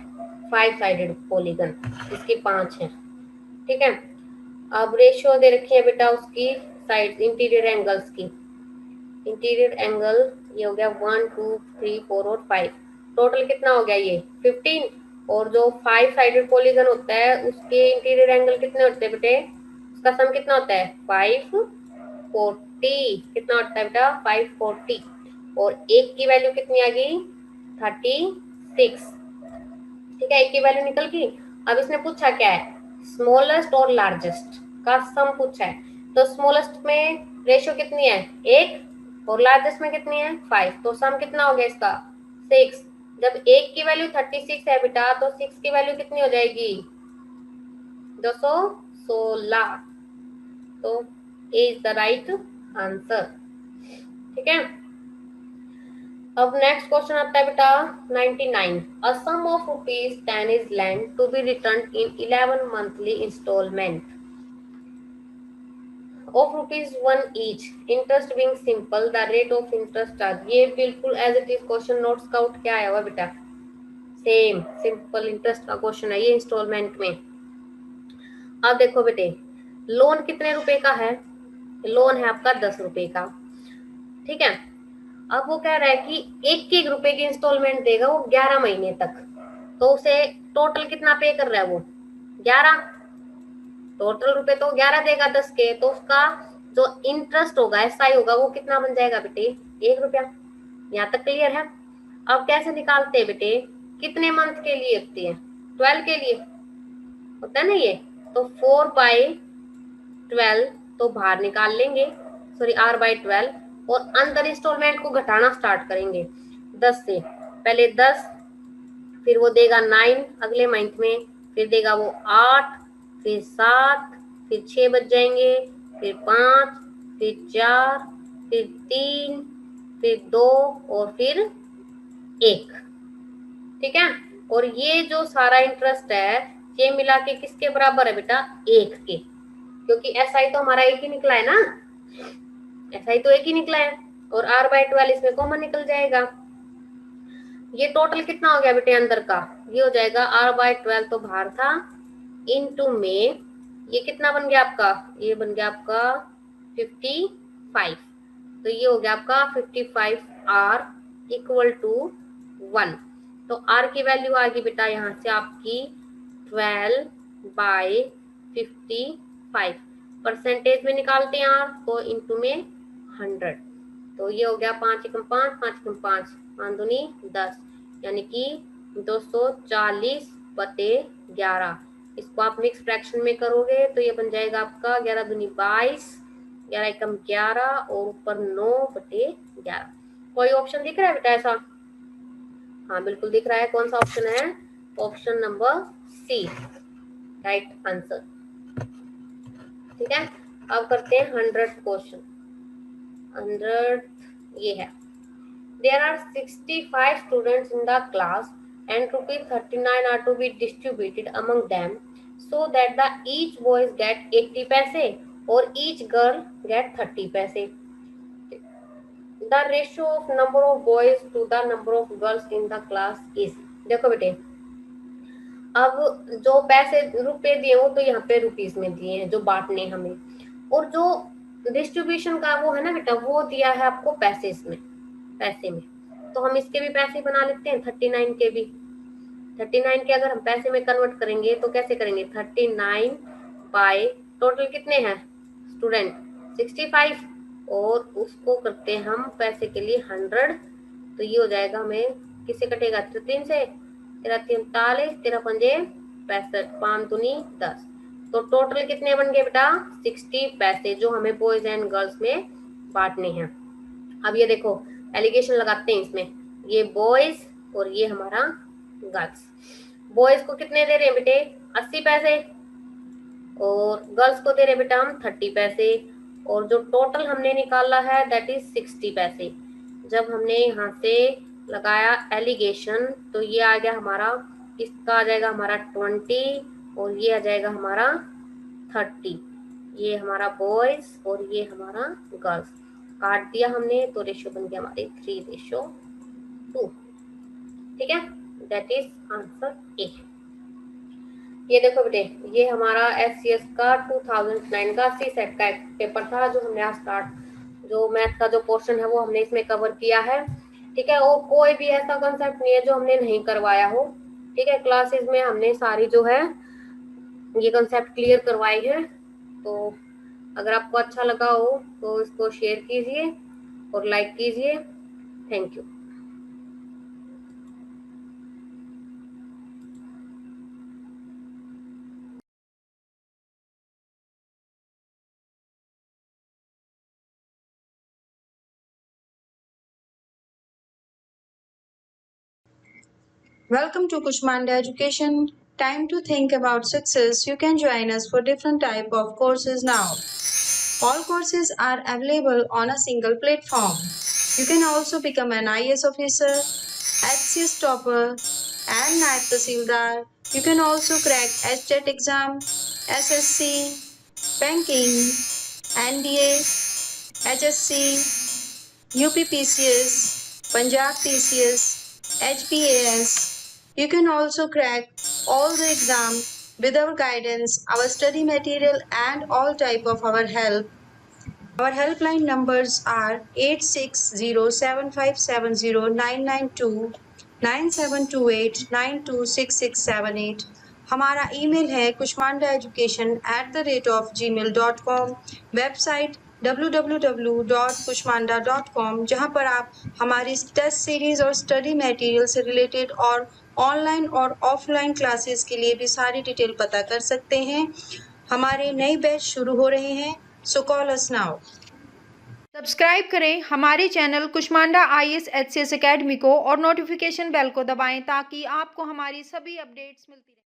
5 साइडेड पॉलीगन, इसकी 5 है। ठीक है, अब रेशियो दे रखी है बेटा उसकी साइड इंटीरियर एंगल्स की। इंटीरियर एंगल ये हो गया 1 2 3 4 और 5। टोटल कितना हो गया? ये 15। और जो 5 साइडेड पॉलीगन होता है उसके इंटीरियर एंगल कितने होते हैं बेटे? उसका सम कितना होता है? 540। कितना होता है बेटा? 540। और एक की वैल्यू कितनी आ गई? 36। ठीक है, एक की वैल्यू निकल गई। अब इसने पूछा क्या है? स्मॉलेस्ट और लार्जेस्ट का सम पूछा है। तो स्मॉलेस्ट में रेशियो कितनी है? 1। और लार्जेस्ट में कितनी है? 5। तो सम कितना हो गया इसका? 6। जब एक की वैल्यू 36 है बेटा तो 6 की वैल्यू कितनी हो जाएगी? 216। तो A is the right answer. ठीक है, अब नेक्स्ट क्वेश्चन आता है बेटा 99। A sum of ₹10 is lent to be return in 11 monthly installment of ₹1 each, interest being simple, the rate of interest charge. ये बिल्कुल as it is question notes का out क्या आया हुआ बेटा? सेम सिंपल इंटरेस्ट का क्वेश्चन है ये इंस्टॉलमेंट में। अब देखो बेटे, लोन कितने रुपए का है? लोन है आपका 10 रुपए का। ठीक है, अब वो कह रहा है कि 1-1 रुपए की इंस्टॉलमेंट देगा वो 11 महीने तक। तो उसे टोटल कितना पे कर रहा है वो? 11। टोटल रुपए तो 11 देगा 10 के, तो उसका जो इंटरेस्ट होगा, एसआई होगा, वो कितना बन जाएगा बेटे? 1 रुपया। यहाँ तक क्लियर है? अब कैसे निकालते हैं बेटे? कितने मंथ के लिए होती है? 12 के लिए होता है ना ये। तो 4/12 तो बाहर निकाल लेंगे, सॉरी R/12। और अंदर इंस्टॉलमेंट को घटाना स्टार्ट करेंगे 10 से। पहले 10, फिर वो देगा 9 अगले मंथ में, फिर देगा वो 8, फिर 7, फिर 6 बच जाएंगे, फिर 5, फिर 4, फिर 3, फिर 2 और फिर 1। ठीक है, और ये जो सारा इंटरेस्ट है ये मिला के किसके बराबर है बेटा? 1 के। क्योंकि एसआई तो हमारा एक ही निकला है ना, एसआई तो एक ही निकला है। और R/12 इसमें कॉमन निकल जाएगा। ये टोटल कितना हो गया बेटे अंदर का? ये हो जाएगा R/12 तो बाहर था, इनटू में ये कितना बन गया आपका? ये बन गया आपका 55। तो ये हो गया आपका 55R इक्वल टू 1। तो R की वैल्यू आ गई बेटा यहाँ से आपकी 12/55। परसेंटेज में निकालते हैं R तो इंटू में 100। तो ये हो गया 5 एकम 5, 5 एकम 5, 5 दूनी 10, यानी कि 240/11। इसको आप मिक्स फ्रैक्शन में करोगे तो ये बन जाएगा आपका 11 दूनी 22, 11 एकम 11 और ऊपर 9/11। कोई ऑप्शन दिख रहा है बेटा ऐसा? हाँ बिल्कुल दिख रहा है। कौन सा ऑप्शन है? Option number C, right answer. ठीक है, अब करते हैं 100 क्वेश्चन। 100 ये है, there are 65 students in the class and ₹39 are to be distributed among them so that the each boys get 80 पैसे और each girl get 30 पैसे. The ratio of number of boys to the number of girls in the class is. देखो बेटे, अब जो पैसे रुपए दिए वो तो यहाँ पे रुपीस में दिए हैं जो बांटने हमें, और जो डिस्ट्रीब्यूशन का वो है ना बेटा वो दिया है आपको पैसे में। तो हम इसके भी पैसे बना लेते हैं, 39 के भी। 39 के अगर हम पैसे में कन्वर्ट करेंगे तो कैसे करेंगे, 39 बाय टोटल कितने हैं स्टूडेंट 65, और उसको करते हम पैसे के लिए 100, तो ये हो जाएगा हमें किससे कटेगा, 3 से, 43 43 पंजे 65, 5 दूनी 10, तो टोटल कितने बन गए बेटा 60 पैसे जो हमें बॉयज एंड गर्ल्स में बांटने हैं। अब ये देखो एलिगेशन लगाते हैं इसमें, ये बॉयज और ये हमारा गर्ल्स। बॉयज को कितने दे रहे हैं बेटे 80 पैसे, और गर्ल्स को दे रहे बेटा हम 30 पैसे, और जो टोटल हमने निकाला है दैट इज 60 पैसे। जब हमने यहाँ से लगाया एलिगेशन तो ये आ गया हमारा, इसका आ जाएगा हमारा 20 और ये आ जाएगा हमारा 30, ये हमारा बॉयज और ये हमारा गर्ल्स। काट दिया हमने तो रेशियो बन गया हमारी 3:2। ठीक है, दैट इज आंसर ए। ये देखो बेटे, ये हमारा SCS का 2009 का सी सेट का एक पेपर था जो हमने आज स्टार्ट, जो मैथ का जो पोर्शन है वो हमने इसमें कवर किया है। ठीक है, और कोई भी ऐसा कंसेप्ट नहीं है जो हमने नहीं करवाया हो। ठीक है, क्लासेस में हमने सारी जो है ये कंसेप्ट क्लियर करवाई है। तो अगर आपको अच्छा लगा हो तो इसको शेयर कीजिए और लाइक कीजिए। Thank you. Welcome to Kushmanda Education. Time to think about success. You can join us for different type of courses now. All courses are available on a single platform. You can also become an IAS officer, HCS topper, and NAIB Tahsildar. You can also crack HTET exam, SSC, banking, NDA, HSC, UPPCS, Punjab TCS, HPAS. You can also crack all the exam with our guidance, our study material and all type of our help. Our helpline numbers are 8607570992, 9728926678. हमारा email है kushmandaeducation@gmail.com, website www.kushmanda.com, जहां पर आप हमारी test series और study material से related और online और ऑफलाइन क्लासेस के लिए भी सारी डिटेल पता कर सकते हैं। हमारे नए बैच शुरू हो रहे हैं, सो कॉल अस नाउ। सब्सक्राइब करें हमारे channel Kushmanda IAS HCS academy को और नोटिफिकेशन बेल को दबाएं ताकि आपको हमारी सभी अपडेट्स मिलती रहें।